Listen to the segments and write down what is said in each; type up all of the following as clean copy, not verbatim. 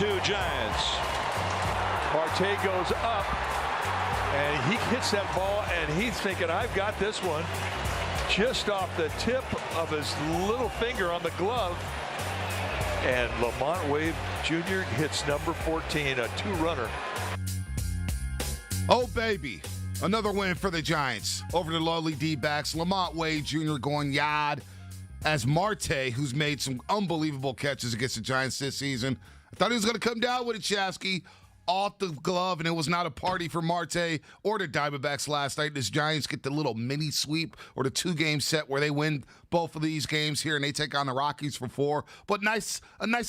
2 Giants. Marte goes up, and he hits that ball, and he's thinking, I've got this one. Just off the tip of his little finger on the glove. And Lamont Wade Jr. hits number 14, a 2-runner. Oh, baby. Another win for the Giants over the lowly D-backs. Lamont Wade Jr. going yard as Marte, who's made some unbelievable catches against the Giants this season. I thought he was going to come down with it, Shasky, off the glove, and it was not a party for Marte or the Diamondbacks last night. This Giants get the little mini sweep or the 2-game set where they win both of these games here and they take on the Rockies for 4. But a nice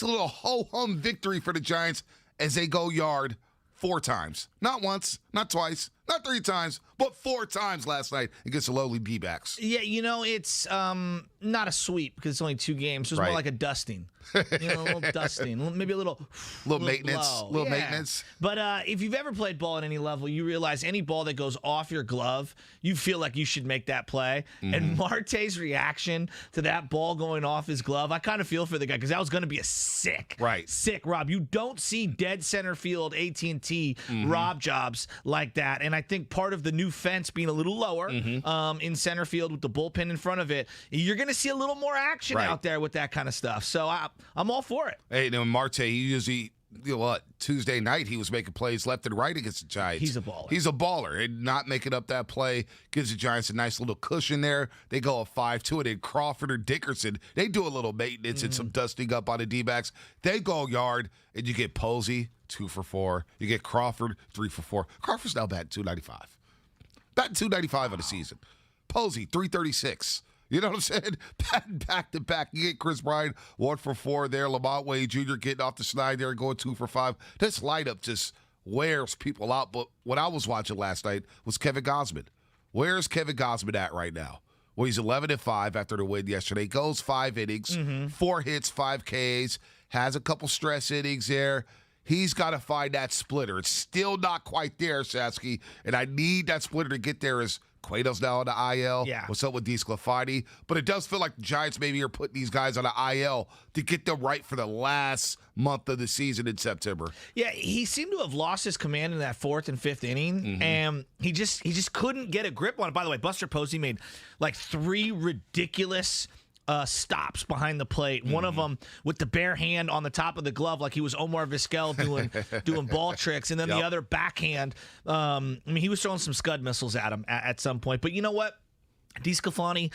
little ho-hum victory for the Giants as they go yard 4 times. Not once, not twice, not 3 times, but 4 times last night against the lowly D-backs. Yeah, you know, it's not a sweep because it's only 2 games. It's more like a dusting. You know, a little dusting, maybe a little maintenance, blow. Maintenance. But if you've ever played ball at any level, you realize any ball that goes off your glove, you feel like you should make that play. Mm-hmm. And Marte's reaction to that ball going off his glove, I kind of feel for the guy because that was going to be a sick, Rob. You don't see dead center field AT&T Rob jobs like that. And I think part of the new fence being a little lower in center field with the bullpen in front of it, you're going to see a little more action out there with that kind of stuff. So I'm all for it. Hey, now Marte, he usually, Tuesday night he was making plays left and right against the Giants. He's a baller. He's a baller. And not making up that play gives the Giants a nice little cushion there. They go a 5-2, and then Crawford or Dickerson, they do a little maintenance and some dusting up on the D-backs. They go yard, and you get Posey, 2 for 4. You get Crawford, 3 for 4. Crawford's now batting .295. Batting .295 on the season. Posey, .336. You know what I'm saying? Back to back. You get Chris Bryant, 1 for 4 there. Lamont Wade Jr. getting off the snide there and going 2 for 5. This lineup just wears people out. But what I was watching last night was Kevin Gausman. Where's Kevin Gausman at right now? Well, he's 11-5 after the win yesterday. Goes 5 innings, 4 hits, 5 Ks. Has a couple stress innings there. He's got to find that splitter. It's still not quite there, Sasky, and I need that splitter to get there as Cueto's now on the IL. Yeah. What's up with DeSclafani? But it does feel like the Giants maybe are putting these guys on the IL to get them right for the last month of the season in September. Yeah, he seemed to have lost his command in that 4th and 5th inning, and he just couldn't get a grip on it. By the way, Buster Posey made like 3 ridiculous stops behind the plate. One of them with the bare hand on the top of the glove, like he was Omar Vizquel doing ball tricks, and then the other backhand. I mean, he was throwing some scud missiles at him at some point. But you know what? Gausman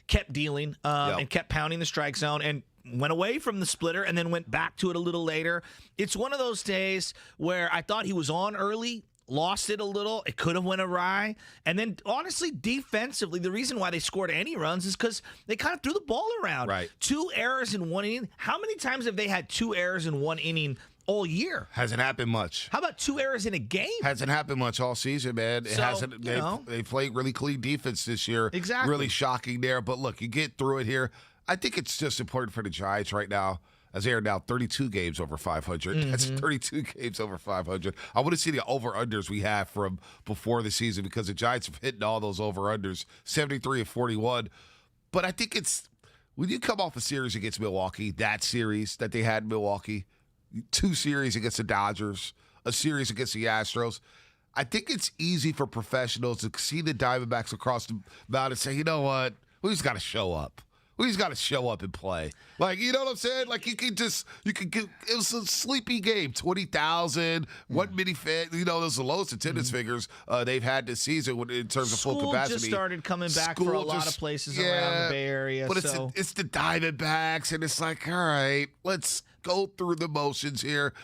kept dealing and kept pounding the strike zone and went away from the splitter and then went back to it a little later. It's one of those days where I thought he was on early, lost it a little. It could have went awry. And then, honestly, defensively, the reason why they scored any runs is because they kind of threw the ball around. Right. 2 errors in 1 inning. How many times have they had 2 errors in 1 inning all year? Hasn't happened much. How about 2 errors in a game? Hasn't happened much all season, man. It So, hasn't. They played really clean defense this year. Exactly. Really shocking there. But look, you get through it here. I think it's just important for the Giants right now, as they are now 32 games over 500. That's 32 games over 500. I want to see the over-unders we have from before the season because the Giants have hit all those over-unders, 73 and 41. But I think it's when you come off a series against Milwaukee, that series that they had in Milwaukee, 2 series against the Dodgers, a series against the Astros, I think it's easy for professionals to see the Diamondbacks across the mountain and say, you know what, we just got to show up. We just got to show up and play. Like, you know what I'm saying? Like, it was a sleepy game. 20,000, 1 mini fan. You know, those are the lowest attendance figures they've had this season in terms of full capacity. School just started coming back for a lot of places around the Bay Area. But it's the Diamondbacks, and it's like, all right, let's go through the motions here.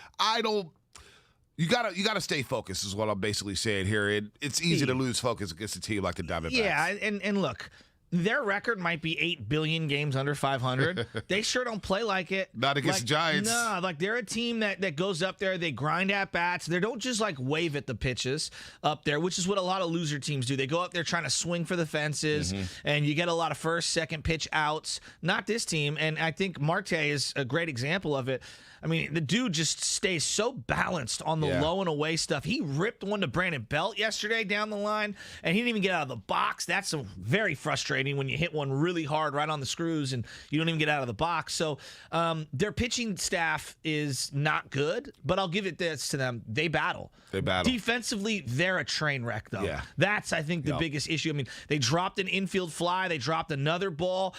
You gotta stay focused is what I'm basically saying here. It's easy to lose focus against a team like the Diamondbacks. Yeah, and look, their record might be 8 billion games under 500. They sure don't play like it. Not against the Giants. No, like they're a team that goes up there, they grind at bats. They don't just like wave at the pitches up there, which is what a lot of loser teams do. They go up there trying to swing for the fences, and you get a lot of first, second pitch outs. Not this team, and I think Marte is a great example of it. I mean, the dude just stays so balanced on the low and away stuff. He ripped one to Brandon Belt yesterday down the line, and he didn't even get out of the box. That's very frustrating when you hit one really hard right on the screws and you don't even get out of the box. So their pitching staff is not good, but I'll give it this to them. They battle. Defensively, they're a train wreck, though. Yeah. That's, I think, the biggest issue. I mean, they dropped an infield fly. They dropped another ball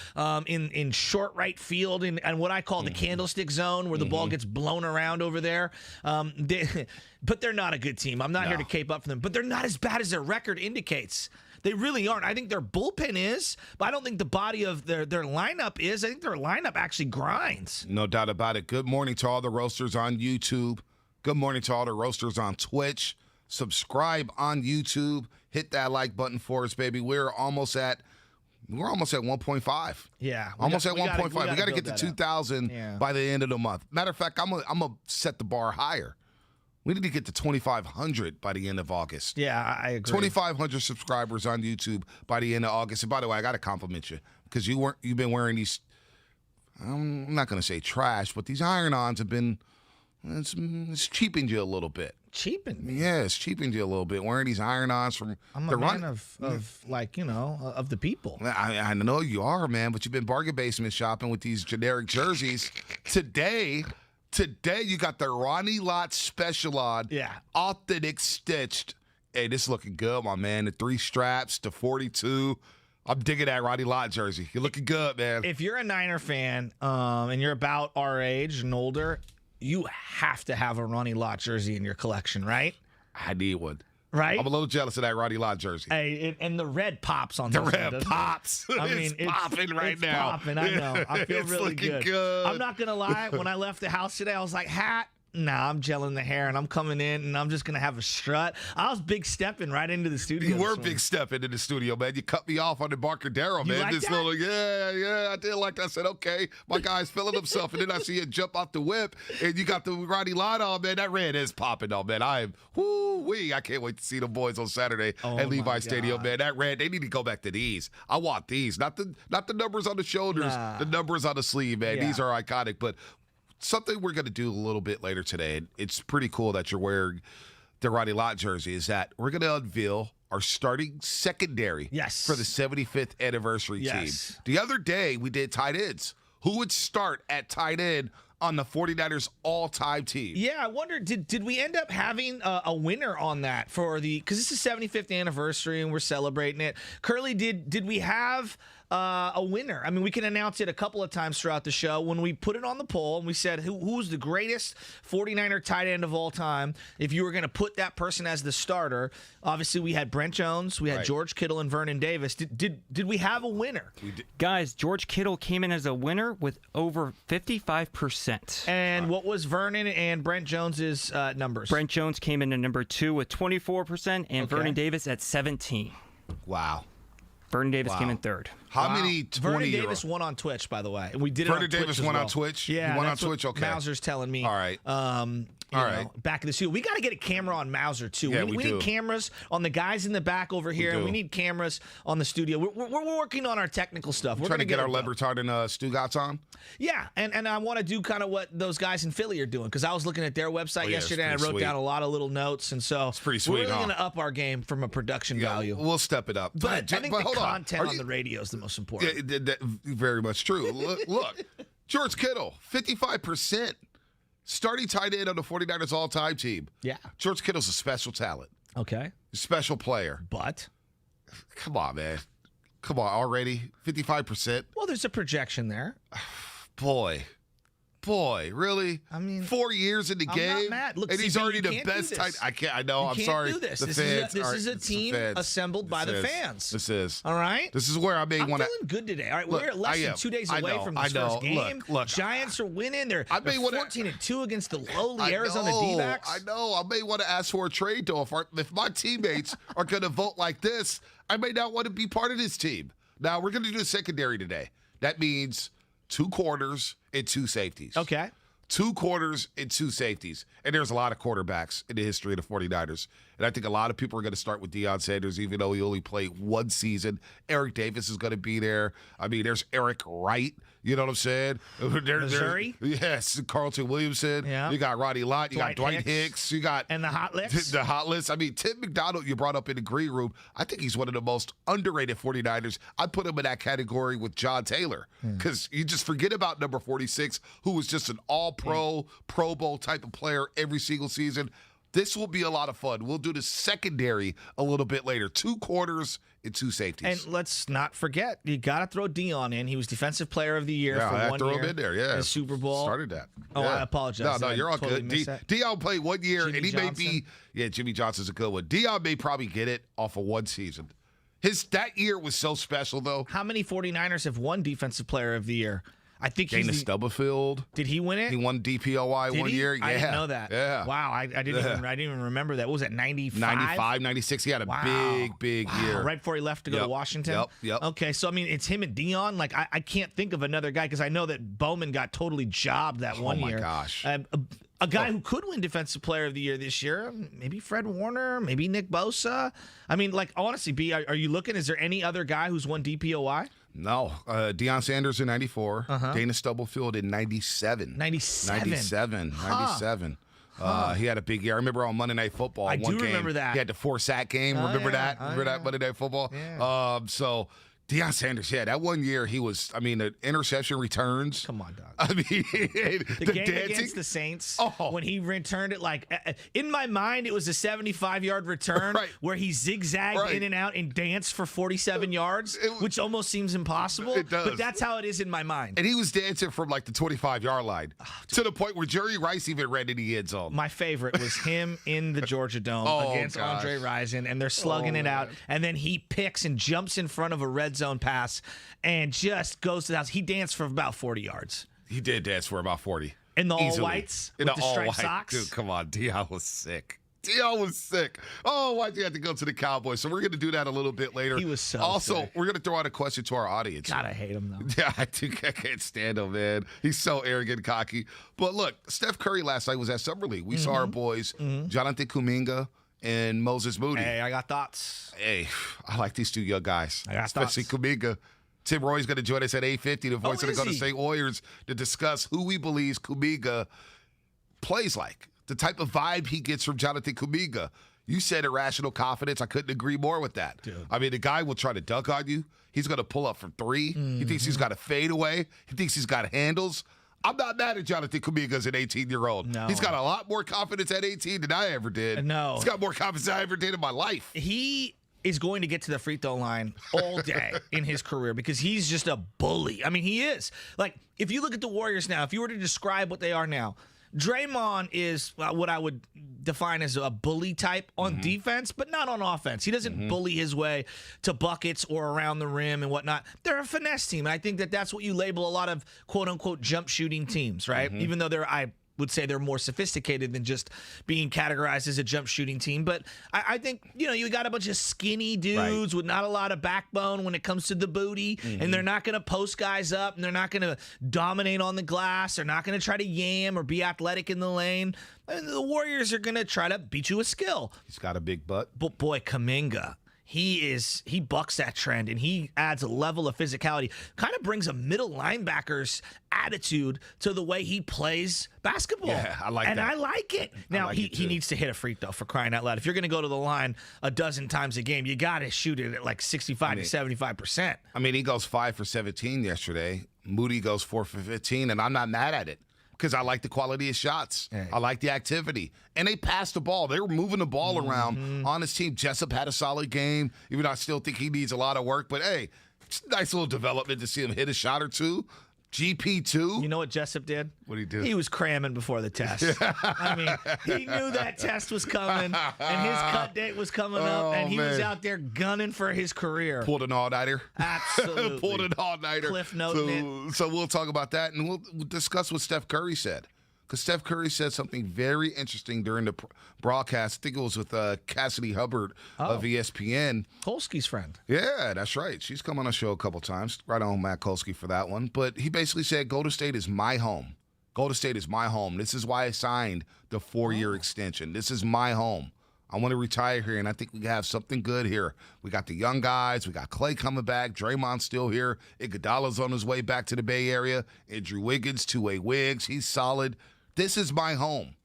in short right field and what I call the candlestick zone where the ball gets blown around over there. But they're not a good team. I'm not here to cape up for them. But they're not as bad as their record indicates. They really aren't. I think their bullpen is, but I don't think the body of their lineup is. I think their lineup actually grinds. No doubt about it. Good morning to all the roasters on YouTube. Good morning to all the roasters on Twitch. Subscribe on YouTube. Hit that like button for us, baby. We're almost at 1.5. Yeah. Almost at 1.5. We got to get to 2,000 by the end of the month. Matter of fact, I'm gonna set the bar higher. We need to get to 2,500 by the end of August. Yeah, I agree. 2,500 subscribers on YouTube by the end of August. And by the way, I got to compliment you because you've been wearing these. I'm not going to say trash, but these iron-ons have been. It's cheapened you a little bit. Cheapened me? Yeah, it's cheapened you a little bit. Wearing these iron-ons from. I'm a man of like, of the people. I know you are, man, but you've been bargain basement shopping with these generic jerseys. Today you got the Ronnie Lott special on. Yeah. Authentic stitched. Hey, this is looking good, my man. The 3 straps, the 42. I'm digging that Ronnie Lott jersey. You're looking good, man. If you're a Niner fan and you're about our age and older, you have to have a Ronnie Lott jersey in your collection, right? I need one. Right? I'm a little jealous of that Ronnie Lott jersey. Hey, and the red pops on the this red one, pops. I mean, it's popping right now. It's popping, I know. I feel it's really looking good. I'm not going to lie. When I left the house today, I was like, hat. Nah, I'm gelling the hair, and I'm coming in, and I'm just going to have a strut. I was big stepping right into the studio. You were big stepping into the studio, man. You cut me off on the Barcadero, man. Like this that? little, I did like that. I said, okay, my guy's feeling himself, and then I see you jump off the whip, and you got the Ronnie Lott on, man. That red is popping, though, man. I can't wait to see the boys on Saturday at Levi Stadium, man. That red, they need to go back to these. I want these, not the numbers on the shoulders, the numbers on the sleeve, man. Yeah. These are iconic, but something we're going to do a little bit later today, and it's pretty cool that you're wearing the Ronnie Lott jersey, is that we're going to unveil our starting secondary Yes. for the 75th anniversary Yes. team. The other day, we did tight ends. Who would start at tight end on the 49ers all-time team? Yeah, I wonder, did we end up having a winner on that for because this is 75th anniversary and we're celebrating it. Curly, did we have a winner? I mean, we can announce it a couple of times throughout the show. When we put it on the poll and we said who's the greatest 49er tight end of all time, if you were going to put that person as the starter, obviously we had Brent Jones, we had Right. George Kittle and Vernon Davis. Did we have a winner? Guys, George Kittle came in as a winner with over 55%. And what was Vernon and Brent Jones's numbers? Brent Jones came in at number 2 with 24%, and Okay. Vernon Davis at 17. Wow. Vernon Davis came in third. How many Vernon 20-year-olds? Davis won on Twitch, by the way. And we did it Vernon on Twitch Davis as won on well. Twitch? Yeah, He won on that's what Twitch? Okay. Mauser's telling me. All right. You All know, right. back in the studio. We got to get a camera on Mauser, too. Yeah, we we need do. cameras on the guys in the back over here, and do. we need cameras on the studio. We're working on our technical stuff. We're Trying to gonna get our it done. Lebretard and Stugatz on? Yeah, and I want to do kind of what those guys in Philly are doing, because I was looking at their website Oh, yeah, it's yesterday, and I pretty wrote sweet. down a lot of little notes, and so it's pretty we're sweet, really huh? going to up our game from a production value. We'll step it up. But I think the hold content Are on you- the radio is the most important. Yeah, very much true. Look, George Kittle, 55%. Starting tight end on the 49ers all-time team. Yeah. George Kittle's a special talent. Okay. Special player. But, Come on, man. Come on, already? 55%? well, there's a projection there. Boy, really? I mean, 4 years in the I'm game, not mad. Look, and he's CB, already you the can't do best this. tight. I can't. I know. You I'm can't sorry. do this. The This fans. is All a right, it's the team fans. assembled by the fans. This is. All right? This is where I may I'm want to. feeling good today. All right, Look, we're less I than am. 2 days I away know, from I this know. first game. Look, Giants are winning. They're may wanna- 14-2 against the lowly Arizona D-backs. I know. I may want to ask for a trade, though. If my teammates are going to vote like this, I may not want to be part of this team. Now, we're going to do a secondary today. That means 2 quarters and 2 safeties. Okay. 2 quarters and 2 safeties. And there's a lot of quarterbacks in the history of the 49ers. And I think a lot of people are going to start with Deion Sanders, even though he only played 1 season. Eric Davis is going to be there. I mean, there's Eric Wright. You know what I'm saying? Missouri? Yes, Carlton Williamson. Yeah. You got Roddy Lott. You got Dwight Hicks. Hicks. You got And the hot licks. the hot list. I mean, Tim McDonald, you brought up in the green room. I think he's one of the most underrated 49ers. I'd put him in that category with John Taylor because you just forget about number 46, who was just an all-pro, Pro Bowl type of player every single season. This will be a lot of fun. We'll do the secondary a little bit later. 2 quarters and 2 safeties. And let's not forget, you got to throw Dion in. He was Defensive Player of the Year Yeah, for I 1 throw year. him in there. Yeah, The Super Bowl. Started that. Oh, Yeah. I apologize. No, I you're all totally good. missed that. Dion played 1 year, Jimmy and he Johnson. may be. Yeah, Jimmy Johnson's a good one. Dion may probably get it off of 1 season. That year was so special, though. How many 49ers have won Defensive Player of the Year? I think Dana he's Stubblefield. Did he win it? He won DPOY Did 1 he? year. Yeah, I didn't know that. Yeah. Wow, I didn't even remember that. What was it, 95? 95, 96. He had a big year. Right before he left to go to Yep. Washington? Yep. Okay, so I mean, it's him and Dion. Like, I can't think of another guy because I know that Bowman got totally jobbed that one my year. gosh. A guy who could win Defensive Player of the Year this year, maybe Fred Warner, maybe Nick Bosa. I mean, like, honestly, B, are you looking? Is there any other guy who's won DPOY? No. Deion Sanders in 94. Dana Stubblefield in 97. 97. 97. He had a big year. I remember on Monday Night Football. I one do game, remember that. He had the 4-sack game. Oh, Remember yeah. that? Remember that Monday Night Football? Yeah. So Deion Sanders, yeah, that 1 year he was, I mean, the interception returns. Come on, dog. I mean, The game against the Saints, when he returned it, like, in my mind, it was a 75-yard return Right. where he zigzagged Right. in and out and danced for 47 yards, which almost seems impossible. It does. But that's how it is in my mind. And he was dancing from like the 25-yard line to the point where Jerry Rice even ran in the end zone. My favorite was him in the Georgia Dome against gosh. Andre Rison, and they're slugging it out, and then he picks and jumps in front of a red zone pass and just goes to the house. He danced for about 40 yards. He did dance for about 40. In the Easily. all-whites In with the striped all-white. socks. Dude, come on. Deion was sick. Deion was sick. Oh, why'd you have to go to the Cowboys? So we're going to do that a little bit later. He was so Also, sick. we're going to throw out a question to our audience. God, I hate him, though. Yeah, I can't stand him, man. He's so arrogant and cocky. But look, Steph Curry last night was at Summer League. We saw our boys, Jonathan Kuminga and Moses Moody. Hey, I got thoughts. Hey, I like these 2 young guys, I got especially thoughts. Kuminga. Tim Roye's going to join us at 8:50, the voice of the is Golden he? State Warriors, to discuss who we believe Kuminga plays like. the type of vibe he gets from Jonathan Kuminga. You said irrational confidence. I couldn't agree more with that. Dude. I mean, the guy will try to dunk on you. He's going to pull up from three. He thinks he's got a fadeaway. He thinks he's got handles. I'm not mad at Jonathan Kuminga as an 18-year-old. No. He's got a lot more confidence at 18 than I ever did. No. He's got more confidence than I ever did in my life. He is going to get to the free throw line all day in his career because he's just a bully. I mean, he is. Like, if you look at the Warriors now, if you were to describe what they are now, Draymond is what I would define as a bully type on defense, but not on offense. He doesn't bully his way to buckets or around the rim and whatnot. They're a finesse team, and I think that that's what you label a lot of quote-unquote jump shooting teams, right? Even though I would say they're more sophisticated than just being categorized as a jump shooting team. But I think, you got a bunch of skinny dudes with not a lot of backbone when it comes to the booty, and they're not going to post guys up, and they're not going to dominate on the glass. They're not going to try to yam or be athletic in the lane. And the Warriors are going to try to beat you with skill. He's got a big butt. But boy, Kuminga, he bucks that trend, and he adds a level of physicality, kind of brings a middle linebacker's attitude to the way he plays basketball. Yeah, I like and that. I like it. Now, like he it too. needs to hit a free throw, for crying out loud. If you're going to go to the line a dozen times a game, you got to shoot it at like 65 to 75%. I mean, he goes 5 for 17 yesterday. Moody goes 4 for 15, and I'm not mad at it because I like the quality of shots. Hey. I like the activity. And they passed the ball. They were moving the ball around on his team. Jessup had a solid game, even though I still think he needs a lot of work. But, hey, it's a nice little development to see him hit a shot or two. GP2. You know what Jessup did? What did he do? He was cramming before the test. I mean, he knew that test was coming, and his cut date was coming up, and he was man. out there gunning for his career. Pulled an all-nighter. Absolutely. Pulled an all-nighter. Cliff noting So we'll talk about that, and we'll discuss what Steph Curry said. Because Steph Curry said something very interesting during the broadcast. I think it was with Cassidy Hubbard of ESPN. Kolsky's friend. Yeah, that's right. She's come on the show a couple times. Right on Matt Kolsky for that one. But he basically said, Golden State is my home. Golden State is my home. This is why I signed the 4-year extension. This is my home. I want to retire here, and I think we have something good here. We got the young guys. We got Clay coming back. Draymond's still here. Iguodala's on his way back to the Bay Area. Andrew Wiggins, two-way Wiggs. He's solid. This is my home.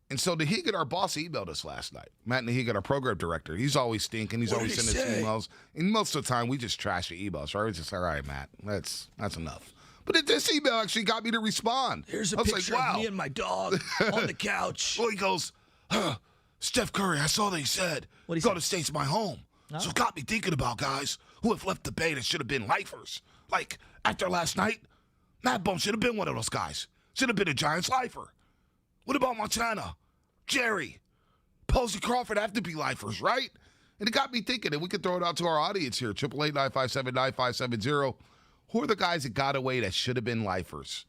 And so Nahiga, our boss, emailed us last night. Matt Nahiga, our program director. He's always stinking. He's always sending us emails. And most of the time, we just trash the emails. Right? We're just, all right, Matt, that's enough. But this email actually got me to respond. Here's a I was picture like, wow. of me and my dog on the couch. Well, he goes, Steph Curry, I saw they said What'd he Golden say? State's my home. So it got me thinking about guys who have left the Bay that should have been lifers. Like, after last night, Matt Bum should have been one of those guys. Should have been a Giants lifer. What about Montana? Jerry? Posey Crawford have to be lifers, right? And it got me thinking, and we could throw it out to our audience here, 888-957-9570. Who are the guys that got away that should have been lifers?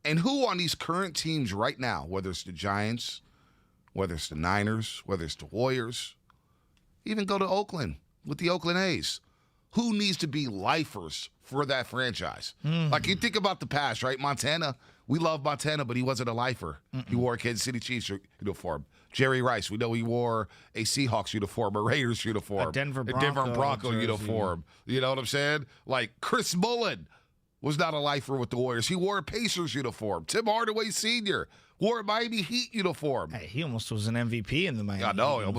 And who on these current teams right now, whether it's the Giants, whether it's the Niners, whether it's the Warriors, even go to Oakland with the Oakland A's, who needs to be lifers for that franchise? Like, you think about the past, right? Montana, we love Montana, but he wasn't a lifer. He wore a Kansas City Chiefs uniform. Jerry Rice, we know he wore a Seahawks uniform, a Raiders uniform, A Denver Bronco jersey. uniform. You know what I'm saying? Like, Chris Mullen was not a lifer with the Warriors. He wore a Pacers uniform. Tim Hardaway Sr. wore a Miami Heat uniform. Hey, he almost was an MVP in the Miami I know. Heat. He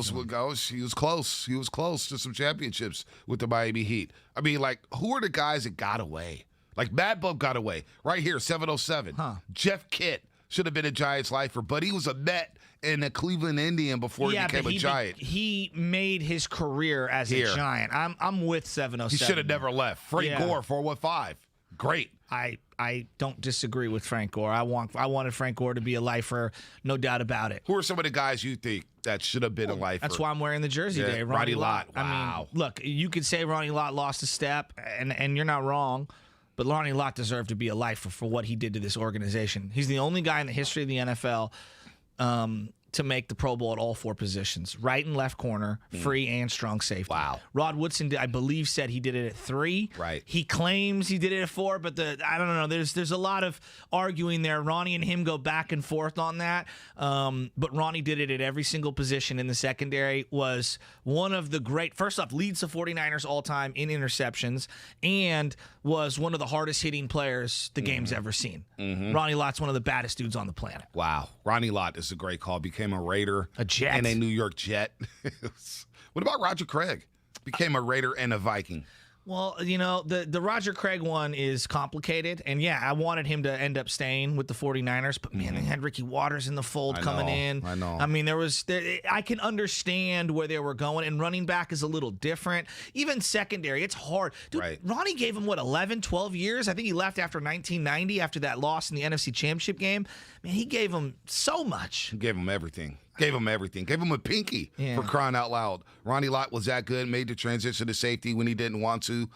was close. He was close to some championships with the Miami Heat. I mean, like, who are the guys that got away? Like, Mad Bump got away. Right here, 707. Jeff Kitt should have been a Giants lifer, but he was a Met and a Cleveland Indian before he became a Giant. He made his career as a Giant. I'm with 707. He should have never left. Frank Gore, 415. Great. I don't disagree with Frank Gore. I wanted Frank Gore to be a lifer, no doubt about it. Who are some of the guys you think that should have been a lifer? That's why I'm wearing the jersey today. Ronnie Lott. Wow. I mean, look, you could say Ronnie Lott lost a step, and you're not wrong, but Ronnie Lott deserved to be a lifer for what he did to this organization. He's the only guy in the history of the NFL to make the Pro Bowl at all 4 positions, right and left corner, free and strong safety. Wow. Rod Woodson, I believe, said he did it at 3. Right. He claims he did it at 4, but I don't know. There's a lot of arguing there. Ronnie and him go back and forth on that. But Ronnie did it at every single position in the secondary. Was one of the great. First off, leads the 49ers all time in interceptions, and was one of the hardest hitting players the game's ever seen. Ronnie Lott's one of the baddest dudes on the planet. Wow. Ronnie Lott is a great call. Became a Raider. A Jet. And a New York Jet. What about Roger Craig? Became a Raider and a Viking. Well, the Roger Craig one is complicated. And, yeah, I wanted him to end up staying with the 49ers. But, man, they had Ricky Waters in the fold coming in. I know. I mean, I can understand where they were going. And running back is a little different. Even secondary, it's hard. Dude, Right. Ronnie gave him, 11, 12 years? I think he left after 1990, after that loss in the NFC Championship game. Man, he gave him so much. Gave him everything. Gave him everything. Gave him a pinky for crying out loud. Ronnie Lott was that good. Made the transition to safety when he didn't want to.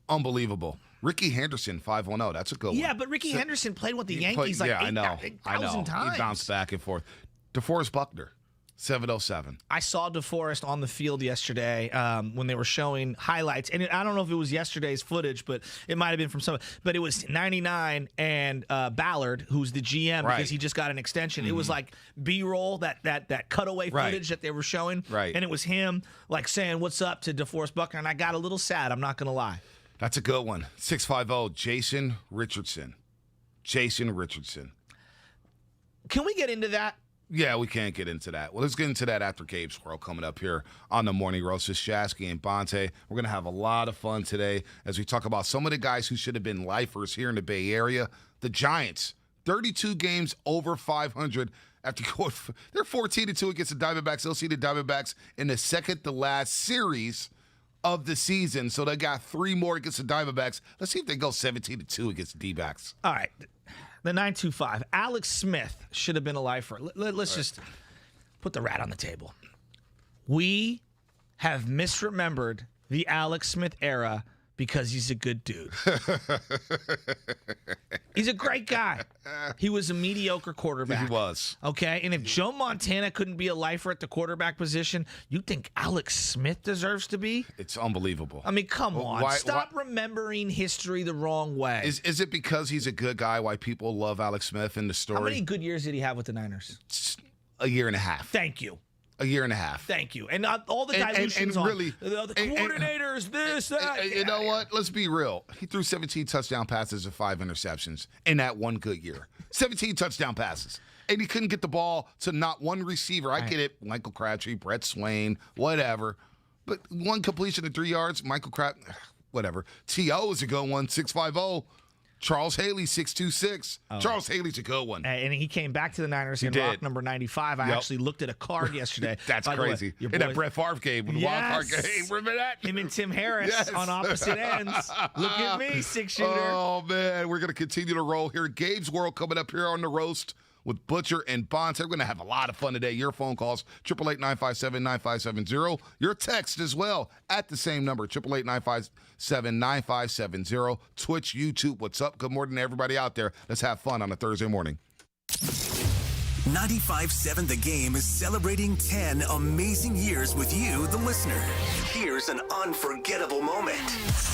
Unbelievable. Ricky Henderson, 510. That's a good one. Yeah, but Ricky Henderson played with the Yankees 8,000 times. He bounced back and forth. DeForest Buckner, 707. I saw DeForest on the field yesterday when they were showing highlights. And I don't know if it was yesterday's footage, but it might have been from some. But it was 99 and Ballard, who's the GM, because he just got an extension. It was like B-roll, that cutaway footage that they were showing. Right. And it was him like saying, "What's up?" to DeForest Buckner. And I got a little sad. I'm not going to lie. That's a good one. 650, Jason Richardson. Jason Richardson. Can we get into that? Yeah, we can't get into that. Well, let's get into that after Gabe's World coming up here on the Morning Roast. It's Shasky and Bonte. We're going to have a lot of fun today as we talk about some of the guys who should have been lifers here in the Bay Area. The Giants, 32 games over 500 after going. They're 14-2 against the Diamondbacks. They'll see the Diamondbacks in the second to last series of the season. So they got 3 more against the Diamondbacks. Let's see if they go 17-2 against the Dbacks. All right. The 925. Alex Smith should have been a lifer. Let's just put the rat on the table. We have misremembered the Alex Smith era because he's a good dude. He's a great guy. He was a mediocre quarterback. He was. Okay? And if Joe Montana couldn't be a lifer at the quarterback position, you think Alex Smith deserves to be? It's unbelievable. I mean, come on. Why- Stop remembering history the wrong way. Is it because he's a good guy why people love Alex Smith in the story? How many good years did he have with the Niners? A year and a half. Thank you. A year and a half. Thank you. And all the dilutions and on really, the coordinators, this, that. You know what? Let's be real. He threw 17 touchdown passes and 5 interceptions in that one good year. 17 touchdown passes. And he couldn't get the ball to not one receiver. I get it. Michael Crabtree, Brett Swain, whatever. But one completion of 3 yards, Michael Crabtree, whatever. T.O. is a good one, 650. Charles Haley, 626. Charles Haley's a good one. And he came back to the Niners in rock number 95. I actually looked at a card yesterday. That's crazy. In that Brett Favre game, the wild card game. Remember that? Him and Tim Harris on opposite ends. Look at me, 6-shooter. Oh, man. We're going to continue to roll here. Gabe's World coming up here on the roast with Butcher and Bonte. We're going to have a lot of fun today. Your phone calls, 888-957-9570. Your text as well at the same number, 888-957-9570. Twitch, YouTube, what's up? Good morning to everybody out there. Let's have fun on a Thursday morning. 95.7 The Game is celebrating 10 amazing years with you, the listener. Here's an unforgettable moment.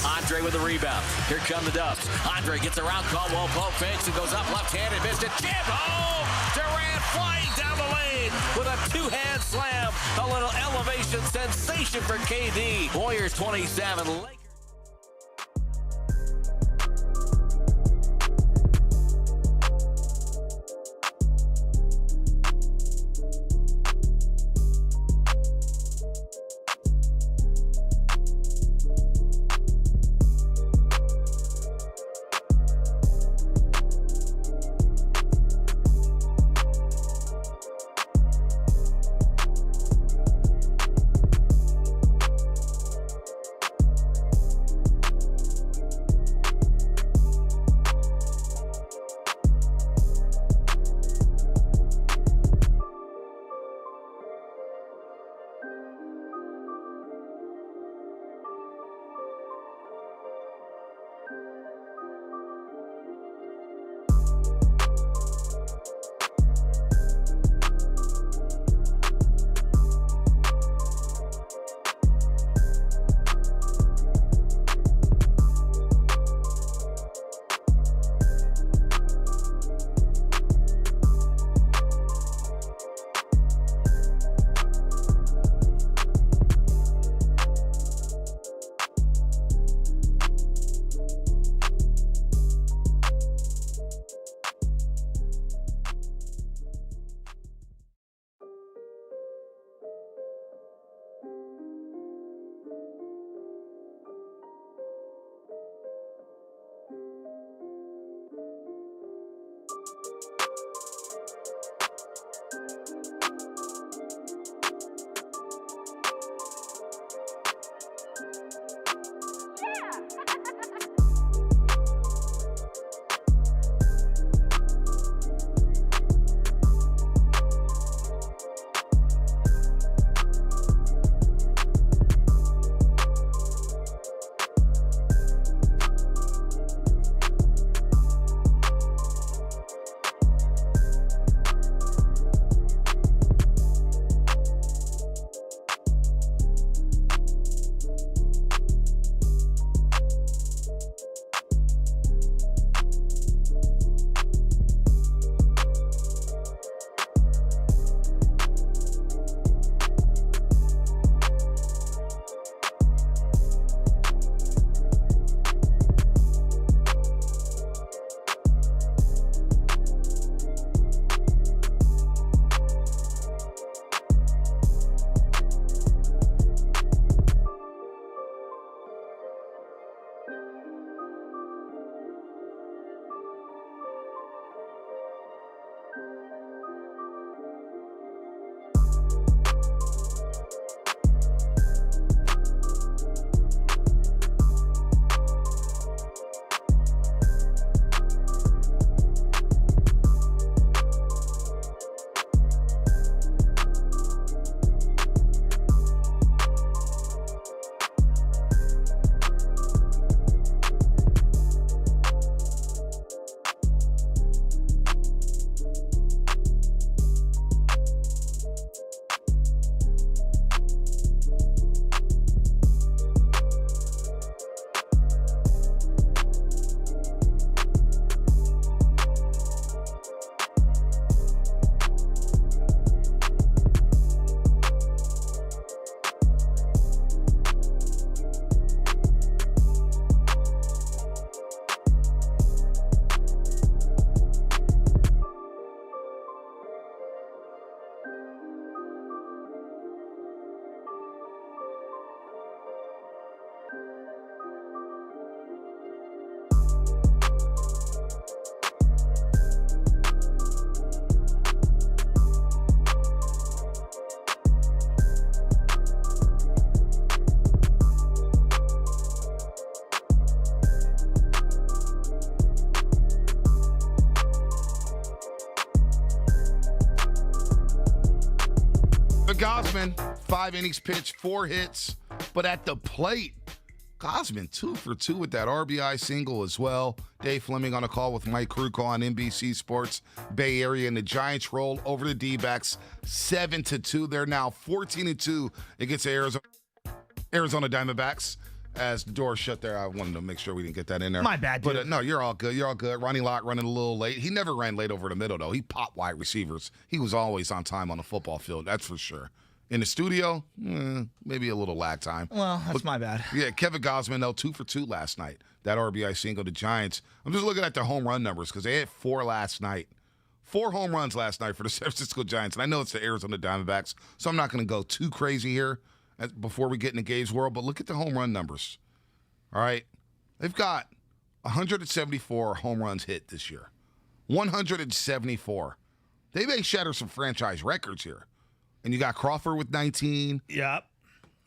Andre with the rebound. Here come the Dubs. Andre gets around Caldwell, poke fakes and goes up left-handed, missed it. Chip home. Durant flying down the lane with a 2-hand slam. A little elevation sensation for KD. Warriors 27. Lakers. Gausman, 5 innings pitched, 4 hits. But at the plate, Gausman 2 for 2 with that RBI single as well. Dave Fleming on a call with Mike Krukow on NBC Sports Bay Area, and the Giants roll over the Dbacks 7-2. They're now 14-2 against the Arizona Diamondbacks. As the door shut there, I wanted to make sure we didn't get that in there. My bad, dude. But no, you're all good. You're all good. Ronnie Lott running a little late. He never ran late over the middle, though. He popped wide receivers. He was always on time on the football field, that's for sure. In the studio, maybe a little lag time. Well, that's my bad. Yeah, Kevin Gausman, though, 2 for 2 last night. That RBI single to Giants. I'm just looking at the home run numbers because they had 4 last night. 4 home runs last night for the San Francisco Giants. And I know it's the Arizona Diamondbacks, so I'm not going to go too crazy here before we get into Gabe's world. But look at the home run numbers. All right? They've got 174 home runs hit this year. 174. They may shatter some franchise records here. And you got Crawford with 19. Yep.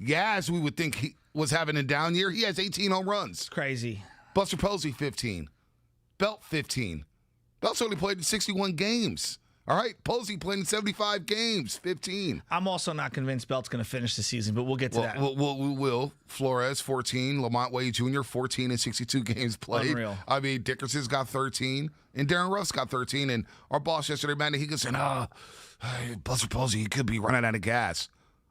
Yaz, we would think he was having a down year. He has 18 home runs. Crazy. Buster Posey, 15. Belt, 15. Belt's only played in 61 games. All right? Posey played in 75 games, 15. I'm also not convinced Belt's going to finish the season, but we'll get to that. We will. Flores, 14. Lamont Wade Jr., 14 in 62 games played. Unreal. I mean, Dickerson's got 13. And Darren Ruff's got 13. And our boss yesterday, man, he goes, Buster Posey, he could be running out of gas.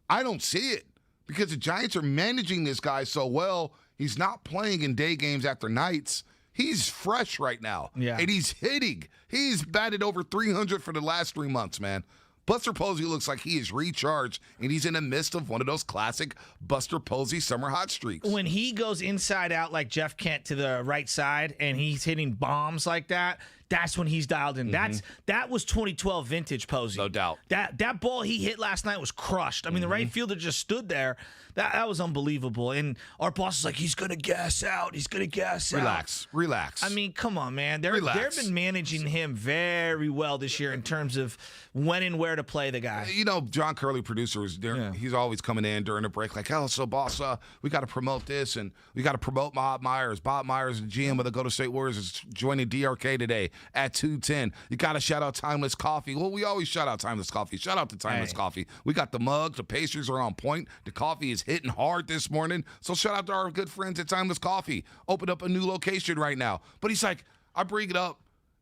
I don't see it because the Giants are managing this guy so well. He's not playing in day games after nights. He's fresh right now. Yeah. And he's hitting. He's batted over 300 for the last 3 months, man. Buster Posey looks like he is recharged, and he's in the midst of one of those classic Buster Posey summer hot streaks. When he goes inside out like Jeff Kent to the right side and he's hitting bombs like that, that's when he's dialed in. That was 2012 vintage Posey. No doubt. That ball he hit last night was crushed. I mean, the right fielder just stood there. That was unbelievable. And our boss is like, he's going to gas out. He's going to gas out. Relax. I mean, come on, man. They've been managing him very well this year in terms of when and where to play the guy. You know, John Curley, producer, is there. Yeah. He's always coming in during the break like, so boss, we got to promote this, and we got to promote Bob Myers. Bob Myers, the GM of the Golden State Warriors, is joining DRK today at 2:10. You got to shout out Timeless Coffee. Well, we always shout out Timeless Coffee. Shout out to Timeless Coffee. We got the mugs. The pastries are on point. The coffee is hitting hard this morning. So shout out to our good friends at Timeless Coffee. Opened up a new location right now. But he's like, I bring it up.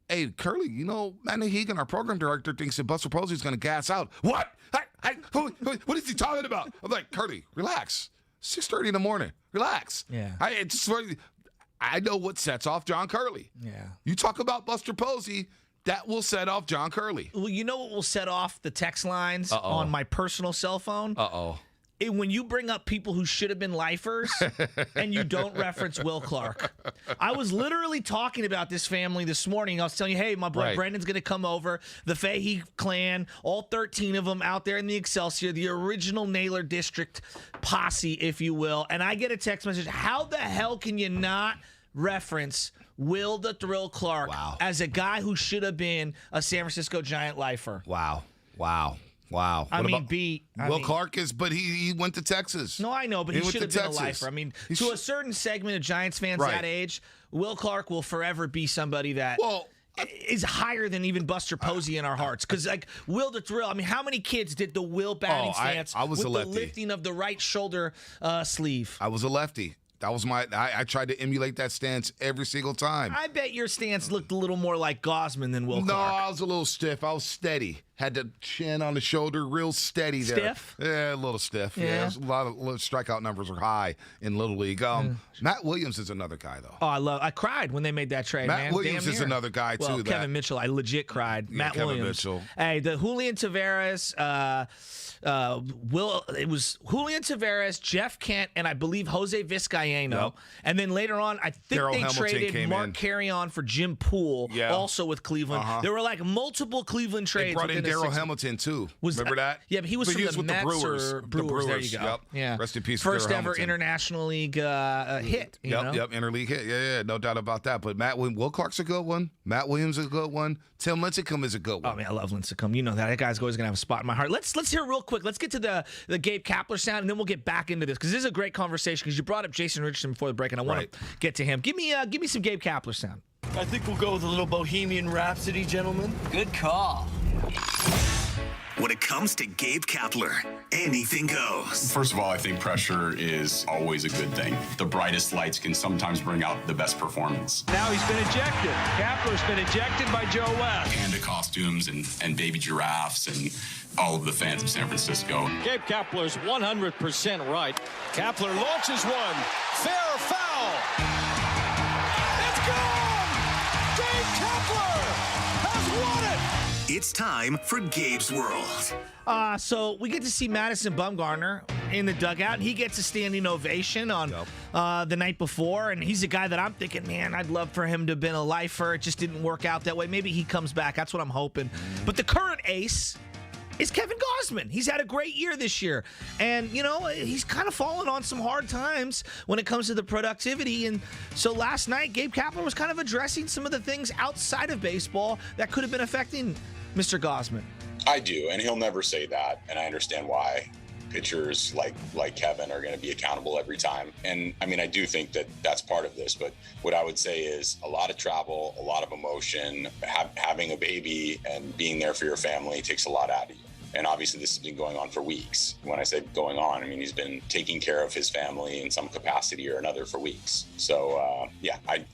Hey, Curly, you know, Matt Nahegan, our program director, thinks that Buster Posey's going to gas out. What? What is he talking about? I'm like, Curly, relax. 6:30 in the morning. Relax. Yeah. I know what sets off John Curley. Yeah. You talk about Buster Posey, that will set off John Curley. Well, you know what will set off the text lines on my personal cell phone? When you bring up people who should have been lifers and you don't reference Will Clark. I was literally talking about this family this morning. I was telling you, hey, my boy Brendan's going to come over. The Fahey clan, all 13 of them out there in the Excelsior, the original Naylor District posse, if you will. And I get a text message, how the hell can you not reference Will the Thrill Clark as a guy who should have been a San Francisco Giant lifer? Wow. Will Clark is, but he went to Texas. No, I know, but he should have been a lifer. I mean, to a certain segment of Giants fans that age, Will Clark will forever be somebody that is higher than even Buster Posey in our hearts. Because, like, Will the Thrill, I mean, how many kids did the Will batting stance I was with a lefty. The lifting of the right shoulder sleeve? I was a lefty. That was I tried to emulate that stance every single time. I bet your stance looked a little more like Gausman than Will Clark. No, I was a little stiff. I was steady. Had the chin on the shoulder, real steady there. Stiff? Yeah, a little stiff. Yeah. A lot of strikeout numbers are high in Little League. Matt Williams is another guy, though. Oh, I cried when they made that trade, Matt Williams is another guy, too. Well, Kevin Mitchell, I legit cried. Matt Kevin Williams. Mitchell. Hey, the Julian Tavares, it was Julian Tavares, Jeff Kent, and I believe Jose Vizcaino. Yep. And then later on, I think Darryl they Hamilton traded Mark Carrion for Jim Poole, also with Cleveland. There were like multiple Cleveland trades. They brought in Darryl Hamilton, too. Remember that? Yeah, but he was from the Mets Brewers. or Brewers. There you go. Yep. Yeah. Rest in peace. First Darryl ever Hamilton. International League hit. Yep, interleague hit. Yeah, no doubt about that. But Will Clark's a good one. Matt Williams is a good one. Tim Lincecum is a good one. Oh, man, I love Lincecum. You know that. That guy's always going to have a spot in my heart. Let's hear real quick. Let's get to the Gabe Kapler sound, and then we'll get back into this because this is a great conversation because you brought up Jason Richardson before the break, and I want to get to him. Give me some Gabe Kapler sound. I think we'll go with a little Bohemian Rhapsody, gentlemen. Good call. When it comes to Gabe Kapler, anything goes. First of all, I think pressure is always a good thing. The brightest lights can sometimes bring out the best performance. Now he's been ejected. Kapler's been ejected by Joe West. Panda costumes and baby giraffes and all of the fans of San Francisco. Gabe Kapler's 100% right. Kapler launches one. Fair foul. It's gone! Gabe Kapler has won it! It's time for Gabe's World. So we get to see Madison Bumgarner in the dugout, and he gets a standing ovation on the night before. And he's a guy that I'm thinking, man, I'd love for him to have been a lifer. It just didn't work out that way. Maybe he comes back. That's what I'm hoping. But the current ace is Kevin Gausman. He's had a great year this year. And, you know, he's kind of fallen on some hard times when it comes to the productivity. And so last night, Gabe Kapler was kind of addressing some of the things outside of baseball that could have been affecting Mr. Gausman. I do, and he'll never say that, and I understand why. Pitchers like Kevin are going to be accountable every time. And I mean, I do think that that's part of this, but what I would say is a lot of travel, a lot of emotion, having a baby and being there for your family takes a lot out of you. And obviously this has been going on for weeks. When I say going on, I mean, he's been taking care of his family in some capacity or another for weeks. So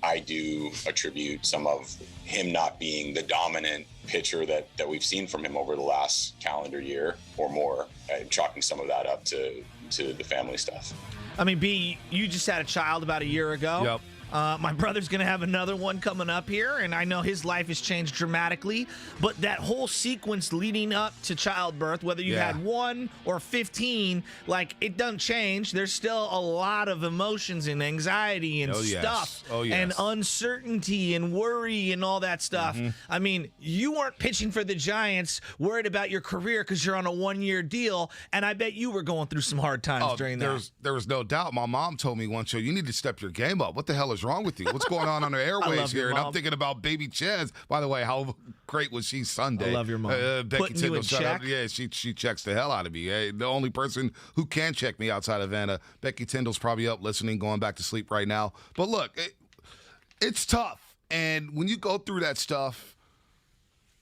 I do attribute some of him not being the dominant pitcher that we've seen from him over the last calendar year or more, chalking some of that up to the family stuff. I mean, B, you just had a child about a year ago. Yep. My brother's going to have another one coming up here, and I know his life has changed dramatically. But that whole sequence leading up to childbirth, whether you had 1 or 15, like, it doesn't change. There's still a lot of emotions and anxiety and stuff and uncertainty and worry and all that stuff. I mean, you weren't pitching for the Giants worried about your career because you're on a 1-year deal, and I bet you were going through some hard times during that. There was no doubt. My mom told me once, you need to step your game up. What the hell is wrong with you? What's going on the airways here? And I'm thinking about baby Chaz. By the way, how great was she Sunday? I love your mom. Becky Putting you in check? Yeah, she checks the hell out of me. The only person who can check me outside of Anna, Becky Tyndall's probably up listening, going back to sleep right now. But look, it's tough. And when you go through that stuff,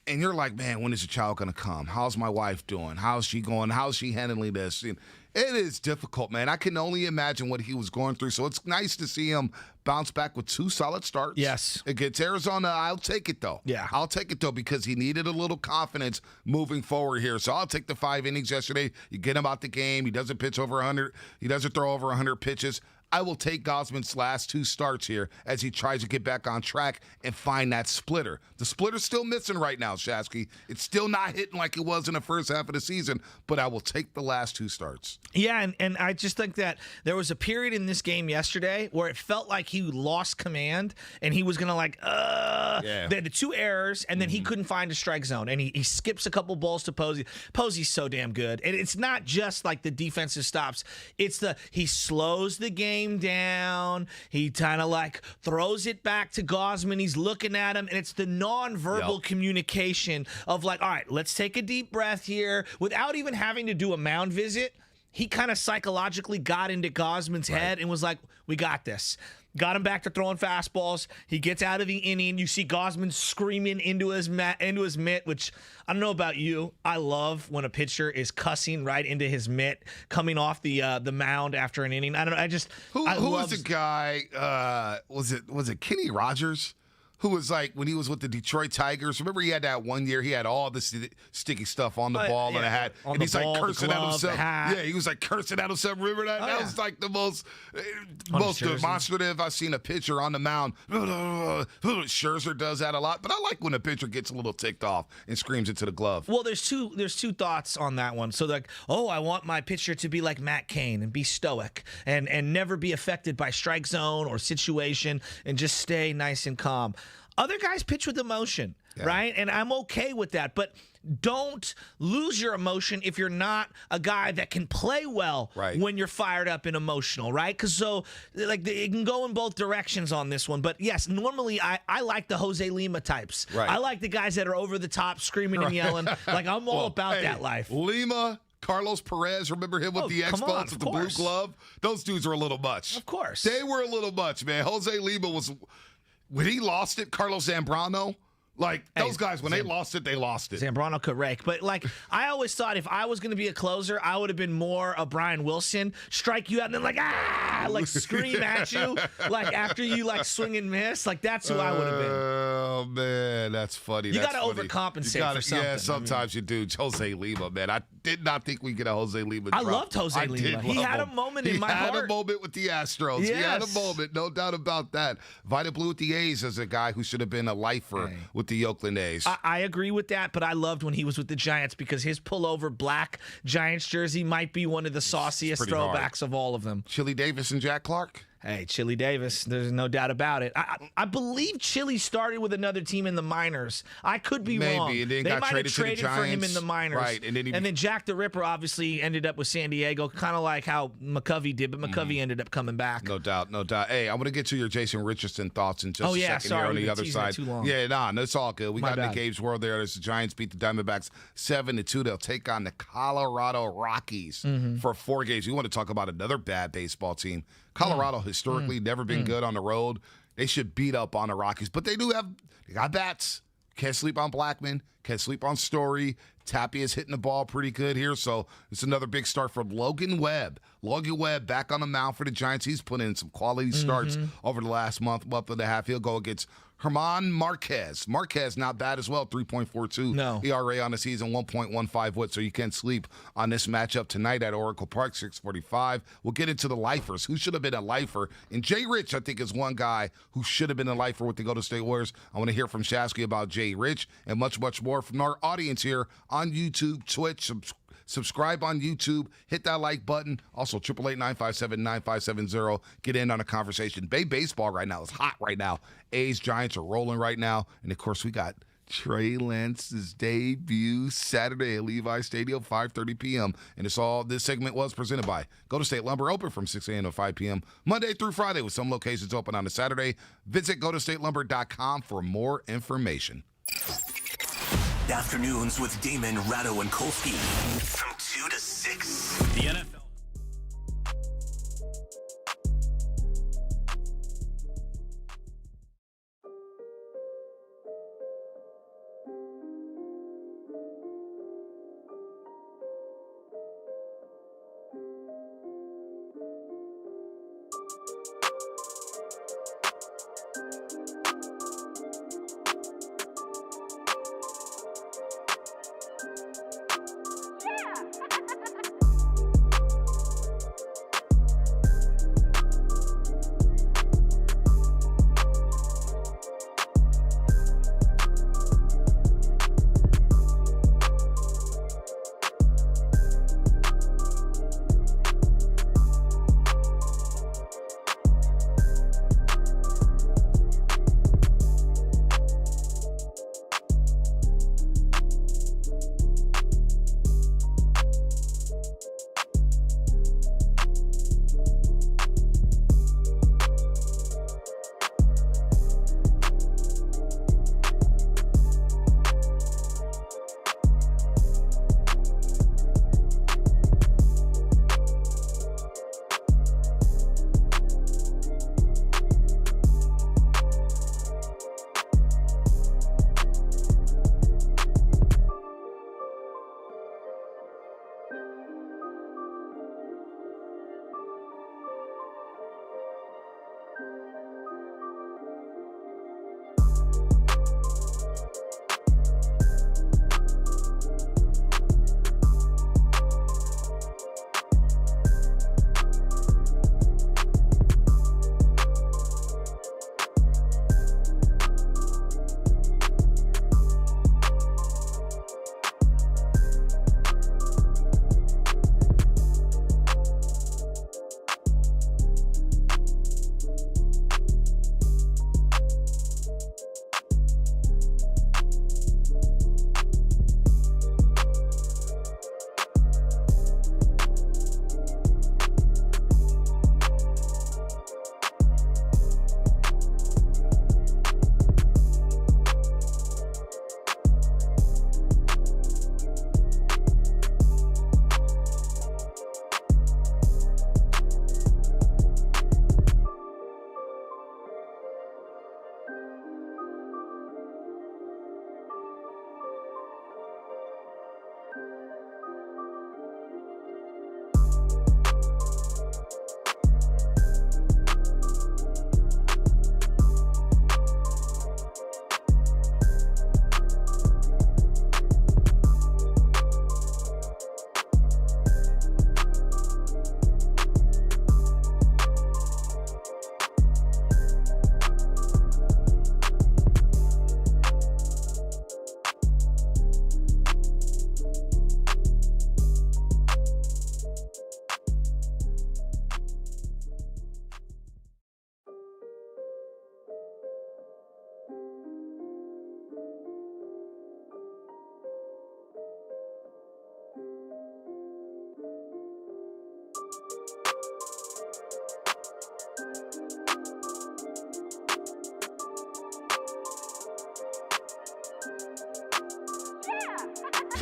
and you're like, man, when is the child going to come? How's my wife doing? How's she going? How's she handling this? And it is difficult, man. I can only imagine what he was going through. So it's nice to see him bounce back with 2 solid starts. Yes. Against Arizona, I'll take it, though. Yeah. I'll take it, though, because he needed a little confidence moving forward here. So I'll take the 5 innings yesterday. You get him out the game. He doesn't pitch over 100. He doesn't throw over 100 pitches. I will take Gausman's last 2 starts here as he tries to get back on track and find that splitter. The splitter's still missing right now, Shasky. It's still not hitting like it was in the first half of the season, but I will take the last 2 starts. Yeah, and I just think that there was a period in this game yesterday where it felt like he lost command and he was going to They had the 2 errors, and then he couldn't find a strike zone, and he skips a couple balls to Posey. Posey's so damn good. And it's not just like the defensive stops. It's he slows the game down. He kind of like throws it back to Gausman. He's looking at him, and it's the nonverbal communication of like, all right, let's take a deep breath here without even having to do a mound visit. He kind of psychologically got into Gausman's head and was like, we got this. Got him back to throwing fastballs. He gets out of the inning. You see Gausman screaming into his mitt, which I don't know about you. I love when a pitcher is cussing right into his mitt, coming off the mound after an inning. I don't know. Who was the guy? Was it Kenny Rogers? Who was like, when he was with the Detroit Tigers, remember he had that one year, he had all the sticky stuff on the ball and a hat, and he's like cursing at himself. Yeah, he was like cursing at himself. Remember that? That was like the most demonstrative I've seen a pitcher on the mound. Scherzer does that a lot, but I like when a pitcher gets a little ticked off and screams into the glove. Well, there's two thoughts on that one. So like, I want my pitcher to be like Matt Cain and be stoic and never be affected by strike zone or situation and just stay nice and calm. Other guys pitch with emotion, right? And I'm okay with that. But don't lose your emotion if you're not a guy that can play well when you're fired up and emotional, right? Because it can go in both directions on this one. But yes, normally I like the Jose Lima types. Right. I like the guys that are over the top, screaming and yelling. Like, I'm all about that life. Lima, Carlos Perez, remember him with the Expos with the blue glove? Those dudes are a little much. Of course. They were a little much, man. Jose Lima was... When he lost it, Carlos Zambrano, Like, those guys, when they lost it, they lost it. Zambrano could rake. But, like, I always thought if I was going to be a closer, I would have been more a Brian Wilson. Strike you out and then, like, scream at you. Like, after you, like, swing and miss. Like, that's who I would have been. Oh, man, that's funny. You got to overcompensate for something. Yeah, sometimes you do. Jose Lima, man. I did not think we'd get a Jose Lima drop. I loved Jose Lima. He had a moment in my heart. He had a moment with the Astros. Yes. He had a moment, no doubt about that. Vita Blue with the A's is a guy who should have been a lifer with the Oakland A's. I agree with that, but I loved when he was with the Giants because his pullover black Giants jersey might be one of the sauciest throwbacks of all of them. Chili Davis and Jack Clark? Hey, Chili Davis, there's no doubt about it. I believe Chili started with another team in the minors. I could be wrong. Maybe, and then they got might traded have traded to the for him Giants. in the minors. Right, and then Jack the Ripper obviously ended up with San Diego, kind of like how McCovey did, but McCovey ended up coming back. No doubt, no doubt. Hey, I'm going to get to your Jason Richardson thoughts in just a second here on the other side. Too long. Yeah, that's all good. We got into Gabe's world there. As the Giants beat the Diamondbacks 7-2. They'll take on the Colorado Rockies for 4 games. You want to talk about another bad baseball team. Colorado historically never been good on the road. They should beat up on the Rockies, but they got bats. Can't sleep on Blackman. Can't sleep on Story. Tapia is hitting the ball pretty good here, so it's another big start from Logan Webb. Logan Webb back on the mound for the Giants. He's put in some quality starts over the last month and a half. He'll go against Herman Marquez. Marquez not bad as well, 3.42 ERA on the season, 1.15 WHIP, so you can't sleep on this matchup tonight at Oracle Park, 6:45. We'll get into the lifers. Who should have been a lifer? And Jay Rich, I think, is one guy who should have been a lifer with the Golden State Warriors. I want to hear from Shasky about Jay Rich and much, much more from our audience here on YouTube, Twitch. Subscribe on YouTube. Hit that like button. Also, 888-957-9570. Get in on a conversation. Bay baseball right now is hot right now. A's, Giants are rolling right now. And, of course, we got Trey Lance's debut Saturday at Levi Stadium, 5:30 p.m. And this segment was presented by Golden State Lumber, open from 6 a.m. to 5 p.m. Monday through Friday, with some locations open on a Saturday. Visit GoldenStateLumber.com for more information. Afternoons with Damon, Ratto, and Kolsky from 2 to 6. The NFL.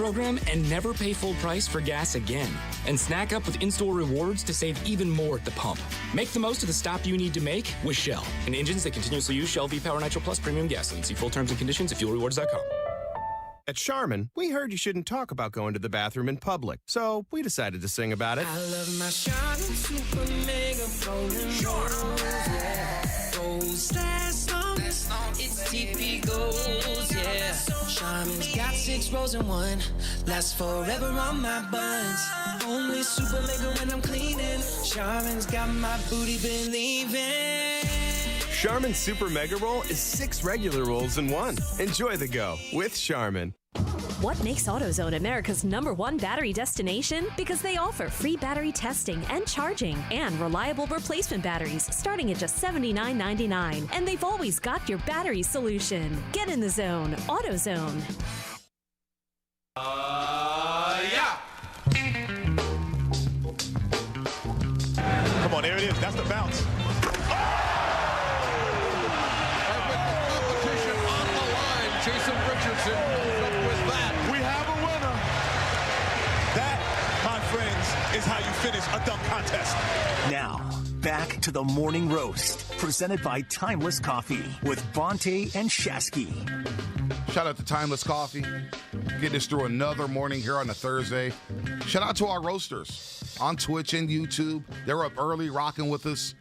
program and never pay full price for gas again. And snack up with in-store rewards to save even more at the pump. Make the most of the stop you need to make with Shell and engines that continuously use Shell V-Power Nitro Plus Premium Gasoline. See full terms and conditions at fuelrewards.com. At Charmin, we heard you shouldn't talk about going to the bathroom in public, so we decided to sing about it. I love my Charmin Super Mega Golden Rolls, yeah. Goals last long, it's TP Goals, yeah. Charmin's got 6 rolls in one, lasts forever on my buns. Only Super Mega when I'm cleaning. Charmin's got my booty believing. Charmin Super Mega Roll is 6 regular rolls in one. Enjoy the go with Charmin. What makes AutoZone America's #1 battery destination? Because they offer free battery testing and charging and reliable replacement batteries starting at just $79.99. And they've always got your battery solution. Get in the zone. AutoZone. Yeah. Come on, there it is. That's the bounce. Jason Richardson up with that. We have a winner. That, my friends, is how you finish a dunk contest. Now, back to the Morning Roast, presented by Timeless Coffee with Bonte and Shasky. Shout out to Timeless Coffee. Getting us through another morning here on a Thursday. Shout out to our roasters on Twitch and YouTube. They're up early, rocking with us,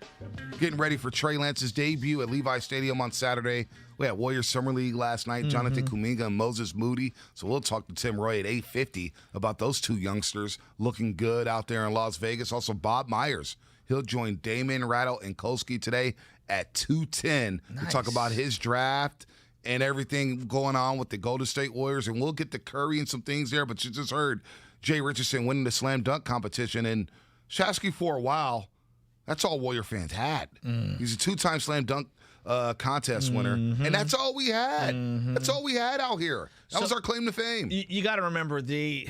getting ready for Trey Lance's debut at Levi Stadium on Saturday. We had Warriors Summer League last night, Jonathan Kuminga and Moses Moody. So we'll talk to Tim Roye at 8:50 about those two youngsters looking good out there in Las Vegas. Also, Bob Myers. He'll join Damon, Rattle, and Kolsky today at 2:10 to talk about his draft and everything going on with the Golden State Warriors. And we'll get to Curry and some things there. But you just heard Jay Richardson winning the slam dunk competition. And Shasky, for a while, that's all Warrior fans had. He's a 2-time slam dunk contest winner, and that's all we had. That's all we had out here. That was our claim to fame. You got to remember the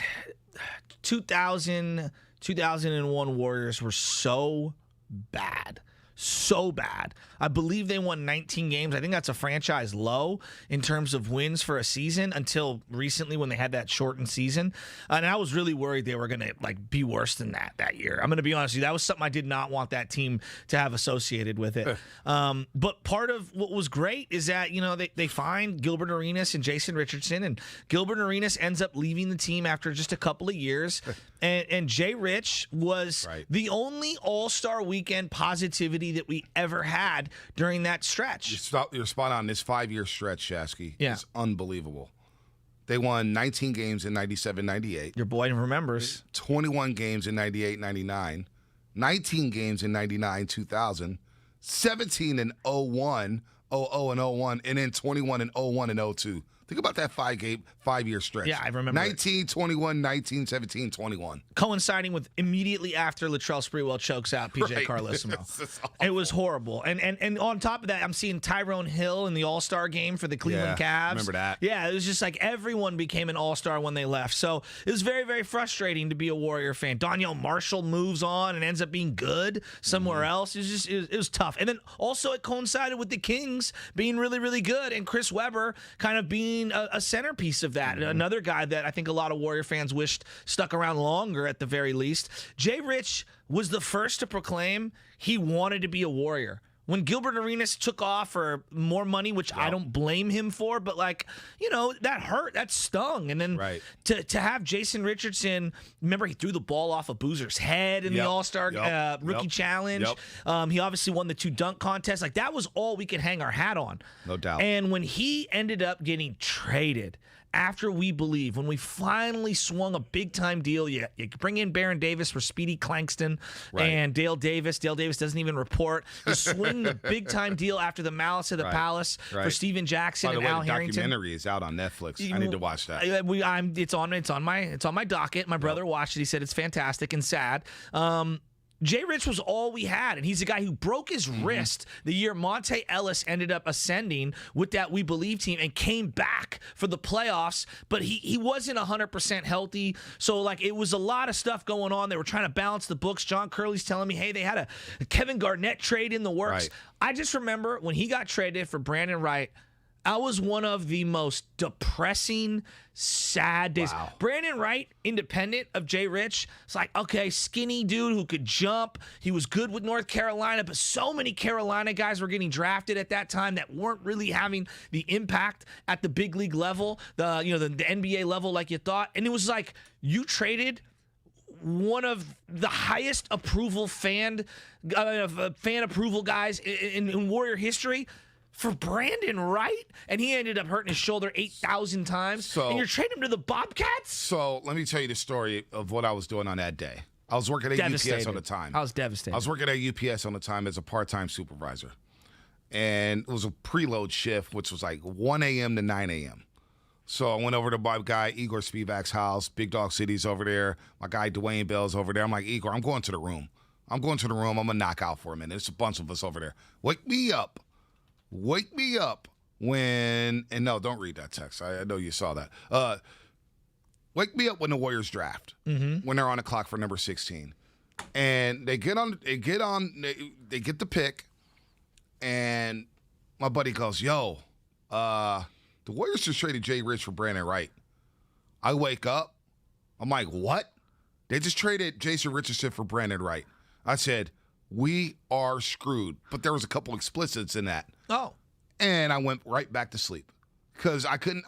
2001 Warriors were so bad. So bad. I believe they won 19 games. I think that's a franchise low in terms of wins for a season until recently when they had that shortened season. And I was really worried they were going to be worse than that year. I'm going to be honest with you. That was something I did not want that team to have associated with it. But part of what was great is that, they find Gilbert Arenas and Jason Richardson, and Gilbert Arenas ends up leaving the team after just a couple of years. And Jay Rich was the only All-Star Weekend positivity that we ever had during that stretch. You're spot on. This 5-year stretch, Shasky, is unbelievable. They won 19 games in 97-98. Your boy remembers. 21 games in 98-99. 19 games in 99-2000. 17 in 01, 00 and 01, and then 21 in 01 and 02. Think about that 5-year stretch. Yeah, I remember 19, 21, 19, 17, 21. Coinciding with immediately after Latrell Sprewell chokes out PJ Carlesimo. It was horrible. And on top of that, I'm seeing Tyrone Hill in the All-Star game for the Cleveland Cavs. Remember that. Yeah, it was just like everyone became an All-Star when they left. So it was very, very frustrating to be a Warrior fan. Donyell Marshall moves on and ends up being good somewhere else. It was tough. And then also it coincided with the Kings being really, really good and Chris Webber kind of being a centerpiece of that. Another guy that I think a lot of Warrior fans wished stuck around longer at the very least. Jay Rich was the first to proclaim he wanted to be a Warrior. When Gilbert Arenas took off for more money, which I don't blame him for, but that hurt, that stung. And then to have Jason Richardson, remember he threw the ball off of Boozer's head in the All-Star Rookie Challenge. He obviously won the 2 dunk contests. That was all we could hang our hat on. No doubt. And when he ended up getting traded, after when we finally swung a big-time deal, you bring in Baron Davis for Speedy Clankston and Dale Davis. Dale Davis doesn't even report. You swing the big-time deal after the Malice of the Palace for Steven Jackson and Al Harrington. The documentary is out on Netflix. I need to watch that. It's on my docket. My brother watched it. He said it's fantastic and sad. Jay Rich was all we had, and he's a guy who broke his wrist the year Monte Ellis ended up ascending with that We Believe team and came back for the playoffs, but he wasn't 100% healthy, so it was a lot of stuff going on. They were trying to balance the books. John Curley's telling me, hey, they had a Kevin Garnett trade in the works. I just remember when he got traded for Brandon Wright, That was one of the most depressing, sad days. Wow. Brandon Wright, independent of Jay Rich, it's like, okay, skinny dude who could jump. He was good with North Carolina, but so many Carolina guys were getting drafted at that time that weren't really having the impact at the big league level, the NBA level like you thought. And it was like you traded one of the highest approval fan approval guys in Warrior history for Brandon Wright, and he ended up hurting his shoulder 8,000 times, and you're trading him to the Bobcats? So let me tell you the story of what I was doing on that day. I was working at UPS on the time. I was devastated. I was working at UPS on the time as a part-time supervisor, and it was a preload shift, which was like 1 a.m. to 9 a.m. So I went over to my guy Igor Spivak's house. Big Dog City's over there. My guy Dwayne Bell's over there. I'm like, Igor, I'm going to the room. I'm going to the room. I'm going to knock out for a minute. There's a bunch of us over there. Wake me up. Wake me up when, and no, don't read that text. I know you saw that. Wake me up when the Warriors draft, when they're on the clock for number 16. And they get the pick, and my buddy goes, yo, the Warriors just traded Jay Rich for Brandon Wright. I wake up, I'm like, what? They just traded Jason Richardson for Brandon Wright. I said, we are screwed. But there was a couple explicits in that. Oh. And I went right back to sleep because I couldn't,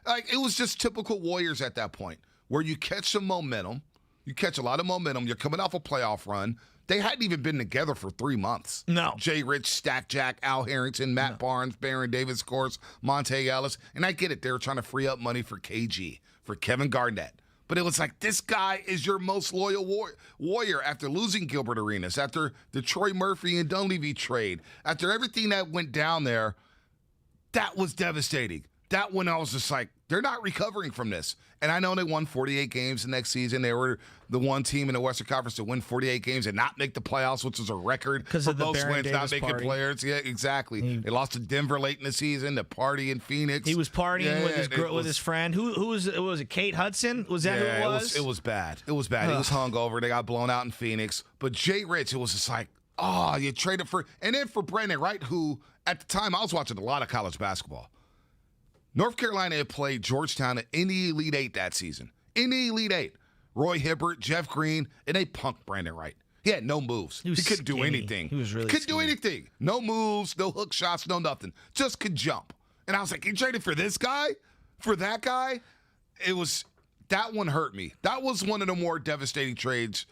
like, it was just typical Warriors at that point where you catch some momentum. You catch a lot of momentum. You're coming off a playoff run. They hadn't even been together for 3 months. No. Jay Rich, Stack Jack, Al Harrington, Matt Barnes, Baron Davis, of course, Monte Ellis. And I get it. They were trying to free up money for KG, for Kevin Garnett. But it was like, this guy is your most loyal warrior after losing Gilbert Arenas, after the Troy Murphy and Dunleavy trade, after everything that went down there. That was devastating. That one, I was just like, they're not recovering from this. And I know they won 48 games the next season. They were the one team in the Western Conference to win 48 games and not make the playoffs, which is a record for most wins, not making players. Yeah, exactly. They lost to Denver late in the season, the party in Phoenix. He was partying with his friend. Who was it? Kate Hudson? Was that who it was? It was bad. It was bad. He was hungover. They got blown out in Phoenix. But Jay Rich, it was just like, oh, you traded for, and then for Brandon Wright, who at the time I was watching a lot of college basketball. North Carolina had played Georgetown in the Elite Eight that season. In the Elite Eight. Roy Hibbert, Jeff Green, and they punked Brandon Wright. He had no moves. He couldn't do anything. He was really couldn't do anything. No moves, no hook shots, no nothing. Just could jump. And I was like, you traded for this guy? For that guy? That one hurt me. That was one of the more devastating trades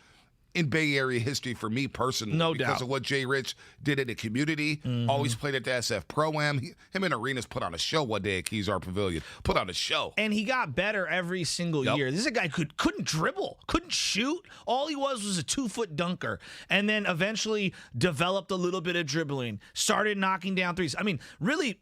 in Bay Area history for me personally. No because doubt. of what Jay Rich did in the community. Always played at the SF Pro-Am. Him and Arenas put on a show one day at Keys Art Pavilion. Put on a show. And he got better every single year. This is a guy who couldn't dribble, couldn't shoot. All he was a 2-foot dunker. And then eventually developed a little bit of dribbling. Started knocking down threes. I mean, really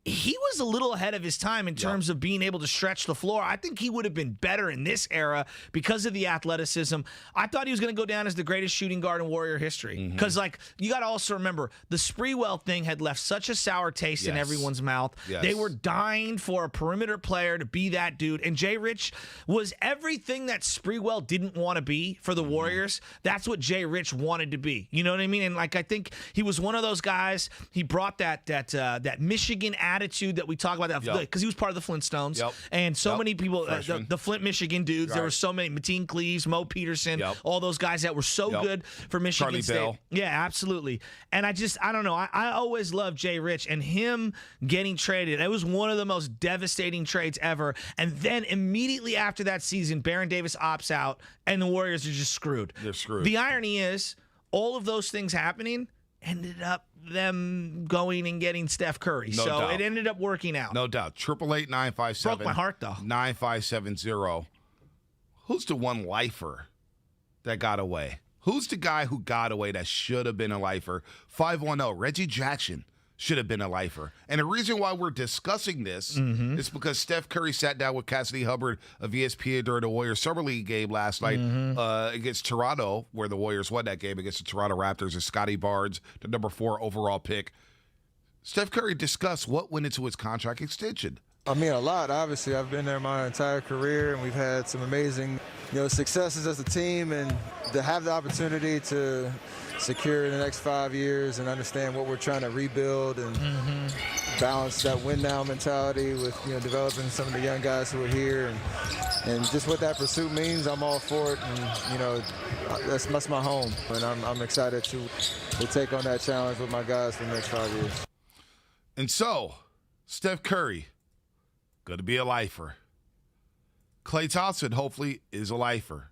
he was a little ahead of his time in terms of being able to stretch the floor. I think he would have been better in this era because of the athleticism. I thought he was going to go down as the greatest shooting guard in Warrior history. Because, you got to also remember, the Sprewell thing had left such a sour taste in everyone's mouth. Yes. They were dying for a perimeter player to be that dude. And Jay Rich was everything that Sprewell didn't want to be for the Warriors. That's what Jay Rich wanted to be. You know what I mean? And, I think he was one of those guys. He brought that Michigan attitude that we talk about, because he was part of the Flintstones, and so many people, the Flint, Michigan dudes. There were so many, Mateen Cleaves, Mo Peterson, all those guys that were so good for Michigan Charlie State. Bell. Yeah, absolutely. And I don't know. I always loved Jay Rich, and him getting traded. It was one of the most devastating trades ever. And then immediately after that season, Baron Davis opts out, and the Warriors are just screwed. They're screwed. The irony is, all of those things happening ended up them going and getting Steph Curry. No doubt. It ended up working out. No doubt. 888-957. Broke my heart, though. 9570. Who's the one lifer that got away? Who's the guy who got away that should have been a lifer? 510. Reggie Jackson should have been a lifer. And the reason why we're discussing this is because Steph Curry sat down with Cassidy Hubbard of ESPN during the Warriors Summer League game last night against Toronto, where the Warriors won that game against the Toronto Raptors, and Scotty Barnes, the number 4 overall pick. Steph Curry discussed what went into his contract extension. I mean, a lot. Obviously, I've been there my entire career, and we've had some amazing, successes as a team, and to have the opportunity to secure in the next 5 years and understand what we're trying to rebuild and balance that win now mentality with developing some of the young guys who are here and just what that pursuit means. I'm all for it, and that's my home, and I'm excited to take on that challenge with my guys for the next 5 years. And so, Steph Curry, going to be a lifer. Klay Thompson, hopefully, is a lifer.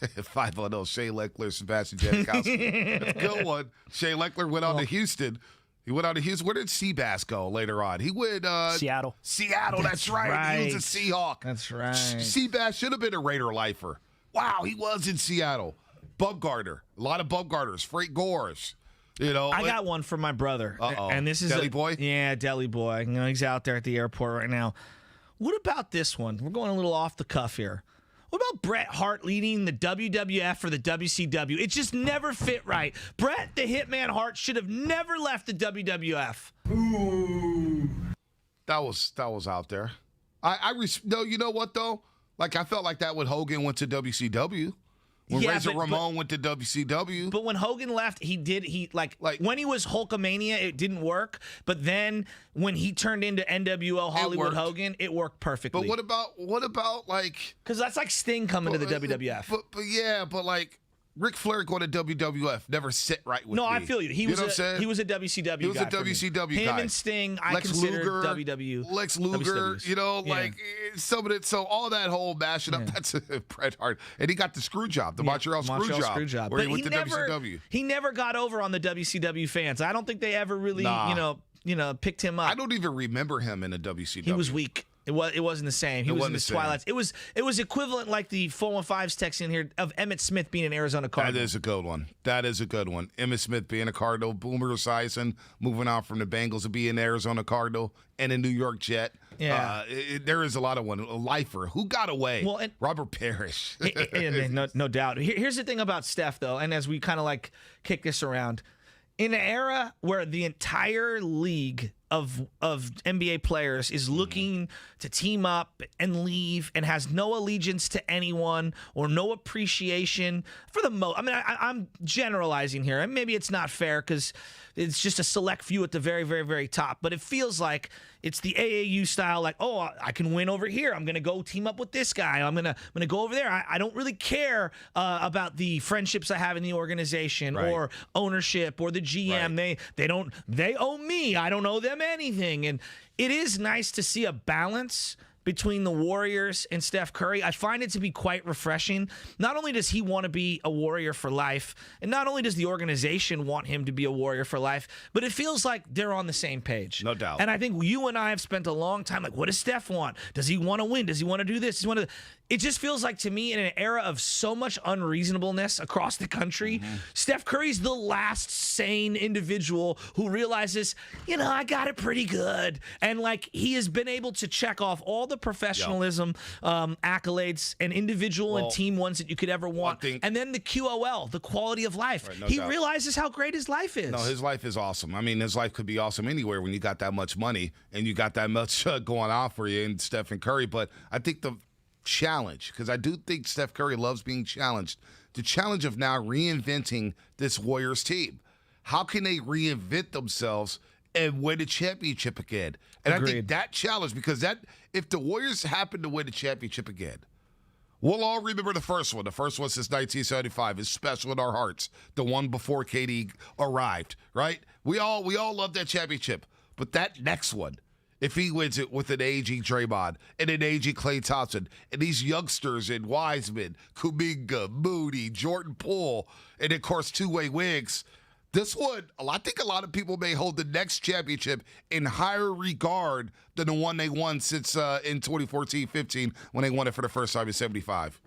5-0, Shea Leckler, Sebastian Janikowski. That's a good one. Shea Leckler went on to Houston. He went on to Houston. Where did Seabass go later on? He went Seattle. Seattle, that's right. He was a Seahawk. That's right. Seabass should have been a Raider lifer. Wow, he was in Seattle. Bumgarner. A lot of Bumgarners. Frank Gores. I got one for my brother. Uh-oh. And this is Deli Boy? Yeah, Deli Boy. He's out there at the airport right now. What about this one? We're going a little off the cuff here. What about Bret Hart leading the WWF or the WCW? It just never fit right. Bret the Hitman Hart should have never left the WWF. Ooh. That was out there. No, you know what though? I felt like that when Hogan went to WCW. When Razor Ramon went to WCW. But when Hogan left, when he was Hulkamania, it didn't work. But then when he turned into NWO Hollywood Hogan, it worked perfectly. But what about because that's like Sting coming to the WWF. But Ric Flair going to WWF never sit right with me. No, I feel you. He was a WCW guy. He was a WCW guy. Him and Sting, I consider WW. Lex Luger, some of it. So all that whole mashing up, that's Bret Hart. And he got the screw job, the Montreal screw job. Where he went to WCW. He never got over on the WCW fans. I don't think they ever really, picked him up. I don't even remember him in a WCW. He was weak. It wasn't the same. He was in the twilights. It was equivalent, like the 415's text in here, of Emmitt Smith being an Arizona Cardinal. That is a good one. Emmitt Smith being a Cardinal, Boomer Esiason moving on from the Bengals to be an Arizona Cardinal and a New York Jet. Yeah, there is a lot of one. A lifer who got away. Well, Robert Parrish. no doubt. Here's the thing about Steph, though, and as we kind of kick this around, in an era where the entire league of NBA players is looking to team up and leave and has no allegiance to anyone or no appreciation for the most. I mean, I'm generalizing here, and maybe it's not fair because it's just a select few at the very, very, very top. But it feels like it's the AAU style, I can win over here. I'm going to go team up with this guy. I'm gonna go over there. I don't really care about the friendships I have in the organization or ownership or the GM. Right. They owe me. I don't owe them anything. And it is nice to see a balance between the Warriors and Steph Curry. I find it to be quite refreshing. Not only does he want to be a Warrior for life, and not only does the organization want him to be a Warrior for life, but it feels like they're on the same page. No doubt. And I think you and I have spent a long time what does Steph want? Does he want to win? Does he want to do this? Does he want to... It just feels like to me in an era of so much unreasonableness across the country, Steph Curry's the last sane individual who realizes, I got it pretty good. And he has been able to check off all the professionalism, accolades, and individual and team ones that you could ever want. And then the QOL, the quality of life. Right, he realizes how great his life is. No, his life is awesome. I mean, his life could be awesome anywhere when you got that much money and you got that much going on for you in Stephen Curry. But I think the challenge, because I do think Steph Curry loves being challenged, the challenge of now reinventing this Warriors team. How can they reinvent themselves and win a championship again? And Agreed. I think that challenge, because if the Warriors happen to win a championship again, we'll all remember the first one. The first one since 1975 is special in our hearts. The one before KD arrived, right? We all love that championship. But that next one, if he wins it with an aging Draymond and an aging Klay Thompson and these youngsters in Wiseman, Kuminga, Moody, Jordan Poole, and of course two-way Wiggs, this one, I think a lot of people may hold the next championship in higher regard than the one they won since in 2014-15 when they won it for the first time in 75.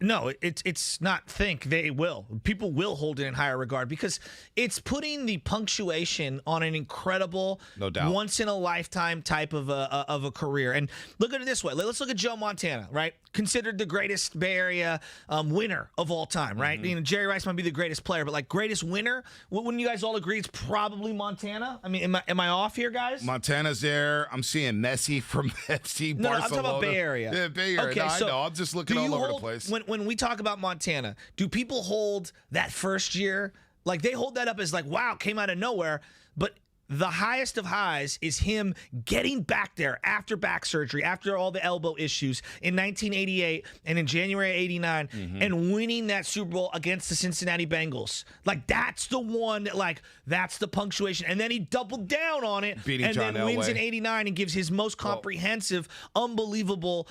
No, it's not they will. People will hold it in higher regard because it's putting the punctuation on an incredible, no doubt, once-in-a-lifetime type of a career. And look at it this way. Let's look at Joe Montana, right? Considered the greatest Bay Area winner of all time, right? Jerry Rice might be the greatest player, but greatest winner, wouldn't you guys all agree it's probably Montana? I mean, am I off here, guys? Montana's there. I'm seeing Messi from FC Barcelona. No, I'm talking about Bay Area. Yeah, Bay Area. Okay, I know. I'm just looking all over the place. When we talk about Montana, do people hold that first year Like, they hold that up as like, wow, came out of nowhere. But the highest of highs is him getting back there after back surgery, after all the elbow issues in 1988 and in January 89, and winning that Super Bowl against the Cincinnati Bengals. Like, that's the one that, like, that's the punctuation. And then he doubled down on it and John then wins Elway in 89 and gives his most comprehensive, unbelievable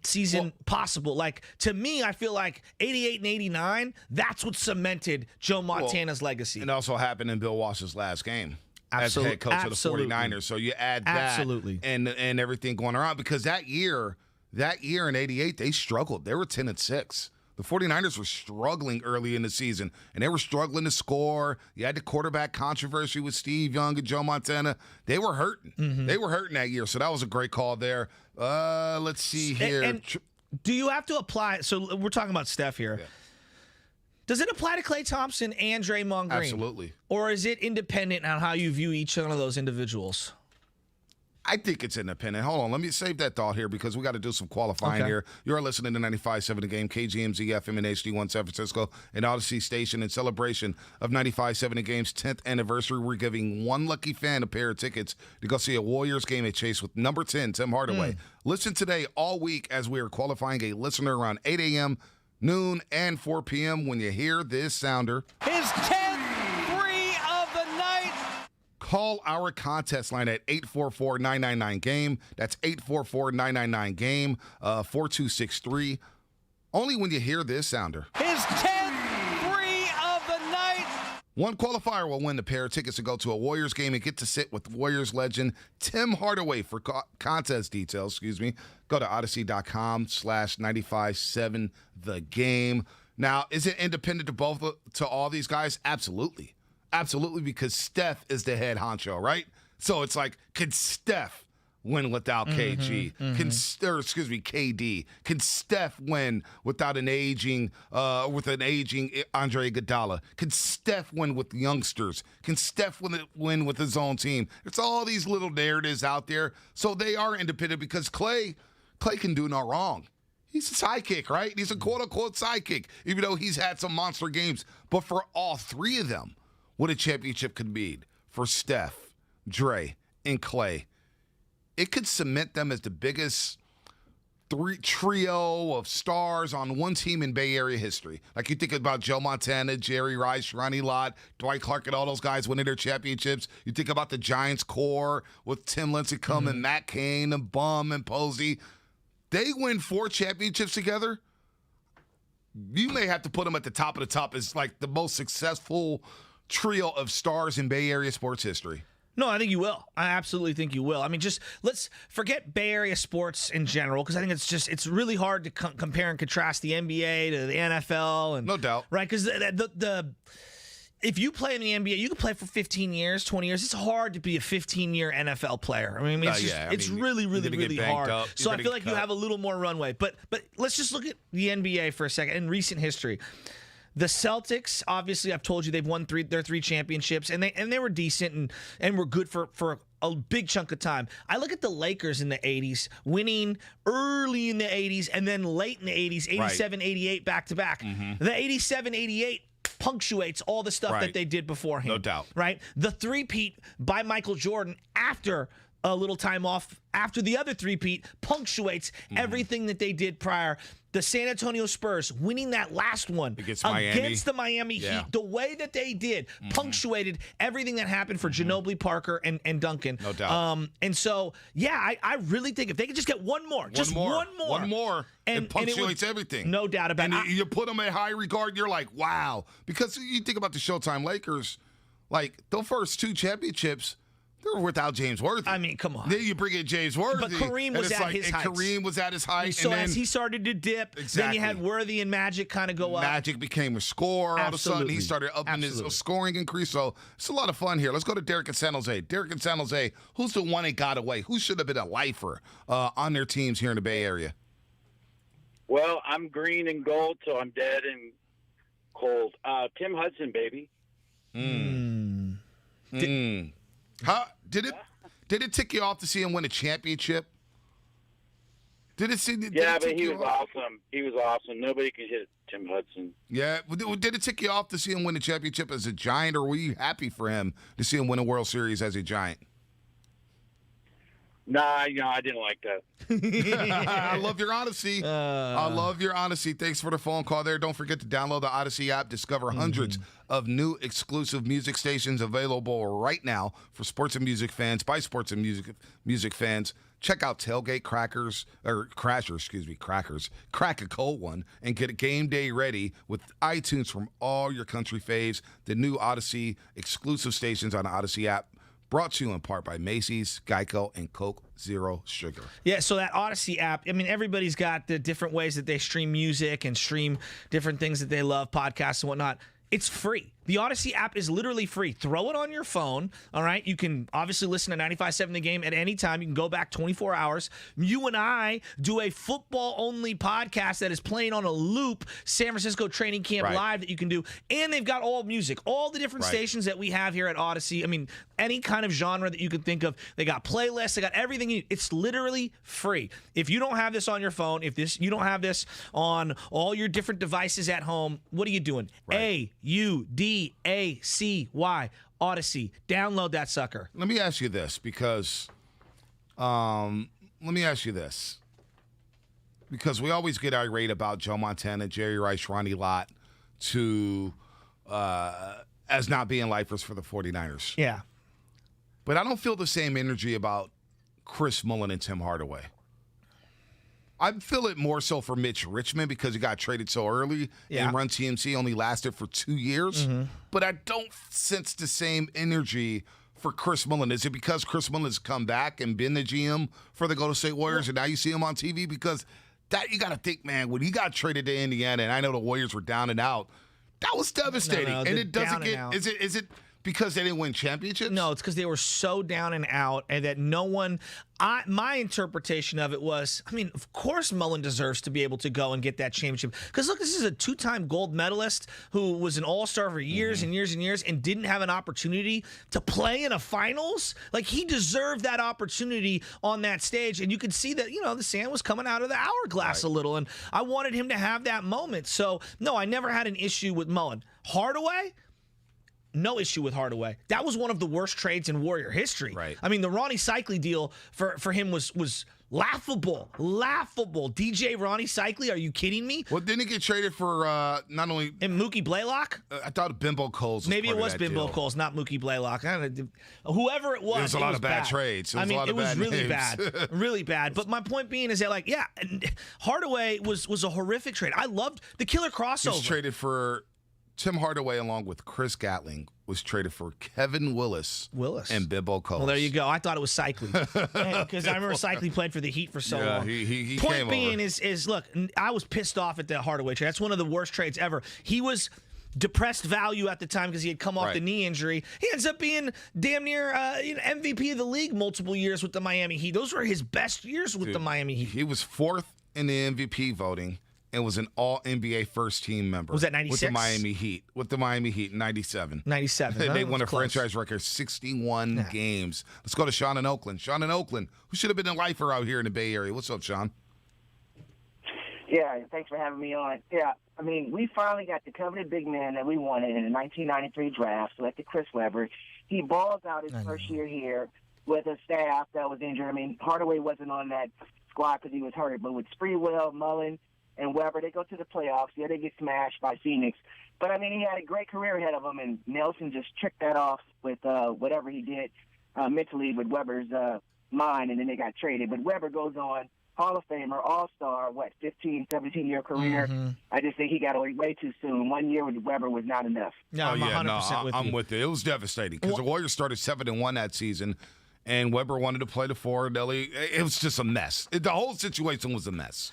season possible. Like, to me, I feel like 88 and 89, that's what cemented Joe Montana's legacy. It also happened in Bill Walsh's last game. As head coach of the 49ers. So you add that and everything going around, because that year in 88, they struggled. They were 10-6. The 49ers were struggling early in the season, and they were struggling to score. You had the quarterback controversy with Steve Young and Joe Montana. They were hurting. They were hurting that year, so that was a great call there. Let's see here. And do you have to apply? So we're talking about Steph here. Yeah. Does it apply to Klay Thompson and Draymond Green? Absolutely. Or is it independent on how you view each one of those individuals? I think it's independent. Hold on. Let me save that thought here, because we got to do some qualifying here. You're listening to 95.7 The Game, KGMZ FM and HD1 San Francisco, and Odyssey Station. In celebration of 95.7 The Game's 10th anniversary, we're giving one lucky fan a pair of tickets to go see a Warriors game at Chase with number 10, Tim Hardaway. Listen today all week as we are qualifying a listener around 8 a.m., noon, and 4 p.m. when you hear this sounder. His 10th three of the night. Call our contest line at 844-999-GAME. That's 844-999-GAME, 4263. Only when you hear this sounder. His 10th three of the night. One qualifier will win the pair of tickets to go to a Warriors game and get to sit with Warriors legend Tim Hardaway. For contest details, go to odyssey.com/957 The Game. Now, is it independent to all these guys? Absolutely. Absolutely, because Steph is the head honcho, right? So it's like, could Steph win without KD? Can Steph win without an aging Andre Iguodala? Can Steph win with youngsters? Can Steph win with his own team? It's all these little narratives out there. So they are independent, because Klay can do no wrong. He's a sidekick, right? He's a quote-unquote sidekick, even though he's had some monster games. But for all three of them, what a championship could mean for Steph, Dre, and Klay. It could cement them as the biggest trio of stars on one team in Bay Area history. Like, you think about Joe Montana, Jerry Rice, Ronnie Lott, Dwight Clark, and all those guys winning their championships. You think about the Giants core with Tim Lincecum and Matt Cain and Bum and Posey. They win 4 championships together. You may have to put them at the top of the top as like the most successful trio of stars in Bay Area sports history. No, I think you will. I absolutely think you will. I mean, just let's forget Bay Area sports in general, because I think it's really hard to compare and contrast the NBA to the NFL. And no doubt. Right? Because if you play in the NBA, you can play for 15 years, 20 years. It's hard to be a 15-year NFL player. I mean, it's really hard. So I feel like you have a little more runway. But let's just look at the NBA for a second in recent history. The Celtics, obviously, I've told you they've won their 3 championships, and they were decent and were good for a big chunk of time. I look at the Lakers in the 80s, winning early in the 80s and then late in the 80s, 87, 88, back-to-back. The 87-88 punctuates all the stuff that they did beforehand. No doubt. Right? The three-peat by Michael Jordan after a little time off, after the other three-peat, punctuates everything that they did prior. The San Antonio Spurs winning that last one against the Miami Heat, the way that they did, punctuated everything that happened for Ginobili, Parker, and Duncan. No doubt. And so, I really think if they could just get one more, it punctuates everything. No doubt about it. And you put them at high regard, you're like, wow. Because you think about the Showtime Lakers, like, the first 2 championships, they were without James Worthy. I mean, come on. Then you bring in James Worthy. But Kareem was at his height. Kareem was at his height. And so as he started to dip, then you had Worthy and Magic kind of go up. Magic became a scorer. All of a sudden, he started upping his scoring increase. So it's a lot of fun here. Let's go to Derek in San Jose. Derek in San Jose, who's the one that got away? Who should have been a lifer on their teams here in the Bay Area? Well, I'm green and gold, so I'm dead and cold. Tim Hudson, baby. Did it tick you off to see him win a championship? Did it see? Yeah, but he was awesome. He was awesome. Nobody could hit Tim Hudson. Yeah. Did it tick you off to see him win a championship as a Giant, or were you happy for him to see him win a World Series as a Giant? Nah, I didn't like that. I love your honesty. I love your honesty. Thanks for the phone call there. Don't forget to download the Odyssey app. Discover hundreds of new exclusive music stations available right now for sports and music fans, by sports and music fans. Check out Tailgate Crackers. Crack a cold one and get a game day ready with iTunes from all your country faves. The new Odyssey exclusive stations on the Odyssey app. Brought to you in part by Macy's, Geico, and Coke Zero Sugar. Yeah, so that Odyssey app, I mean, everybody's got the different ways that they stream music and stream different things that they love, podcasts and whatnot. It's free. The Odyssey app is literally free. Throw it on your phone, all right? You can obviously listen to 95.7 The Game at any time. You can go back 24 hours. You and I do a football-only podcast that is playing on a loop, San Francisco Training Camp Live that you can do. And they've got all music, all the different stations that we have here at Odyssey. I mean, any kind of genre that you can think of. They got playlists. They got everything you need. It's literally free. If you don't have this on your phone, you don't have this on all your different devices at home, what are you doing? AUDACY, Odyssey. Download that sucker. Let me ask you this because we always get irate about Joe Montana, Jerry Rice, Ronnie Lott as not being lifers for the 49ers. Yeah. But I don't feel the same energy about Chris Mullin and Tim Hardaway. I feel it more so for Mitch Richmond because he got traded so early and Run TMC only lasted for 2 years. But I don't sense the same energy for Chris Mullin. Is it because Chris Mullin has come back and been the GM for the Golden State Warriors and now you see him on TV? Because that you got to think, man, when he got traded to Indiana and I know the Warriors were down and out, that was devastating. No, and it doesn't get – is it because they didn't win championships? No, it's because they were so down and out and that no one my interpretation of it was, I mean, of course Mullen deserves to be able to go and get that championship. Because, look, this is a two-time gold medalist who was an all-star for years and years and years and didn't have an opportunity to play in a finals. Like, he deserved that opportunity on that stage. And you could see that, the sand was coming out of the hourglass a little. And I wanted him to have that moment. So, no, I never had an issue with Mullen. Hardaway? No issue with Hardaway. That was one of the worst trades in Warrior history. Right. I mean, the Ronnie Cycli deal for him was laughable. Laughable. DJ Ronnie Cycli, are you kidding me? Well, didn't he get traded for not only... And Mookie Blaylock? I thought Bimbo Coles was Maybe it was Bimbo deal. Coles, not Mookie Blaylock. Whoever it was, There was a lot of bad trades. It was really bad. Really bad. But my point being is that, Hardaway was a horrific trade. I loved the killer crossover. He was traded for... Tim Hardaway, along with Chris Gatling, was traded for Kevin Willis and Bimbo Coles. Well, there you go. I thought it was Cycli because I remember Cycli played for the Heat for so long. He Point came being over. is look, I was pissed off at the Hardaway trade. That's one of the worst trades ever. He was depressed value at the time because he had come off the knee injury. He ends up being damn near MVP of the league multiple years with the Miami Heat. Those were his best years with the Miami Heat. He was fourth in the MVP voting. And was an All-NBA first-team member. Was that 96? With the Miami Heat in 97. 97. They won a franchise record 61 games. Let's go to Sean in Oakland. Sean in Oakland, who should have been a lifer out here in the Bay Area. What's up, Sean? Yeah, thanks for having me on. Yeah, I mean, we finally got the coveted big man that we wanted in the 1993 draft, selected Chris Webber. He balls out his first year here with a staff that was injured. I mean, Hardaway wasn't on that squad because he was hurt, but with Sprewell, Mullen, and Weber, they go to the playoffs. Yeah, they get smashed by Phoenix. But, I mean, he had a great career ahead of him, and Nelson just tricked that off with whatever he did mentally with Weber's mind, and then they got traded. But Weber goes on, Hall of Famer, All-Star, 15, 17-year career. I just think he got away way too soon. 1 year with Weber was not enough. No, I'm 100% with you. I'm with it. It was devastating because the Warriors started 7-1 that season, and Weber wanted to play the 4. It was just a mess. The whole situation was a mess.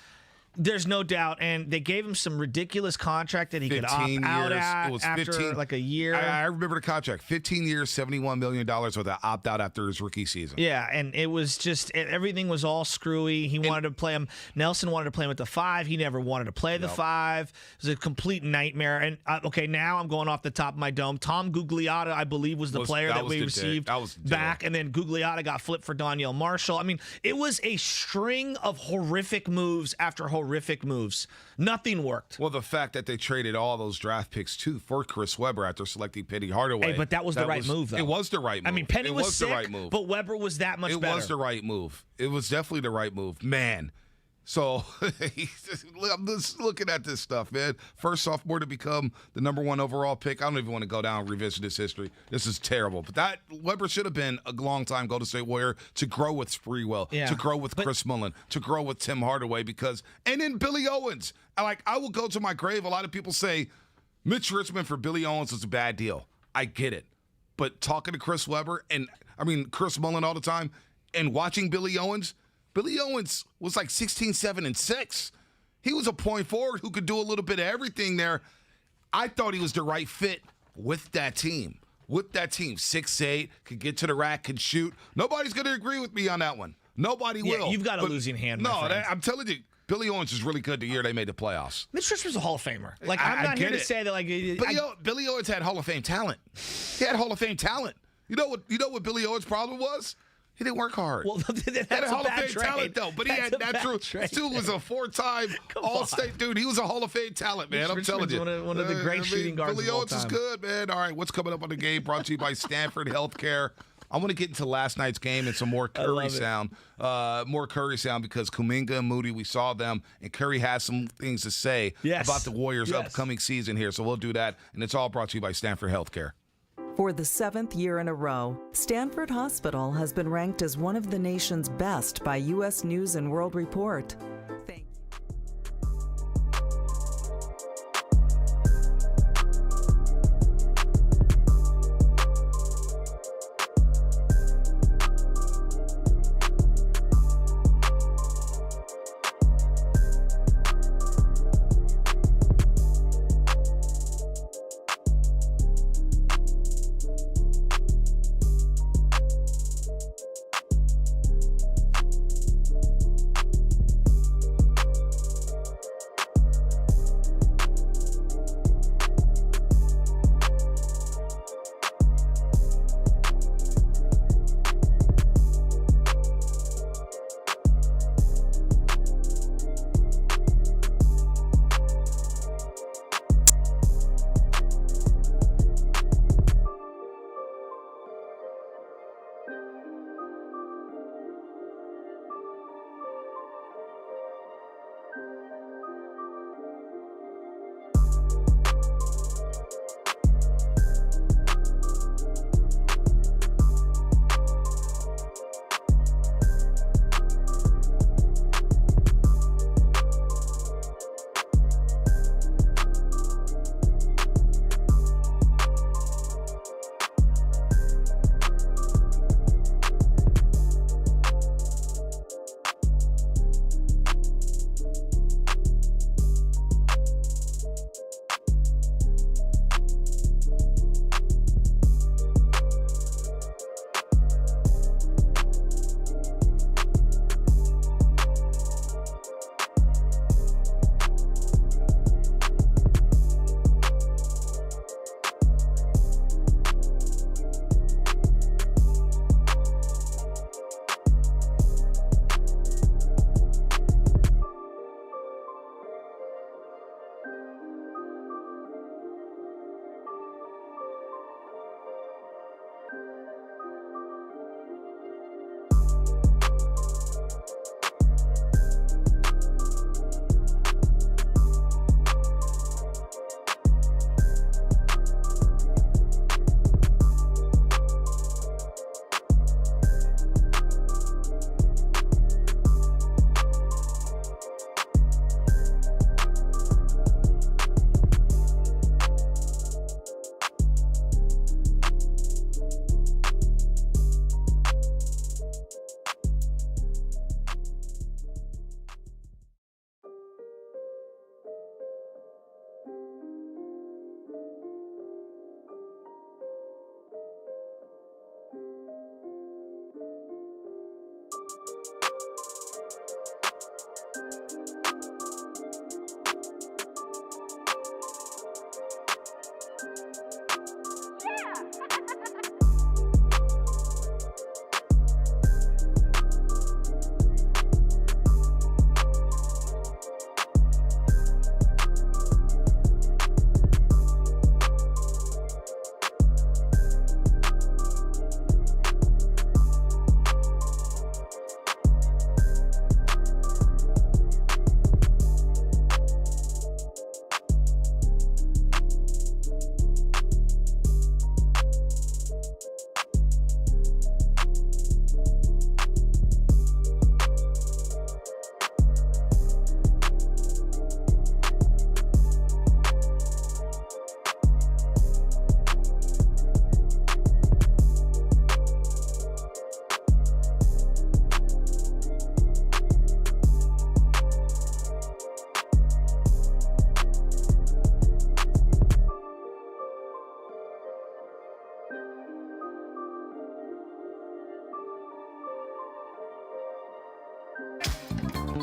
There's no doubt, and they gave him some ridiculous contract that he could opt out at after like a year. I remember the contract: 15 years, $71 million with an opt out after his rookie season. Yeah, and it was just everything was all screwy. He wanted to play him. Nelson wanted to play him at the 5. He never wanted to play the 5. It was a complete nightmare. And okay, now I'm going off the top of my dome. Tom Gugliotta, I believe, was the player that we received back, and then Gugliotta got flipped for Donyell Marshall. I mean, it was a string of horrific moves after horrific moves. Nothing worked. Well, the fact that they traded all those draft picks too for Chris Webber after selecting Penny Hardaway. Hey, but that was the right move, though. It was the right move. I mean, Penny was sick, the right move. but Webber was that much better. It was the right move. It was definitely the right move, man. So I'm just looking at this stuff, man. First sophomore to become the number 1 overall pick. I don't even want to go down and revisit this history. This is terrible. But that Webber should have been a long time Golden State Warrior to grow with Sprewell, to grow with Chris Mullin, to grow with Tim Hardaway, and then Billy Owens. I will go to my grave. A lot of people say Mitch Richmond for Billy Owens was a bad deal. I get it. But talking to Chris Webber Chris Mullin all the time and watching Billy Owens was like 16, 7, and 6. He was a point forward who could do a little bit of everything there. I thought he was the right fit with that team. 6'8", could get to the rack, could shoot. Nobody's going to agree with me on that one. Nobody will. You've got a losing hand, my friend. I'm telling you, Billy Owens was really good the year they made the playoffs. Mitch Richmond's a Hall of Famer. I'm not here to say that Billy Owens had Hall of Fame talent. He had Hall of Fame talent. You know what Billy Owens' problem was? He didn't work hard. Well, that's he had a Hall of Fame talent, though. But he had natural. This dude was a 4-time All-State dude. He was a Hall of Fame talent, man. I'm telling you. One of the great shooting guards Billy of all Owens time. is good, man. All right, what's coming up on the game? Brought to you by Stanford Healthcare. I want to get into last night's game and some more Curry sound. More Curry sound because Kuminga and Moody, we saw them, and Curry has some things to say about the Warriors' upcoming season here. So we'll do that, and it's all brought to you by Stanford Healthcare. For the 7th year in a row, Stanford Hospital has been ranked as one of the nation's best by U.S. News & World Report.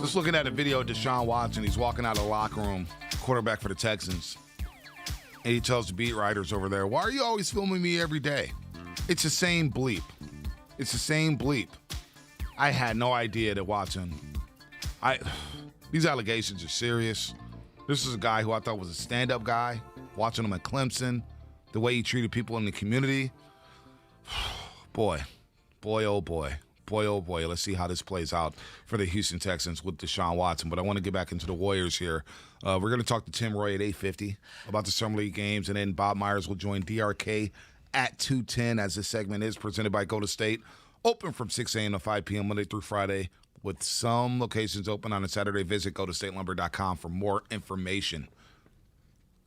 Just looking at a video of Deshaun Watson. He's walking out of the locker room, quarterback for the Texans. And he tells the beat writers over there, why are you always filming me every day? It's the same bleep. It's the same bleep. I had no idea that Watson. These allegations are serious. This is a guy who I thought was a stand-up guy. Watching him at Clemson, the way he treated people in the community. Boy, oh boy. Boy, oh boy, let's see how this plays out for the Houston Texans with Deshaun Watson. But I want to get back into the Warriors here. We're going to talk to Tim Roye at 8:50 about the Summer League games, and then Bob Myers will join DRK at 2:10 as this segment is presented by Golden State. Open from 6 a.m. to 5 p.m. Monday through Friday, with some locations open on a Saturday. Visit GoldenStateLumber.com for more information.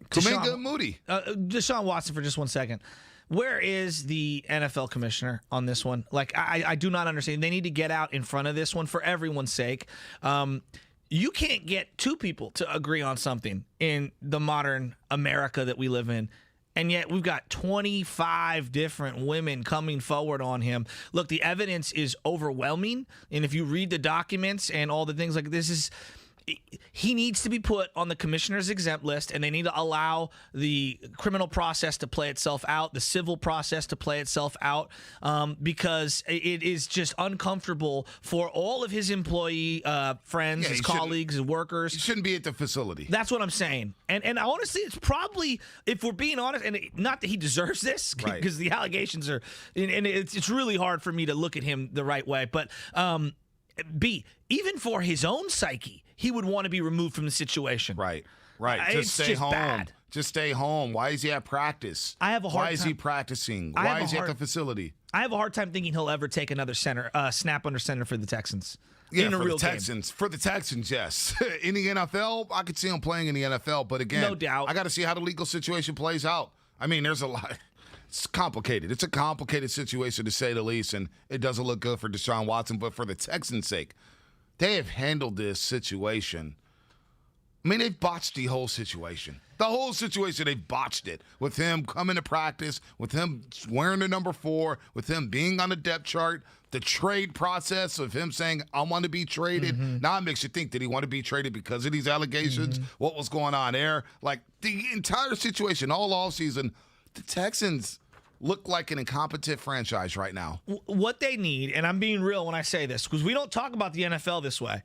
Kuminga Moody. Deshaun Watson for just 1 second. Where is the NFL commissioner on this one? Like, I do not understand. They need to get out in front of this one for everyone's sake. You can't get two people to agree on something in the modern America that we live in. And yet we've got 25 different women coming forward on him. Look, the evidence is overwhelming. And if you read the documents and all the things like this, he needs to be put on the commissioner's exempt list, and they need to allow the criminal process to play itself out, the civil process to play itself out, because it is just uncomfortable for all of his employee friends, his colleagues, his workers. He shouldn't be at the facility. That's what I'm saying. And honestly, it's probably, if we're being honest, and not that he deserves this, because the allegations are, and it's really hard for me to look at him the right way, but even for his own psyche, he would want to be removed from the situation. Right. Just stay home. Bad. Just stay home. Why is he at practice? I have a hard time. Why is he practicing? Why is he at the facility? I have a hard time thinking he'll ever take another snap under center for the Texans. Yeah, in a for real the Texans. Game. For the Texans, yes. In the NFL, I could see him playing in the NFL, but again, no doubt. I got to see how the legal situation plays out. I mean, there's a lot. It's complicated. It's a complicated situation, to say the least, and it doesn't look good for Deshaun Watson, but for the Texans' sake, they have handled this situation. I mean, they've botched the whole situation. The whole situation, they've botched it. With him coming to practice, with him wearing the number 4, with him being on the depth chart, the trade process of him saying, I want to be traded. Mm-hmm. Now it makes you think, did he want to be traded because of these allegations? Mm-hmm. What was going on there? Like, the entire situation, all offseason, the Texans look like an incompetent franchise right now. What they need, and I'm being real when I say this, because we don't talk about the NFL this way,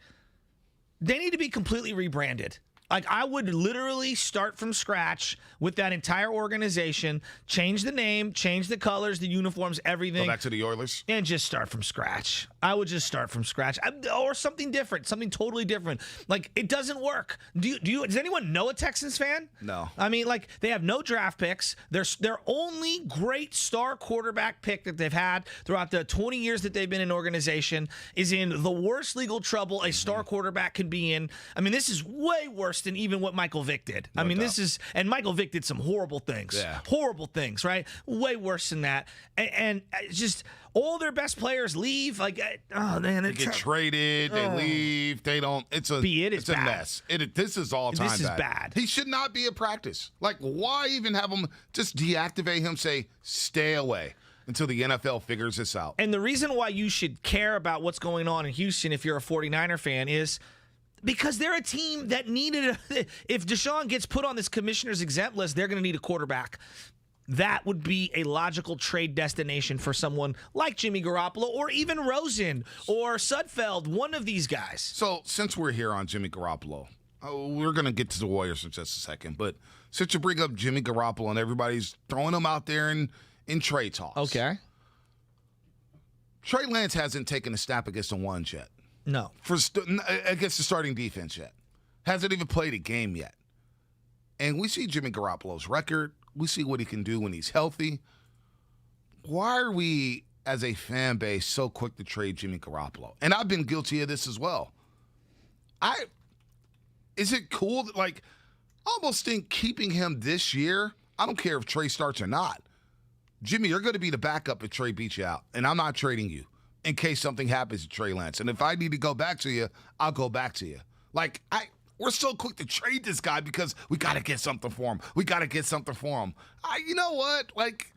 they need to be completely rebranded. Like, I would literally start from scratch with that entire organization, change the name, change the colors, the uniforms, everything. Go back to the Oilers? And just start from scratch. I would just start from scratch. Or something different, something totally different. Like, it doesn't work. Does anyone know a Texans fan? No. I mean, like, they have no draft picks. Their only great star quarterback pick that they've had throughout the 20 years that they've been in organization is in the worst legal trouble a star quarterback can be in. I mean, this is way worse than even what Michael Vick did. No doubt. And Michael Vick did some horrible things. Yeah. Horrible things, right? Way worse than that. And just all their best players leave. Like, oh man, they get traded. They leave. They don't. It's a mess. This is all time bad. This is bad. He should not be at practice. Like, why even have him just deactivate him? Say, stay away until the NFL figures this out. And the reason why you should care about what's going on in Houston if you're a 49er fan is because they're a team that needed if Deshaun gets put on this commissioner's exempt list, they're going to need a quarterback. That would be a logical trade destination for someone like Jimmy Garoppolo or even Rosen or Sudfeld, one of these guys. So since we're here on Jimmy Garoppolo, we're going to get to the Warriors in just a second, but since you bring up Jimmy Garoppolo and everybody's throwing him out there in trade talks. Okay. Trey Lance hasn't taken a snap against the ones yet. No. Against the starting defense yet. Hasn't even played a game yet. And we see Jimmy Garoppolo's record. We see what he can do when he's healthy. Why are we, as a fan base, so quick to trade Jimmy Garoppolo? And I've been guilty of this as well. Is it cool that, like, I almost think keeping him this year, I don't care if Trey starts or not. Jimmy, you're going to be the backup if Trey beats you out, and I'm not trading you in case something happens to Trey Lance. And if I need to go back to you, I'll go back to you. Like, we're so quick to trade this guy because we got to get something for him. You know what? Like,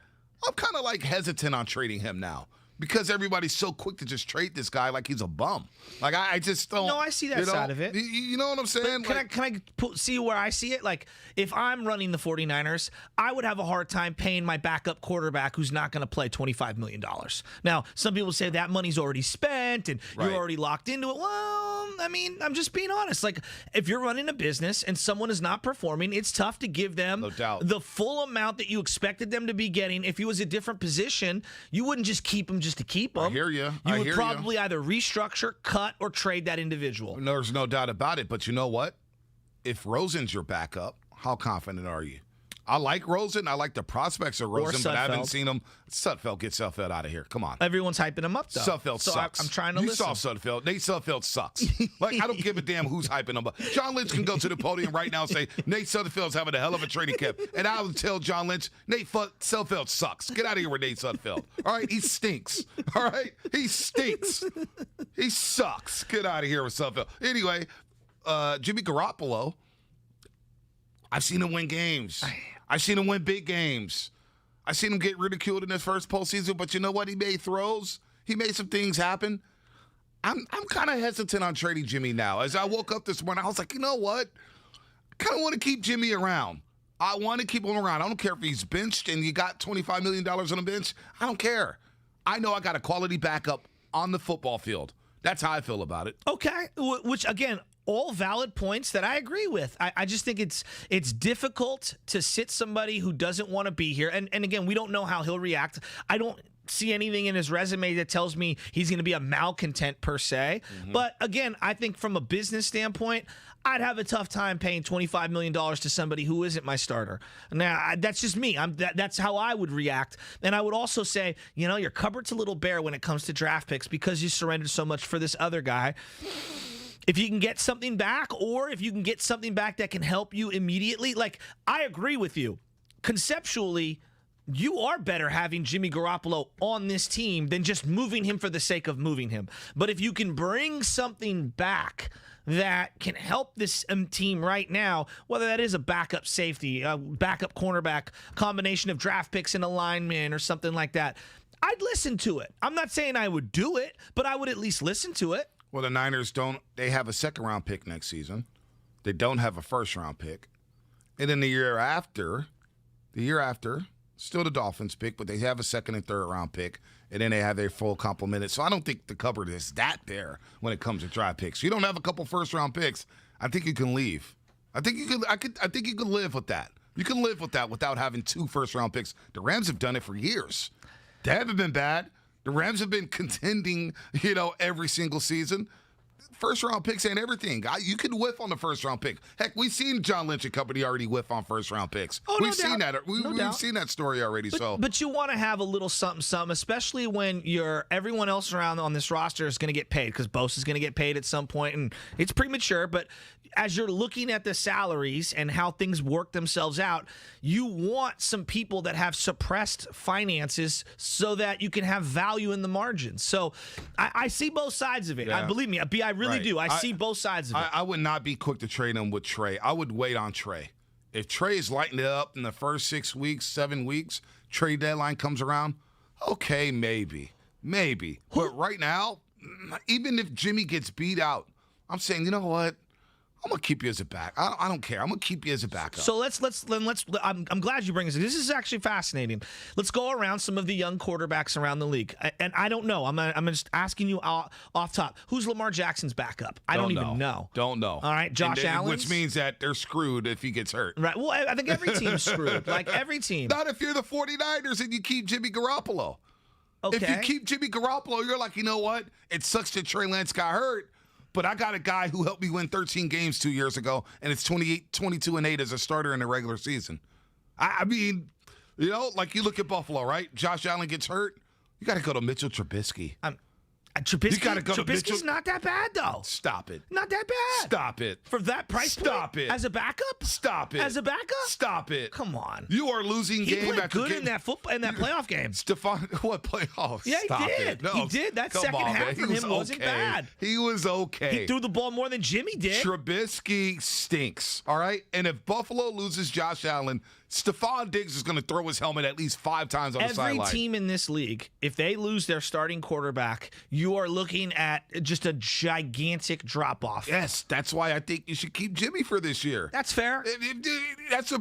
I'm kind of, like, hesitant on trading him now because everybody's so quick to just trade this guy like he's a bum. Like, I just don't. No, I see that side of it. You know what I'm saying? But can I see where I see it? Like, if I'm running the 49ers, I would have a hard time paying my backup quarterback who's not going to play $25 million. Now, some people say that money's already spent and you're already locked into it. Well, I mean, I'm just being honest. Like, if you're running a business and someone is not performing, it's tough to give them the full amount that you expected them to be getting. If he was a different position, you wouldn't just keep him just to keep him. I hear you. You would probably either restructure, cut, or trade that individual. There's no doubt about it. But you know what? If Rosen's your backup, how confident are you? I like Rosen. I like the prospects of Rosen, but I haven't seen him. Sudfeld, get Sudfeld out of here. Come on. Everyone's hyping him up, though. Sudfeld sucks. I'm trying to listen. You saw Sudfeld. Nate Sudfeld sucks. Like, I don't give a damn who's hyping him up. John Lynch can go to the podium right now and say, Nate Sudfeld's having a hell of a training camp. And I would tell John Lynch, Nate Sudfeld sucks. Get out of here with Nate Sudfeld. All right? He stinks. All right? He stinks. He sucks. Get out of here with Sudfeld. Anyway, Jimmy Garoppolo, I've seen him win games. I've seen him win big games. I've seen him get ridiculed in his first postseason, but you know what? He made throws. He made some things happen. I'm kind of hesitant on trading Jimmy now. As I woke up this morning, I was like, you know what? I kind of want to keep Jimmy around. I want to keep him around. I don't care if he's benched and you got $25 million on the bench. I don't care. I know I got a quality backup on the football field. That's how I feel about it. Okay, which, again, all valid points that I agree with. I just think it's difficult to sit somebody who doesn't want to be here. And again, we don't know how he'll react. I don't see anything in his resume that tells me he's going to be a malcontent per se. But again, I think from a business standpoint, I'd have a tough time paying $25 million to somebody who isn't my starter. Now, that's just me. That's how I would react. And I would also say, you know, your cupboard's a little bare when it comes to draft picks because you surrendered so much for this other guy. If you can get something back, or if you can get something back that can help you immediately, like, I agree with you. Conceptually, you are better having Jimmy Garoppolo on this team than just moving him for the sake of moving him. But if you can bring something back that can help this team right now, whether that is a backup safety, a backup cornerback, combination of draft picks and a lineman or something like that, I'd listen to it. I'm not saying I would do it, but I would at least listen to it. Well, the Niners they have a second-round pick next season. They don't have a first-round pick. And then the year after, still the Dolphins pick, but they have a second and third-round pick, and then they have their full complement. So I don't think the cupboard is that bare when it comes to draft picks. You don't have a couple first-round picks, I think you can leave. I think you can live with that. You can live with that without having 2 first-round picks. The Rams have done it for years. They haven't been bad. The Rams have been contending, every single season. First-round picks ain't everything. You can whiff on the first-round pick. Heck, we've seen John Lynch and company already whiff on first-round picks. Oh, we've seen that. We've seen that story already. But you want to have a little something, especially when everyone else around on this roster is going to get paid, because Bosa is going to get paid at some point, and it's premature. But as you're looking at the salaries and how things work themselves out, you want some people that have suppressed finances so that you can have value in the margins. So I see both sides of it. Yeah. Believe me, I really do. I see both sides of it. I would not be quick to trade him with Trey. I would wait on Trey. If Trey is lighting it up in the first 6 weeks, 7 weeks, trade deadline comes around, okay, maybe. But right now, even if Jimmy gets beat out, I'm saying, you know what? I'm gonna keep you as a back. I don't care. I'm gonna keep you as a backup. So let's. I'm glad you bring this. This is actually fascinating. Let's go around some of the young quarterbacks around the league. And I don't know. I'm just asking you off top. Who's Lamar Jackson's backup? I don't even know. Don't know. All right, Josh Allen. Which means that they're screwed if he gets hurt. Right. Well, I think every team's screwed. Like every team. Not if you're the 49ers and you keep Jimmy Garoppolo. Okay. If you keep Jimmy Garoppolo, you're like, you know what? It sucks that Trey Lance got hurt. But I got a guy who helped me win 13 games 2 years ago, and it's 22-8 as a starter in the regular season. I mean, like you look at Buffalo, right? Josh Allen gets hurt. You got to go to Mitchell Trubisky. Trubisky, you got to go to Trubisky's Mitchell. not that bad, though. Stop it. Not that bad. Stop it. For that price Stop point? it. As a backup? Stop it. As a backup? Stop it. Come on. You are losing he game played after good game. in that playoff game. Stephon, what playoffs? Yeah, he Stop did. It. No, he did. That second half from him wasn't bad. He was okay. He threw the ball more than Jimmy did. Trubisky stinks, all right? And if Buffalo loses Josh Allen, Stephon Diggs is going to throw his helmet at least 5 times on the sideline. Every team in this league, if they lose their starting quarterback, you are looking at just a gigantic drop-off. Yes, that's why I think you should keep Jimmy for this year. That's fair.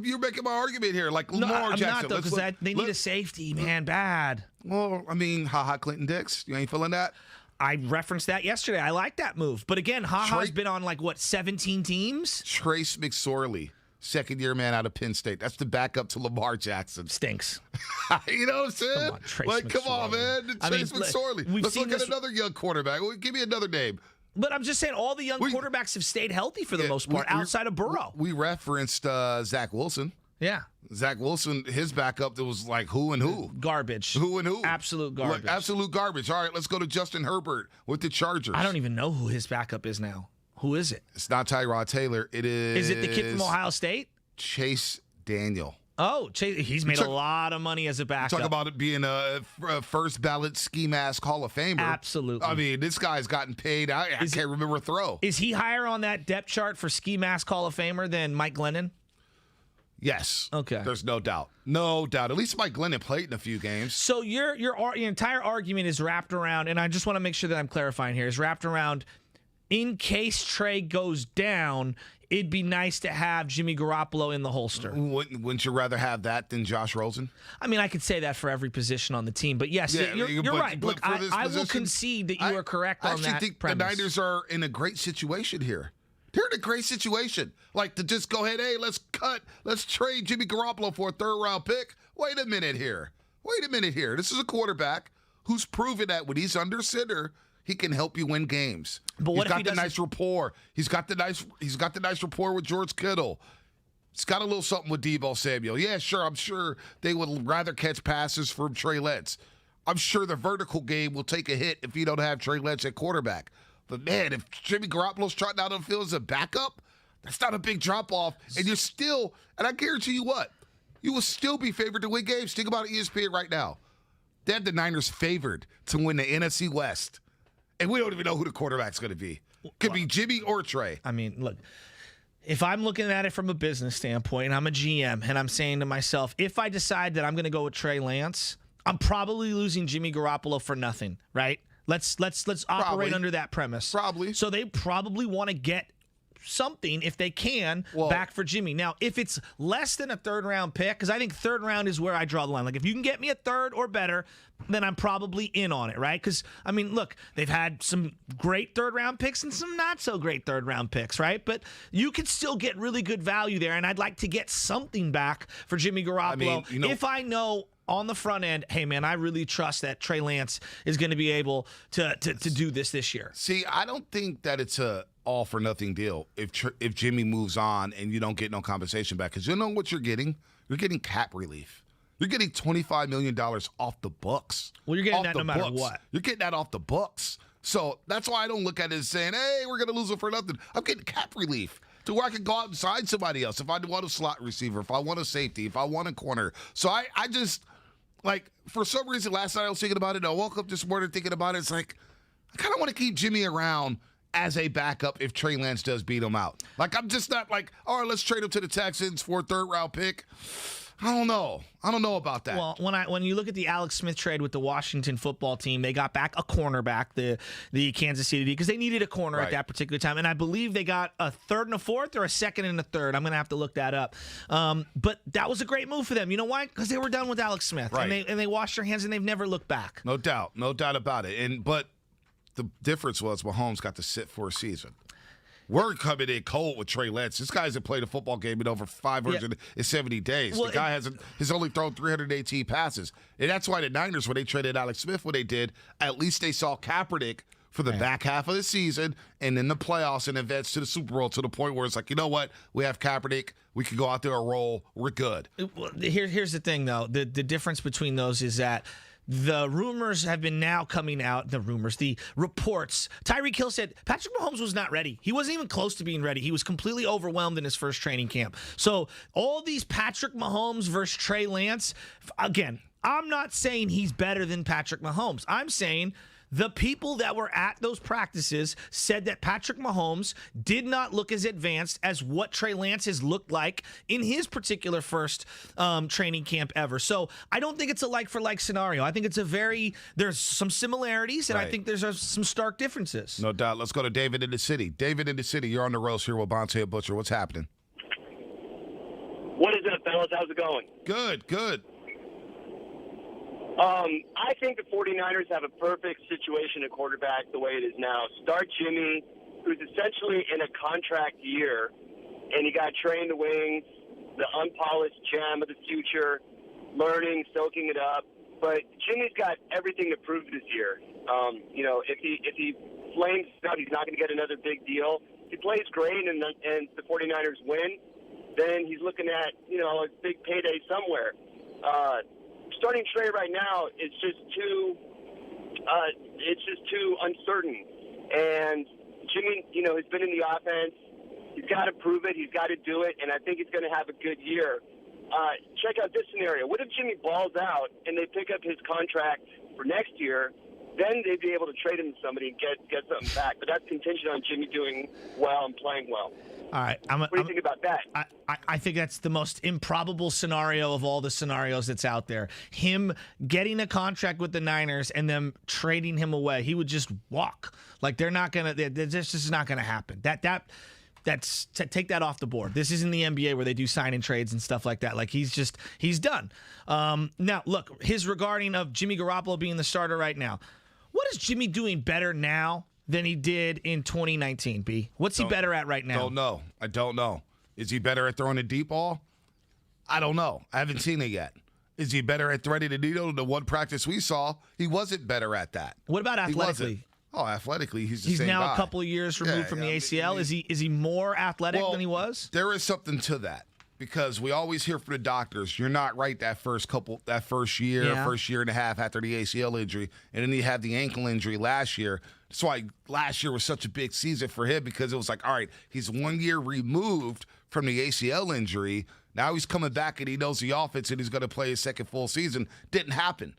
You're making my argument here. Like No, Lamar I'm Jackson. not, though, because they need a safety, man, bad. Well, I mean, Clinton Dix. You ain't feeling that? I referenced that yesterday. I like that move. But again, HaHa's been on 17 teams? Trace McSorley, second-year man out of Penn State. That's the backup to Lamar Jackson. Stinks. You know what I'm saying? Come on, Trace come on, man. Trace McSorley. Let's look at another young quarterback. Give me another name. But I'm just saying all the young quarterbacks have stayed healthy for the most part, outside of Burrow. We referenced Zach Wilson. Yeah. Zach Wilson, his backup, that was like who and who? Garbage. Who and who? Absolute garbage. Absolute garbage. All right, let's go to Justin Herbert with the Chargers. I don't even know who his backup is now. Who is it? It's not Tyrod Taylor. It is. Is it the kid from Ohio State? Chase Daniel. Oh, Chase, he's made a lot of money as a backup. Talk about it being a first ballot ski mask Hall of Famer. Absolutely. I mean, this guy's gotten paid. I can't remember a throw. Is he higher on that depth chart for ski mask Hall of Famer than Mike Glennon? Yes. Okay. There's no doubt. No doubt. At least Mike Glennon played in a few games. So your entire argument is wrapped around, and I just want to make sure that I'm clarifying here, is wrapped around in case Trey goes down, it'd be nice to have Jimmy Garoppolo in the holster. Wouldn't you rather have that than Josh Rosen? I mean, I could say that for every position on the team, but yes, you're right. Look, I will concede that you are correct on that I actually think premise. the Niners are in a great situation here. They're in a great situation. Like to just go ahead, hey, let's trade Jimmy Garoppolo for a 3rd-round pick. Wait a minute here. This is a quarterback who's proven that when he's under center, he can help you win games. But what he's got the nice rapport. He's got the nice rapport with George Kittle. He's got a little something with Deebo Samuel. Yeah, sure. I'm sure they would rather catch passes from Trey Lance. I'm sure the vertical game will take a hit if you don't have Trey Lance at quarterback. But, man, if Jimmy Garoppolo's trotting out on the field as a backup, that's not a big drop-off. And you're still – and I guarantee you what, you will still be favored to win games. Think about ESPN right now. They have the Niners favored to win the NFC West. And we don't even know who the quarterback's going to be. Could be Jimmy or Trey. I mean, look, if I'm looking at it from a business standpoint, and I'm a GM, and I'm saying to myself, if I decide that I'm going to go with Trey Lance, I'm probably losing Jimmy Garoppolo for nothing, right? Let's operate under that premise. Probably. So they probably want to get something, if they can, back for Jimmy. Now, if it's less than a 3rd-round pick, because I think 3rd round is where I draw the line. Like, if you can get me a 3rd or better, then I'm probably in on it, right? Because, I mean, look, they've had some great 3rd-round picks and some not-so-great 3rd-round picks, right? But you can still get really good value there, and I'd like to get something back for Jimmy Garoppolo if I know on the front end, hey, man, I really trust that Trey Lance is going to be able to do this year. See, I don't think that it's a all-for-nothing deal if Jimmy moves on and you don't get no compensation back. Because you know what you're getting? You're getting cap relief. You're getting $25 million off the books. Well, you're getting that no matter what. You're getting that off the books. So that's why I don't look at it as saying, hey, we're going to lose it for nothing. I'm getting cap relief to where I can go out and sign somebody else if I want a slot receiver, if I want a safety, if I want a corner. So I just, like, for some reason last night I was thinking about it. I woke up this morning thinking about it. It's like, I kind of want to keep Jimmy around as a backup if Trey Lance does beat him out. Like, I'm just not like, all right, let's trade him to the Texans for a 3rd-round pick. I don't know. I don't know about that. Well, when you look at the Alex Smith trade with the Washington football team, they got back a cornerback, the Kansas City, because they needed a corner at that particular time. And I believe they got a 3rd and a 4th or a 2nd and a 3rd. I'm going to have to look that up. But that was a great move for them. You know why? Because they were done with Alex Smith. Right. And they washed their hands and they've never looked back. No doubt. No doubt about it. But the difference was Mahomes got to sit for a season. We're coming in cold with Trey Lance. This guy hasn't played a football game in over 570 days. Well, the guy has only thrown 318 passes. And that's why the Niners, when they traded Alex Smith, what they did, at least they saw Kaepernick for the back half of the season and in the playoffs and advance to the Super Bowl to the point where it's like, you know what? We have Kaepernick. We can go out there and roll. We're good. Here's the thing, though. The difference between those is that the rumors have been now coming out. The reports. Tyreek Hill said Patrick Mahomes was not ready. He wasn't even close to being ready. He was completely overwhelmed in his first training camp. So all these Patrick Mahomes versus Trey Lance, again, I'm not saying he's better than Patrick Mahomes. I'm saying The people that were at those practices said that Patrick Mahomes did not look as advanced as what Trey Lance has looked like in his particular first training camp ever. So I don't think it's a like-for-like scenario. I think it's there's some similarities, and I think there's some stark differences. No doubt. Let's go to David in the city. David in the city, you're on the roast here with Bonte Butcher. What's happening? What is up, fellas? How's it going? Good, good. I think the 49ers have a perfect situation at quarterback the way it is now. Start Jimmy, who's essentially in a contract year, and you got Trey in the wings, the unpolished gem of the future, learning, soaking it up. But Jimmy's got everything to prove this year. If he flames out, he's not going to get another big deal. If he plays great and the 49ers win, then he's looking at, a big payday somewhere. Starting Trey right now is just too uncertain. And Jimmy, has been in the offense. He's got to prove it. He's got to do it. And I think he's going to have a good year. Check out this scenario. What if Jimmy balls out and they pick up his contract for next year? Then they'd be able to trade him to somebody and get something back. But that's contingent on Jimmy doing well and playing well. All right. What do you think about that? I think that's the most improbable scenario of all the scenarios that's out there. Him getting a contract with the Niners and them trading him away. He would just walk. Like they're not going to – this is not going to happen. That's take that off the board. This isn't the NBA where they do sign and trades and stuff like that. Like he's done. Now, look, his regarding of Jimmy Garoppolo being the starter right now. What is Jimmy doing better now than he did in 2019, B? What's he better at right now? I don't know. Is he better at throwing a deep ball? I don't know. I haven't seen it yet. Is he better at threading the needle? The one practice we saw, he wasn't better at that. What about athletically? Athletically, he's the same now guy. A couple of years removed from the ACL. Is he more athletic than he was? There is something to that because we always hear from the doctors, you're not right that first year and a half after the ACL injury, and then you have the ankle injury last year. That's why last year was such a big season for him because it was like, all right, he's 1 year removed from the ACL injury. Now he's coming back and he knows the offense and he's going to play his second full season. Didn't happen.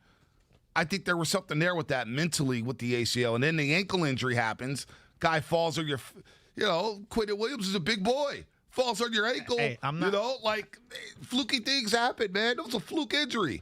I think there was something there with that mentally with the ACL. And then the ankle injury happens. Guy falls on your, Quentin Williams is a big boy. Falls on your ankle. Hey, I'm not, fluky things happen, man. It was a fluke injury.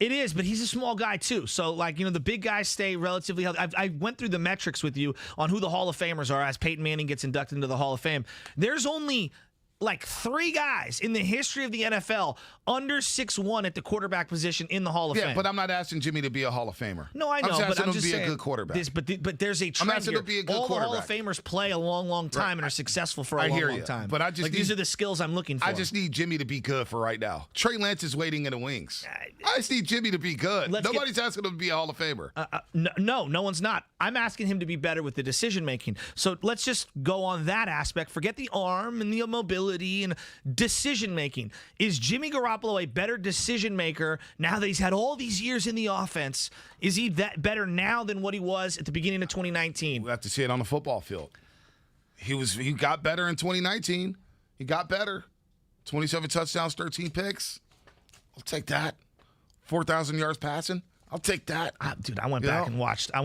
It is, but he's a small guy too. So, the big guys stay relatively healthy. I went through the metrics with you on who the Hall of Famers are as Peyton Manning gets inducted into the Hall of Fame. There's only 3 guys in the history of the NFL under 6'1" at the quarterback position in the Hall of Fame. Yeah, but I'm not asking Jimmy to be a Hall of Famer. No, I know, I'm but I'm him just to be saying, a good quarterback. But there's a trend I'm asking here. him to be a good all quarterback. The Hall of Famers play a long, long time and are successful for a long time. But I just these are the skills I'm looking for. I just need Jimmy to be good for right now. Trey Lance is waiting in the wings. I just need Jimmy to be good. Nobody's asking him to be a Hall of Famer. No one's not. I'm asking him to be better with the decision making. So let's just go on that aspect. Forget the arm and the mobility and decision making. Is Jimmy Garoppolo a better decision maker now that he's had all these years in the offense? Is he that better now than what he was at the beginning of 2019? We'll have to see it on the football field. He got better in 2019. He got better. 27 touchdowns, 13 picks. I'll take that. 4,000 yards passing. I'll take that. Dude, I went back and watched that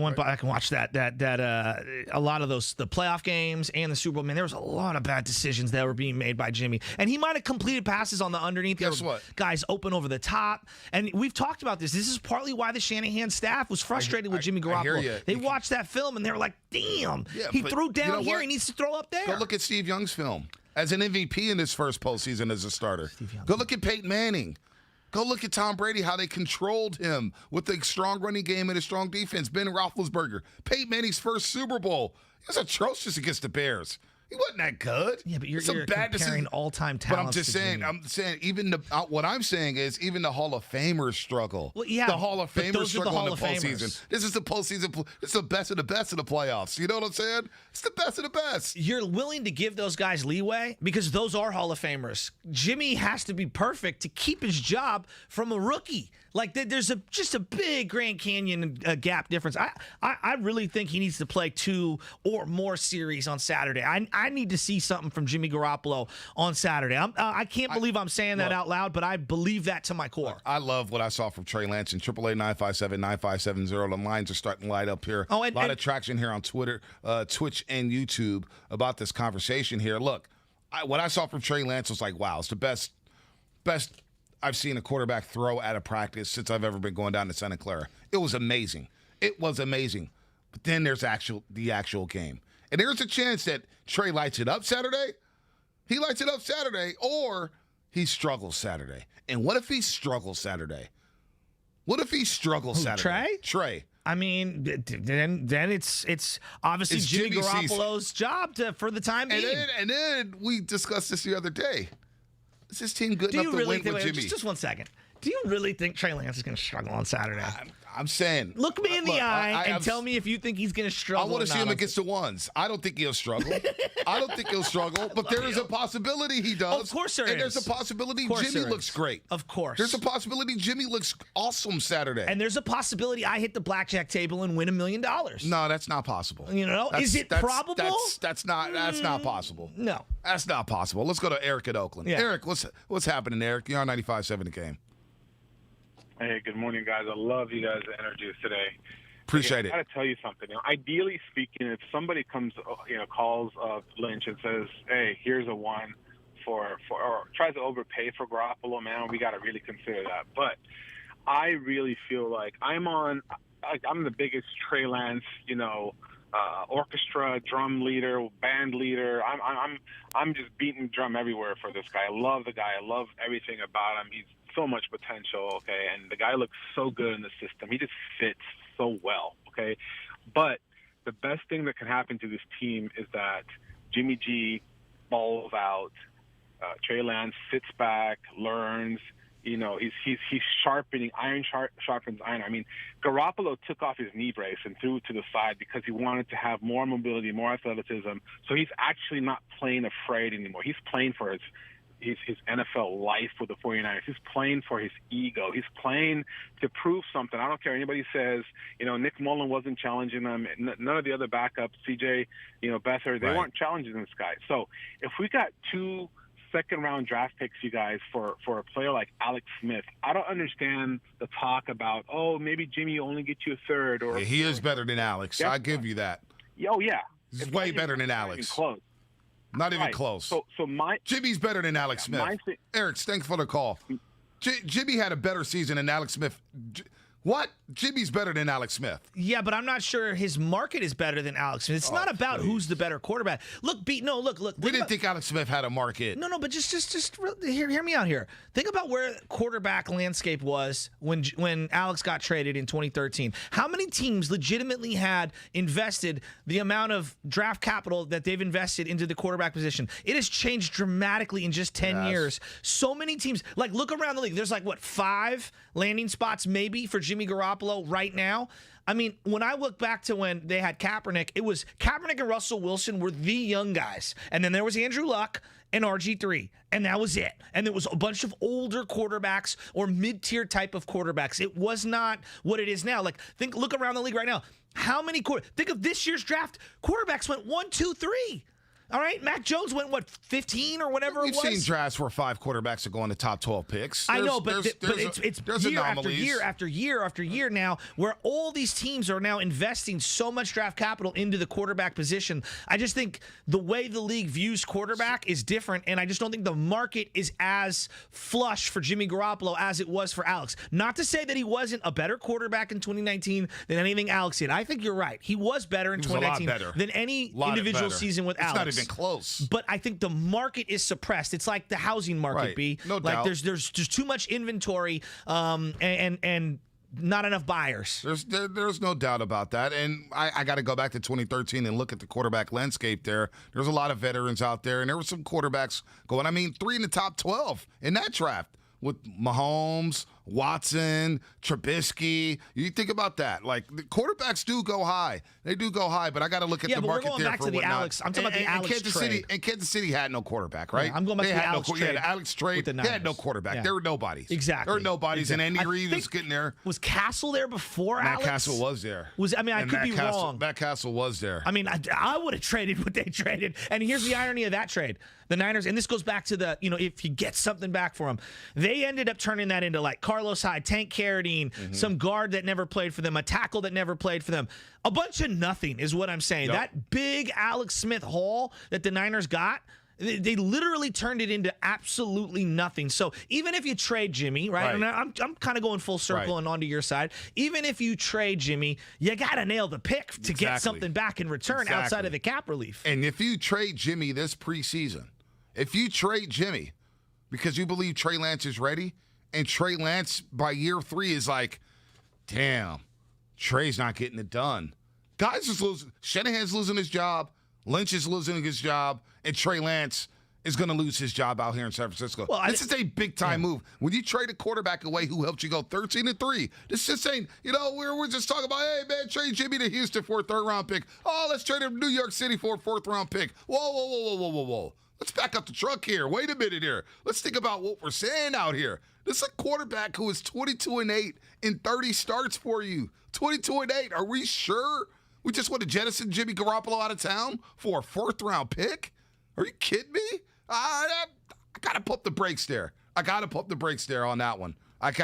a lot of the playoff games and the Super Bowl. Man, there was a lot of bad decisions that were being made by Jimmy. And he might have completed passes on the underneath. Guess what? Guys open over the top. And we've talked about this. This is partly why the Shanahan staff was frustrated with Jimmy Garoppolo. They watched that film and they were like, damn, he threw down here. He needs to throw up there. Go look at Steve Young's film as an MVP in his first postseason as a starter. Go look at Peyton Manning. Go look at Tom Brady, how they controlled him with a strong running game and a strong defense. Ben Roethlisberger. Peyton Manning's first Super Bowl. He was atrocious against the Bears. He wasn't that good. Yeah, but you're comparing all-time talents. But I'm just saying, even what I'm saying is even the Hall of Famers struggle. Well, yeah, the Hall of Famers struggle in the postseason. This is the postseason. It's the best of the best of the playoffs. You know what I'm saying? It's the best of the best. You're willing to give those guys leeway because those are Hall of Famers. Jimmy has to be perfect to keep his job from a rookie. There's just a big Grand Canyon gap difference. I really think he needs to play 2 or more series on Saturday. I need to see something from Jimmy Garoppolo on Saturday. I can't believe I'm saying that out loud, but I believe that to my core. I love what I saw from Trey Lance and 888-957-9570. The lines are starting to light up here. A lot of traction here on Twitter, Twitch, and YouTube about this conversation here. Look, what I saw from Trey Lance was like, wow, it's the best I've seen a quarterback throw at a practice since I've ever been going down to Santa Clara. It was amazing. It was amazing. But then there's the actual game. And there's a chance that Trey lights it up Saturday. He lights it up Saturday, or he struggles Saturday. And what if he struggles Saturday? What if he struggles Saturday? Trey. I mean, then it's obviously Jimmy Garoppolo's job for the time being. And then we discussed this the other day. Is this team good enough to win with Jimmy? Just 1 second. Do you really think Trey Lance is going to struggle on Saturday? I'm saying. Look me in the eye and tell me if you think he's going to struggle. I want to see him against the ones. I don't think he'll struggle. But there is a possibility he does. Of course there is. And there's a possibility Jimmy looks great. Of course. There's a possibility Jimmy looks awesome Saturday. And there's a possibility I hit the blackjack table and win $1 million. No, that's not possible. Is it probable? That's not possible. No. That's not possible. Let's go to Eric at Oakland. Yeah. Eric, what's happening, Eric? You're on 95.7 The Game. Hey, good morning, guys. I love you guys' energy today. Appreciate it. I got to tell you something. Ideally speaking, if somebody calls Lynch and says, "Hey, here's a one or tries to overpay for Garoppolo," man, we got to really consider that. But I really feel like I'm the biggest Trey Lance, orchestra, drum leader, band leader. I'm just beating drum everywhere for this guy. I love the guy. I love everything about him. He's so much potential, okay, and the guy looks so good in the system. He just fits so well, okay. But the best thing that can happen to this team is that Jimmy G balls out, Trey Lance sits back, learns. He's sharpening. Iron sharpens iron. I mean, Garoppolo took off his knee brace and threw it to the side because he wanted to have more mobility, more athleticism. So he's actually not playing afraid anymore. He's playing for his NFL life with the 49ers. He's playing for his ego. He's playing to prove something. I don't care. Anybody says, Nick Mullen wasn't challenging him. None of the other backups, CJ, Beathard, they weren't challenging this guy. So if we got 2 second-round draft picks, you guys, for a player like Alex Smith, I don't understand the talk about, maybe Jimmy only get you a third. Or he is better than Alex. I give you that. Oh, yeah. He's way better than Alex. Close. Not even close. So Jimmy's better than Alex Smith. Eric, thanks for the call. Jimmy had a better season than Alex Smith. What? Jimmy's better than Alex Smith. Yeah, but I'm not sure his market is better than Alex Smith. It's not about who's the better quarterback. Look. We didn't think Alex Smith had a market. No, but just hear me out here. Think about where quarterback landscape was when Alex got traded in 2013. How many teams legitimately had invested the amount of draft capital that they've invested into the quarterback position? It has changed dramatically in just 10 years. So many teams, look around the league. There's 5 landing spots maybe for Jimmy Garoppolo right now. I mean, when I look back to when they had Kaepernick, it was Kaepernick and Russell Wilson were the young guys. And then there was Andrew Luck and RG3, and that was it. And there was a bunch of older quarterbacks or mid-tier type of quarterbacks. It was not what it is now. Look around the league right now. How many think of this year's draft, quarterbacks went 1, 2, 3. All right, Mac Jones went, 15 or whatever it was? We've seen drafts where 5 quarterbacks that go in the top 12 picks. I know, but it's year after anomalies. year after year after year now where all these teams are now investing so much draft capital into the quarterback position. I just think the way the league views quarterback is different, and I just don't think the market is as flush for Jimmy Garoppolo as it was for Alex. Not to say that he wasn't a better quarterback in 2019 than anything Alex did. I think you're right. He was better in 2019 than any individual season with Alex. Not even close. But I think the market is suppressed. It's like the housing market, right. B. No doubt. There's too much inventory and not enough buyers. There's no doubt about that. And I got to go back to 2013 and look at the quarterback landscape there. There's a lot of veterans out there, and there were some quarterbacks going, 3 in the top 12 in that draft with Mahomes, Watson, Trubisky. You think about that. Like, the quarterbacks do go high. They do go high, but I got to look at the market there for whatnot. I'm talking about the Alex trade. Kansas City had no quarterback, right? Yeah, I'm going back to the Alex trade. Yeah, the Alex trade. They had no quarterback. There were nobodies. Exactly. There were nobodies, and Andy Reid was getting there. Was Castle there before Matt Alex? Castle was there. I could be wrong. Matt Castle was there. I mean, I would have traded what they traded. And here's the irony of that trade. The Niners, and this goes back to the, if you get something back for them, they ended up turning that into like Carlos Hyde, Tank Carradine, some guard that never played for them, a tackle that never played for them. A bunch of nothing is what I'm saying. Yep. That big Alex Smith haul that the Niners got, they literally turned it into absolutely nothing. So even if you trade Jimmy, right? And I'm kind of going full circle and onto your side. Even if you trade Jimmy, you got to nail the pick to get something back in return outside of the cap relief. And if you trade Jimmy this preseason, if you trade Jimmy because you believe Trey Lance is ready, and Trey Lance by year 3 is like, damn, Trey's not getting it done. Guys is losing. Shanahan's losing his job. Lynch is losing his job. And Trey Lance is going to lose his job out here in San Francisco. Well, this is a big-time move. When you trade a quarterback away who helped you go 13-3, this just ain't, we're just talking about, hey, man, trade Jimmy to Houston for a 3rd-round pick. Oh, let's trade him to New York City for a 4th-round pick. Whoa. Let's back up the truck here. Wait a minute here. Let's think about what we're saying out here. This is a quarterback who is 22-8 in 30 starts for you. 22-8. Are we sure we just want to jettison Jimmy Garoppolo out of town for a 4th-round pick? Are you kidding me? I got to pump the brakes there. I got to pump the brakes there on that one. I'd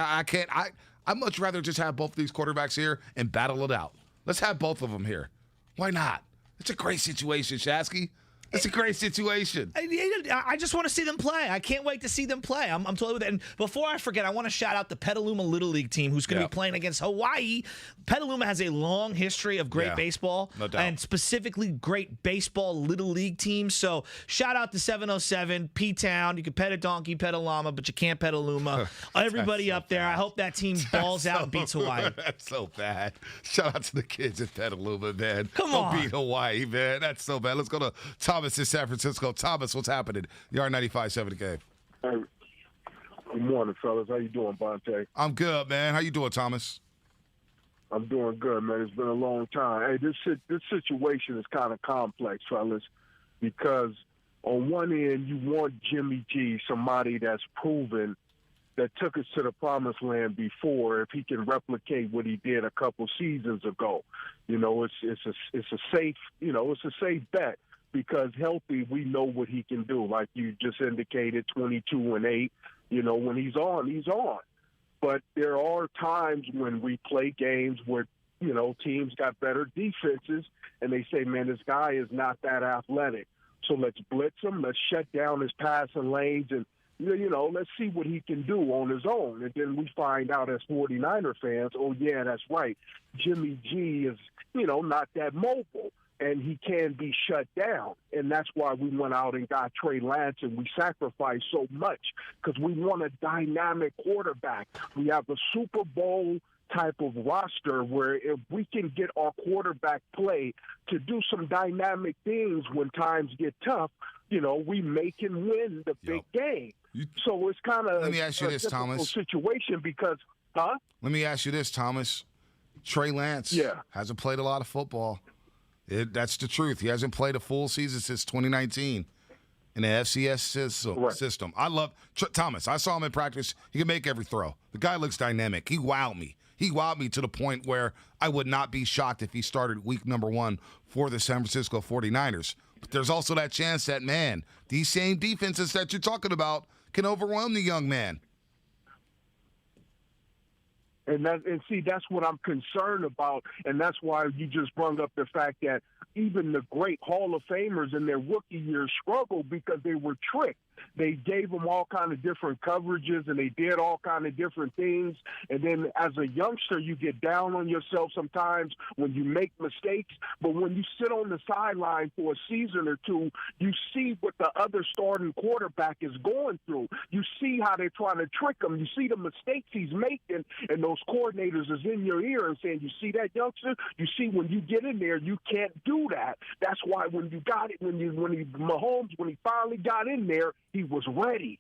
much rather just have both of these quarterbacks here and battle it out. Let's have both of them here. Why not? It's a great situation, Shasky. It's a great situation. I just want to see them play. I can't wait to see them play. I'm totally with it. And before I forget, I want to shout out the Petaluma Little League team who's going to be playing against Hawaii. Petaluma has a long history of great baseball, no doubt. And specifically great baseball Little League teams. So shout out to 707, P-Town. You can pet a donkey, pet a llama, but you can't pet a Luma. Everybody up there, I hope that team balls out and beats Hawaii. That's so bad. Shout out to the kids at Petaluma, man. Come on. Don't beat Hawaii, man. That's so bad. Let's go to Thomas in San Francisco. Thomas, what's happening? You are 95.7 Gabe. Hey, good morning, fellas. How you doing, Bonte? I'm good, man. How you doing, Thomas? I'm doing good, man. It's been a long time. Hey, this situation is kind of complex, fellas, because on one end, you want Jimmy G, somebody that's proven that took us to the promised land before, if he can replicate what he did a couple seasons ago. It's a safe bet. Because healthy, we know what he can do. Like you just indicated, 22-8. When he's on, he's on. But there are times when we play games where, teams got better defenses, and they say, man, this guy is not that athletic. So let's blitz him. Let's shut down his passing lanes, and, let's see what he can do on his own. And then we find out as 49er fans, oh, yeah, that's right. Jimmy G is, not that mobile. And he can be shut down. And that's why we went out and got Trey Lance, and we sacrificed so much because we want a dynamic quarterback. We have a Super Bowl type of roster where if we can get our quarterback play to do some dynamic things when times get tough, we make him win the big game. So it's kind of Let me ask you this, difficult Thomas. situation because, Let me ask you this, Thomas. Trey Lance hasn't played a lot of football. That's the truth. He hasn't played a full season since 2019 in the FCS system. I love Thomas. I saw him in practice. He can make every throw. The guy looks dynamic. He wowed me. He wowed me to the point where I would not be shocked if he started week number 1 for the San Francisco 49ers. But there's also that chance that, man, these same defenses that you're talking about can overwhelm the young man. And that's what I'm concerned about, and that's why you just brought up the fact that even the great Hall of Famers in their rookie years struggled because they were tricked. They gave them all kind of different coverages, and they did all kind of different things. And then as a youngster, you get down on yourself sometimes when you make mistakes. But when you sit on the sideline for a season or two, you see what the other starting quarterback is going through. You see how they're trying to trick him. You see the mistakes he's making, and those coordinators is in your ear and saying, you see that, youngster? You see when you get in there, you can't do that. That's why when you got it, when Mahomes, when he finally got in there, he was ready.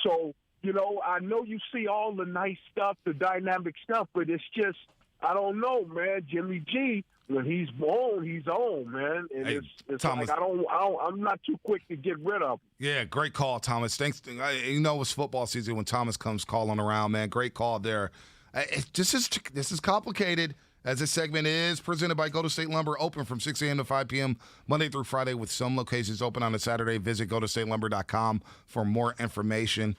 So I know you see all the nice stuff, the dynamic stuff, but it's just, I don't know, man. Jimmy G, when he's on, man. And Hey, it's Thomas. like I'm not too quick to get rid of him. Yeah, great call, Thomas. Thanks. It's football season when Thomas comes calling around, man. Great call there. This is complicated, as this segment is presented by Golden State Lumber, open from 6 a.m. to 5 p.m. Monday through Friday, with some locations open on a Saturday. Visit GoldenStateLumber.com for more information.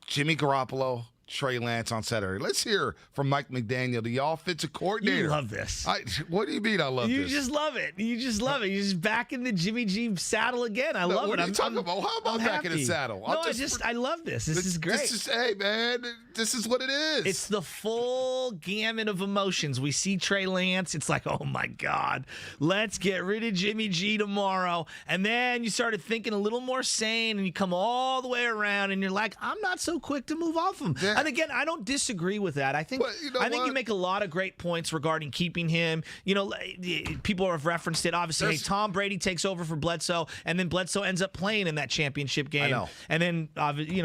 Jimmy Garoppolo, Trey Lance on Saturday. Let's hear from Mike McDaniel, the offensive coordinator. You love this. What do you mean I love this? You just love it. You just love it. You're just back in the Jimmy G saddle again. I love it. What are you talking about? How about back in the saddle? No, I love this. This is great. Hey, man, this is what it is. It's the full gamut of emotions. We see Trey Lance. It's like, oh, my God, let's get rid of Jimmy G tomorrow. And then you started thinking a little more sane, and you come all the way around, and you're like, I'm not so quick to move off him. Yeah. And again, I don't disagree with that. I think you make a lot of great points regarding keeping him. People have referenced it. Obviously, Tom Brady takes over for Bledsoe, and then Bledsoe ends up playing in that championship game. I know. And then,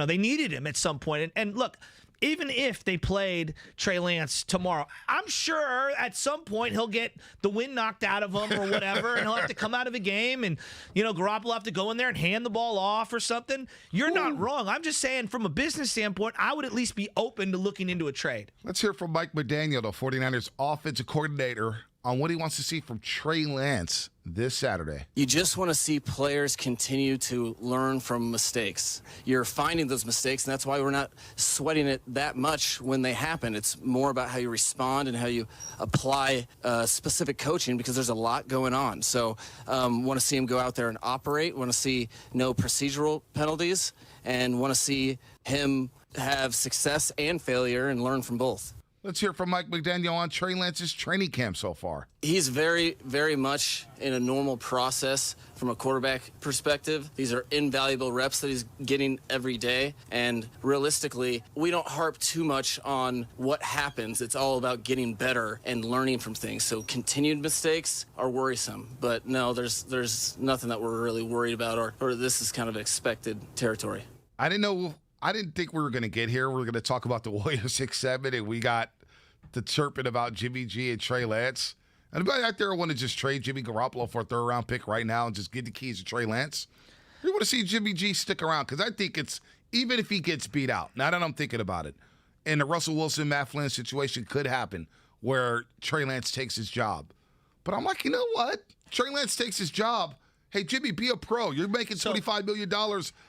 they needed him at some point. And look, even if they played Trey Lance tomorrow, I'm sure at some point he'll get the wind knocked out of him or whatever, and he'll have to come out of a game, and Garoppolo will have to go in there and hand the ball off or something. You're not wrong. I'm just saying, from a business standpoint, I would at least be open to looking into a trade. Let's hear from Mike McDaniel, the 49ers offensive coordinator, on what he wants to see from Trey Lance this Saturday. You just want to see players continue to learn from mistakes. You're finding those mistakes, and that's why we're not sweating it that much when they happen. It's more about how you respond and how you apply specific coaching, because there's a lot going on. So want to see him go out there and operate, want to see no procedural penalties, and want to see him have success and failure and learn from both. Let's hear from Mike McDaniel on Trey Lance's training camp so far. He's very, very much in a normal process from a quarterback perspective. These are invaluable reps that he's getting every day. And realistically, we don't harp too much on what happens. It's all about getting better and learning from things. So continued mistakes are worrisome. But no, there's nothing that we're really worried about, or this is kind of expected territory. I didn't think we were going to get here. We were going to talk about the Warriors 6-7, and we got the chirping about Jimmy G and Trey Lance. Anybody out there want to just trade Jimmy Garoppolo for a third-round pick right now and just get the keys to Trey Lance? We want to see Jimmy G stick around, because I think it's, even if he gets beat out, now that I'm thinking about it, and the Russell Wilson, Matt Flynn situation could happen where Trey Lance takes his job. But I'm like, you know what? Trey Lance takes his job. Hey, Jimmy, be a pro. You're making $25 million.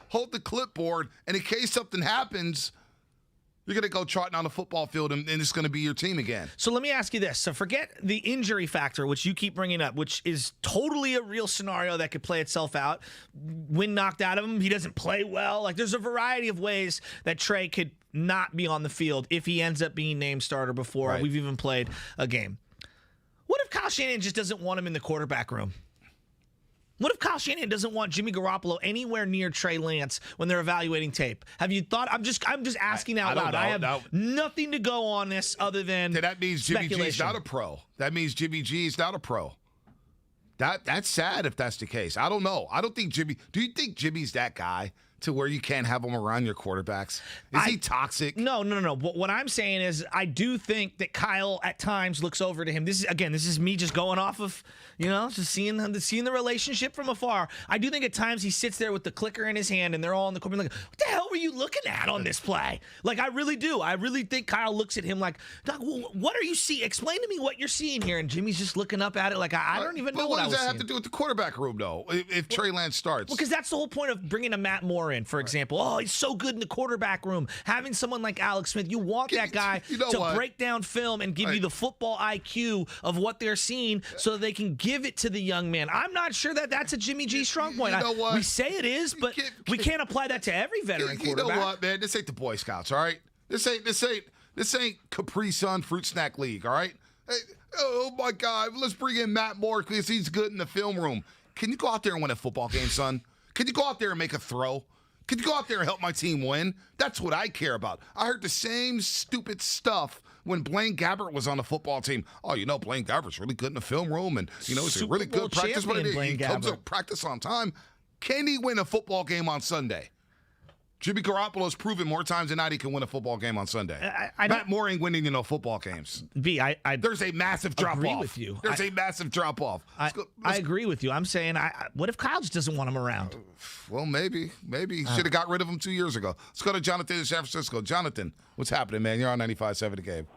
Hold the clipboard, and in case something happens, you're going to go trotting on the football field, and it's going to be your team again. So let me ask you this. So forget the injury factor, which you keep bringing up, which is totally a real scenario that could play itself out. Wind knocked out of him. He doesn't play well. Like, there's a variety of ways that Trey could not be on the field if he ends up being named starter before we've even played a game. What if Kyle Shanahan just doesn't want him in the quarterback room? What if Kyle Shanahan doesn't want Jimmy Garoppolo anywhere near Trey Lance when they're evaluating tape? Have you thought? I'm just asking out loud. I have nothing to go on this other than that means Jimmy G's not a pro. That means Jimmy G's not a pro. That's sad if that's the case. I don't know. I don't think Jimmy. Do you think Jimmy's that guy to where you can't have him around your quarterbacks? Is he toxic? No. What I'm saying is, I do think that Kyle at times looks over to him. This is me just going off of, just seeing the relationship from afar. I do think at times he sits there with the clicker in his hand, and they're all in the corner like, what the hell were you looking at on this play? Like, I really do. I really think Kyle looks at him like, Doc, what are you seeing? Explain to me what you're seeing here. And Jimmy's just looking up at it like, I don't even know what I was seeing. What does that have to do with the quarterback room, though, if Trey Lance starts? Well, because that's the whole point of bringing a Matt Moore in, for example. Oh, he's so good in the quarterback room. Having someone like Alex Smith, you want that guy to break down film and give you the football IQ of what they're seeing so that they can give it to the young man. I'm not sure that that's a Jimmy G strong point. We say it is, but we can't apply that to every veteran quarterback. You know what, man? This ain't the Boy Scouts, all right? This ain't Capri Sun Fruit Snack League, all right? Hey, oh, my God. Let's bring in Matt Moore because he's good in the film room. Can you go out there and win a football game, son? Can you go out there and make a throw? Could you go out there and help my team win? That's what I care about. I heard the same stupid stuff when Blaine Gabbert was on the football team. Oh, Blaine Gabbert's really good in the film room, and, he's a really good practice. But he comes to practice on time. Can he win a football game on Sunday? Jimmy Garoppolo's proven more times than not he can win a football game on Sunday. Matt Moore ain't winning, football games. There's a massive drop-off. agree with you. There's a massive drop-off. I agree with you. I'm saying, what if Kyle just doesn't want him around? Well, maybe. He should have got rid of him 2 years ago. Let's go to Jonathan in San Francisco. Jonathan, what's happening, man? You're on 95.7 The Game.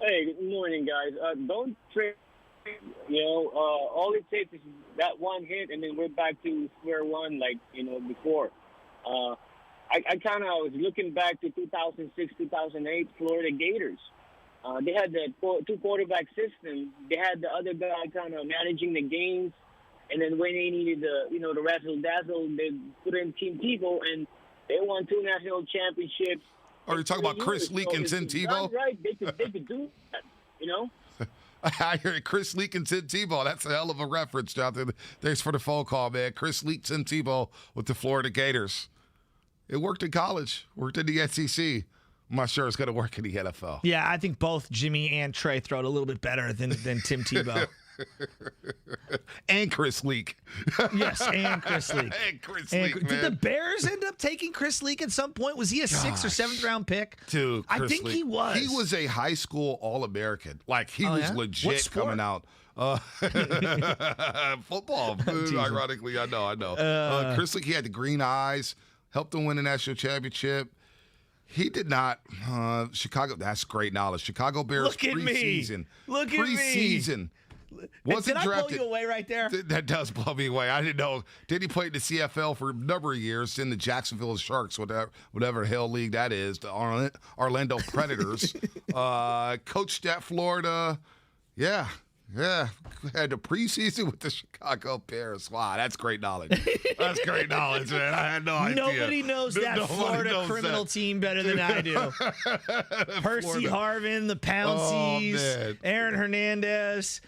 Hey, good morning, guys. Don't trade. All it takes is that one hit, and then we're back to square one, before. I kind of was looking back to 2006, 2008 Florida Gators. They had the two-quarterback system. They had the other guy kind of managing the games, and then when they needed the razzle-dazzle, they put in Tim Tebow, and they won 2 national championships. Are you talking about Chris Leak and Tim Tebow? Right, they could do that, I hear it. Chris Leak and Tim Tebow. That's a hell of a reference, Jonathan. Thanks for the phone call, man. Chris Leak, Tim Tebow with the Florida Gators. It worked in college, worked in the SEC. I'm not sure it's going to work in the NFL. Yeah, I think both Jimmy and Trey throw it a little bit better than Tim Tebow. And Chris Leak. Yes, and Chris Leak. And Chris Leak, man. Did the Bears end up taking Chris Leak at some point? Was he a 6th or 7th round pick? Dude, I think Leak. he was. He was a high school All-American. Like, he was legit coming out. Football. Ironically, I know. Chris Leak, he had the green eyes, helped them win the national championship. He did not. Chicago, that's great knowledge. Chicago Bears Look at preseason. Me. Look at preseason. me. Wasn't Did drafted. I blow you away right there? That does blow me away. I didn't know. Did he play in the CFL for a number of years in the Jacksonville Sharks, whatever hell league that is, the Orlando Predators. Coached at Florida. Yeah. Had the preseason with the Chicago Bears. Wow, that's great knowledge. That's great knowledge, man. I had no idea. Nobody knows that Florida criminal team better than I do. Percy Harvin, the Pounceys, Aaron Hernandez,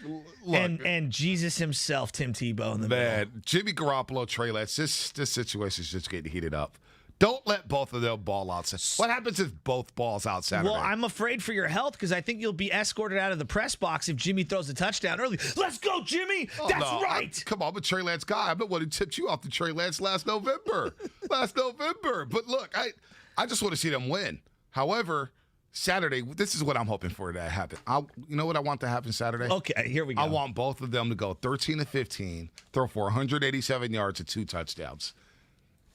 and Jesus himself, Tim Tebow in the middle. Jimmy Garoppolo, Trey Lance, this situation is just getting heated up. Don't let both of them ball out. What happens if both balls out Saturday? Well, I'm afraid for your health because I think you'll be escorted out of the press box if Jimmy throws a touchdown early. Let's go, Jimmy! That's right! Come on, I'm a Trey Lance guy. I'm the one who tipped you off to Trey Lance last November. But look, I just want to see them win. However, Saturday, this is what I'm hoping for to happen. You know what I want to happen Saturday? Okay, here we go. I want both of them to go 13-15, throw for 187 yards and 2 touchdowns.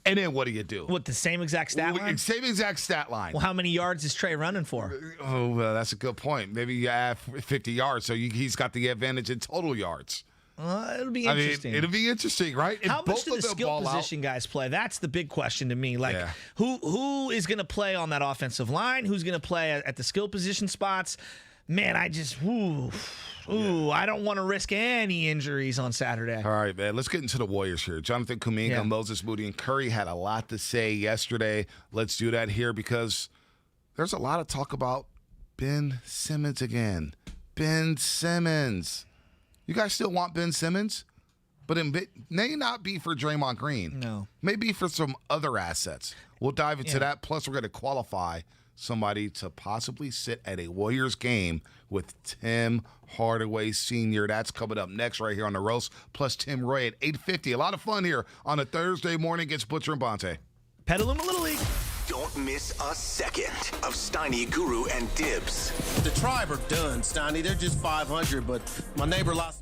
And then what do you do? What, the same exact stat line? Same exact stat line. Well, how many yards is Trey running for? Oh, well, that's a good point. Maybe you add 50 yards, so he's got the advantage in total yards. It'll be interesting. It'll be interesting, right? How much do the skill position guys play? That's the big question to me. Like, who is going to play on that offensive line? Who's going to play at the skill position spots? Man, I just, I don't want to risk any injuries on Saturday. All right, man. Let's get into the Warriors here. Jonathan Kuminga, Moses Moody, and Curry had a lot to say yesterday. Let's do that here because there's a lot of talk about Ben Simmons again. Ben Simmons. You guys still want Ben Simmons? But it may not be for Draymond Green. No. Maybe for some other assets. We'll dive into that. Plus, we're going to qualify somebody to possibly sit at a Warriors game with Tim Hardaway Sr. That's coming up next right here on The Roast, plus Tim Roye at 8:50. A lot of fun here on a Thursday morning against Butcher and Bonte. Petaluma Little League. Don't miss a second of Steiny, Guru, and Dibs. The Tribe are done, Steiny. They're just 500, but my neighbor lost.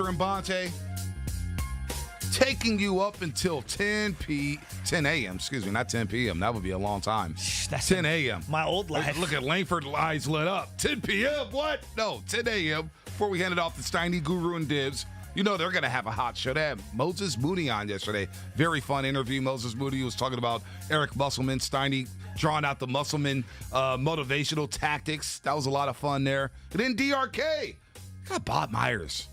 and Bonte taking you up until 10 a.m. Excuse me, not 10 p.m. That would be a long time. That's 10 a.m. My old life. Look at Langford eyes lit up. 10 p.m. What? No, 10 a.m. Before we hand it off to Steiny, Guru, and Dibs. You know they're going to have a hot show. They had Moses Moody on yesterday. Very fun interview. Moses Moody was talking about Eric Musselman. Steiny drawing out the Musselman motivational tactics. That was a lot of fun there. And then DRK. Got Bob Myers,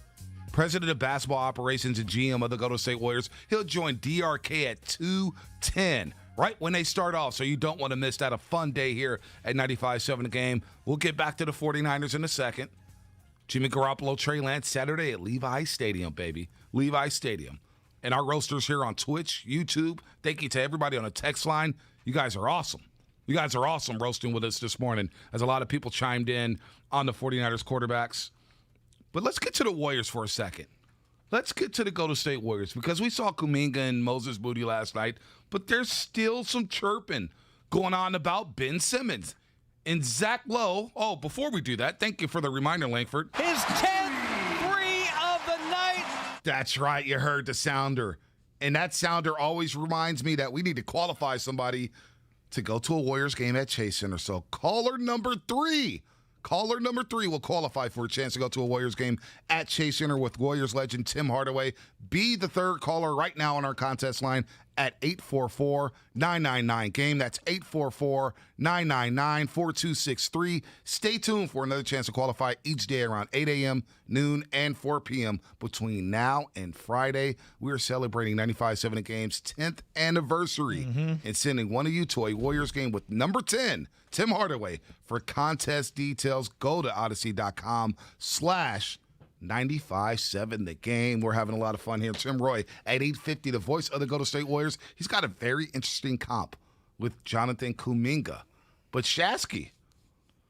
president of basketball operations and GM of the Golden State Warriors. He'll join DRK at 2:10, right when they start off, so you don't want to miss that. A fun day here at 95.7 The Game. We'll get back to the 49ers in a second. Jimmy Garoppolo, Trey Lance, Saturday at Levi Stadium, baby. Levi Stadium. And our roasters here on Twitch, YouTube, thank you to everybody on the text line. You guys are awesome. You guys are awesome roasting with us this morning, as a lot of people chimed in on the 49ers quarterbacks. But let's get to the Warriors for a second. Let's get to the Golden State Warriors, because we saw Kuminga and Moses Moody last night, but there's still some chirping going on about Ben Simmons. And Zach Lowe, before we do that, thank you for the reminder, Langford. His 10th three of the night. That's right, you heard the sounder. And that sounder always reminds me that we need to qualify somebody to go to a Warriors game at Chase Center. So caller number 3 will qualify for a chance to go to a Warriors game at Chase Center with Warriors legend Tim Hardaway. Be the third caller right now on our contest line at 844-999-GAME. That's 844-999-4263. Stay tuned for another chance to qualify each day around 8 a.m., noon, and 4 p.m. between now and Friday. We are celebrating 95.7 The Game's 10th anniversary and sending one of you to a Warriors game with number 10, Tim Hardaway. For contest details, go to odyssey.com/95.7 The Game. We're having a lot of fun here. Tim Roye at 8:50, the voice of the Golden State Warriors. He's got a very interesting comp with Jonathan Kuminga. But Shasky,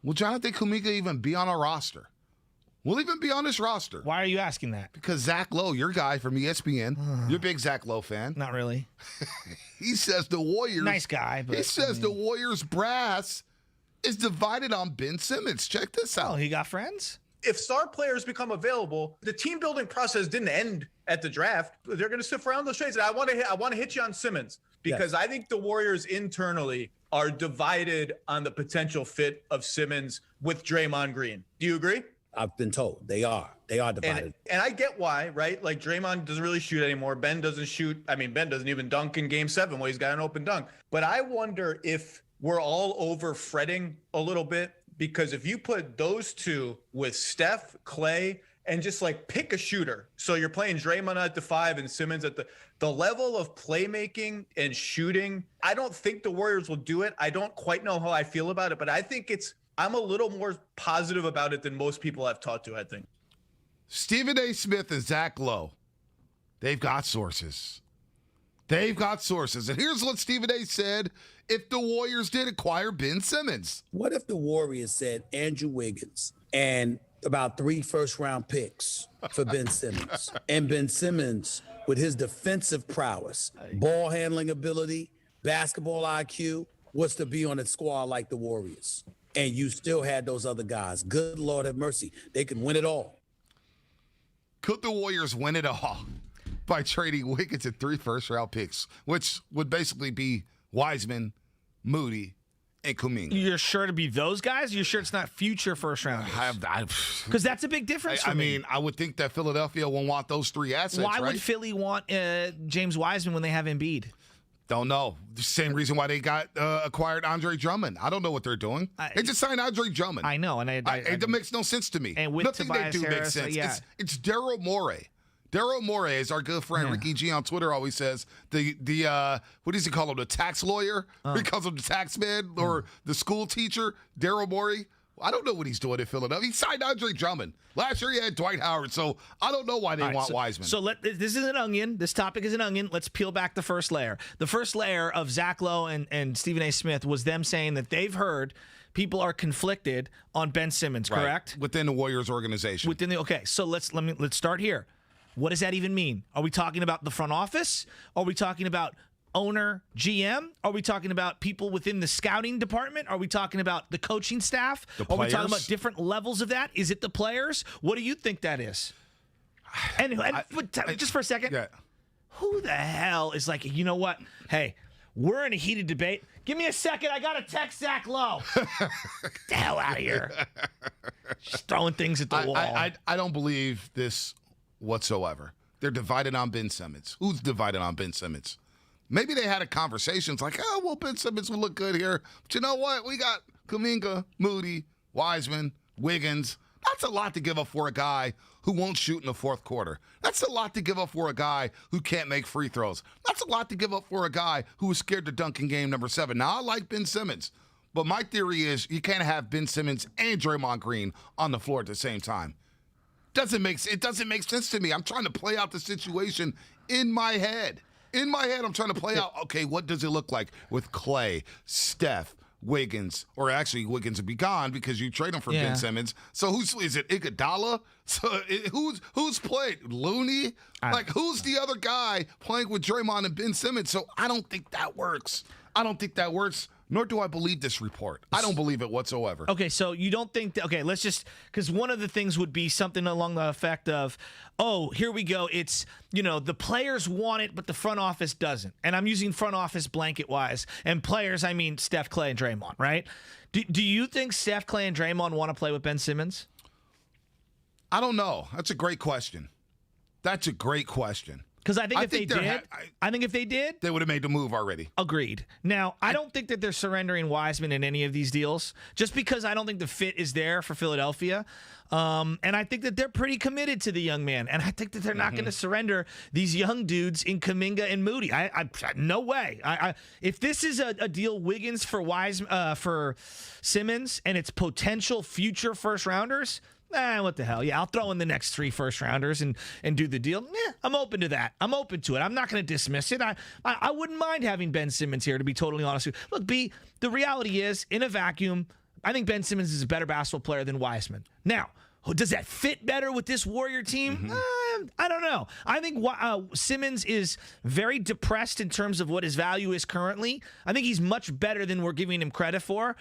will Jonathan Kuminga even be on our roster? Will even be on this roster? Why are you asking that? Because Zach Lowe, your guy from ESPN, you're a big Zach Lowe fan. Not really. He says the Warriors. Nice guy, but he says the Warriors brass is divided on Ben Simmons. Check this out. Oh, he got friends? If star players become available, the team building process didn't end at the draft. They're going to sift around those trades. And I want to hit you on Simmons, because I think the Warriors internally are divided on the potential fit of Simmons with Draymond Green. Do you agree? I've been told they are divided. And I get why, right? Like, Draymond doesn't really shoot anymore. Ben doesn't shoot. I mean, Ben doesn't even dunk in Game 7 where he's got an open dunk. But I wonder if we're all over fretting a little bit, because if you put those two with Steph, Clay, and just like pick a shooter. So you're playing Draymond at the 5 and Simmons at the level of playmaking and shooting. I don't think the Warriors will do it. I don't quite know how I feel about it, but I think I'm a little more positive about it than most people I've talked to, I think. Stephen A. Smith and Zach Lowe, they've got sources. They've got sources. And here's what Stephen A. said if the Warriors did acquire Ben Simmons. What if the Warriors said Andrew Wiggins and about 3 first-round picks for Ben Simmons? And Ben Simmons, with his defensive prowess, ball handling ability, basketball IQ, was to be on a squad like the Warriors. And you still had those other guys. Good Lord have mercy. They can win it all. Could the Warriors win it all by trading Wiggins and 3 first-round picks, which would basically be Wiseman, Moody, and Kuminga? You're sure to be those guys? You're sure it's not future first-round picks? Because that's a big difference for me. I mean, I would think that Philadelphia will want those 3 assets, Why would Philly want James Wiseman when they have Embiid? Don't know. The same reason why they got acquired Andre Drummond. I don't know what they're doing. They just signed Andre Drummond. I know, and it makes no sense to me. And with nothing Tobias they do Harris, makes sense. yeah. It's Daryl Morey. Daryl Morey is our good friend Ricky G on Twitter. Always says the what does he call him? The tax lawyer? He calls him the tax man or the school teacher. Daryl Morey. I don't know what he's doing in Philadelphia. He signed Andre Drummond. Last year he had Dwight Howard, so I don't know why they want Wiseman. So this is an onion. This topic is an onion. Let's peel back the first layer. The first layer of Zach Lowe and Stephen A. Smith was them saying that they've heard people are conflicted on Ben Simmons, correct? Within the Warriors organization. So let's start here. What does that even mean? Are we talking about the front office? Are we talking about owner, GM? Are we talking about people within the scouting department? Are we talking about the coaching staff? The Are we talking players? about different levels of that? Is it the players? What do you think that is? And just for a second, who the hell is like, you know what? Hey, we're in a heated debate. Give me a second. I got to text Zach Lowe. Get the hell out of here. Just throwing things at the wall. I don't believe this whatsoever. They're divided on Ben Simmons. Who's divided on Ben Simmons? Maybe they had a conversation. It's like, oh, well, Ben Simmons will look good here. But you know what? We got Kuminga, Moody, Wiseman, Wiggins. That's a lot to give up for a guy who won't shoot in the fourth quarter. That's a lot to give up for a guy who can't make free throws. That's a lot to give up for a guy who was scared to dunk in game number 7. Now, I like Ben Simmons, but my theory is you can't have Ben Simmons and Draymond Green on the floor at the same time. It doesn't make sense to me. I'm trying to play out the situation in my head. In my head, I'm trying to play out, okay, what does it look like with Clay, Steph, Wiggins, or actually Wiggins would be gone because you trade him for Ben Simmons. So is it Iguodala? So who's played? Looney? Who's the other guy playing with Draymond and Ben Simmons? So I don't think that works. Nor do I believe this report. I don't believe it whatsoever. Okay, so you don't think that, okay, let's just, because one of the things would be something along the effect of, oh, here we go. It's, the players want it, but the front office doesn't. And I'm using front office blanket-wise. And players, I mean Steph, Clay, and Draymond, right? Do you think Steph, Clay, and Draymond want to play with Ben Simmons? I don't know. That's a great question. Because I think if they did, they would have made the move already. Agreed. Now, I don't think that they're surrendering Wiseman in any of these deals, just because I don't think the fit is there for Philadelphia. And I think that they're pretty committed to the young man. And I think that they're not going to surrender these young dudes in Kuminga and Moody. No way. If this is a deal Wiggins for Simmons and its potential future first rounders, what the hell? Yeah, I'll throw in the next 3 first-rounders and do the deal. I'm open to that. I'm open to it. I'm not going to dismiss it. I wouldn't mind having Ben Simmons here, to be totally honest with you. Look, B, the reality is, in a vacuum, I think Ben Simmons is a better basketball player than Wiseman. Now, does that fit better with this Warrior team? I don't know. I think Simmons is very depressed in terms of what his value is currently. I think he's much better than we're giving him credit for.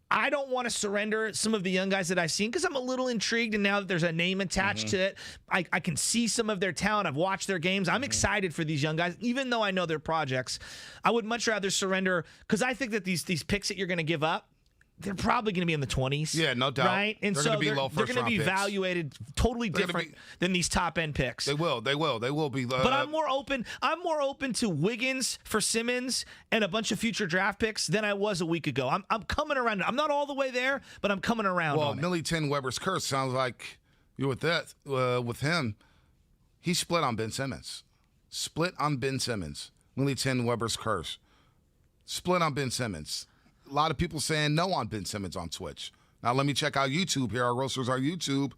I don't want to surrender some of the young guys that I've seen because I'm a little intrigued, and now that there's a name attached to it, I can see some of their talent. I've watched their games. I'm excited for these young guys, even though I know they're projects. I would much rather surrender because I think that these picks that you're going to give up, they're probably going to be in the 20s. Yeah, no doubt. Right? And they're so going to be low they're going to be picks. evaluated totally different than these top-end picks. They will be. But I'm more open to Wiggins for Simmons and a bunch of future draft picks than I was a week ago. I'm coming around. I'm not all the way there, but I'm coming around. Well, Millie 10 Weber's curse sounds like you're with that. With him, he split on Ben Simmons. Millie 10 Weber's curse. Split on Ben Simmons. A lot of people saying no on Ben Simmons on Twitch. Now, let me check out YouTube here. Our roasters are YouTube.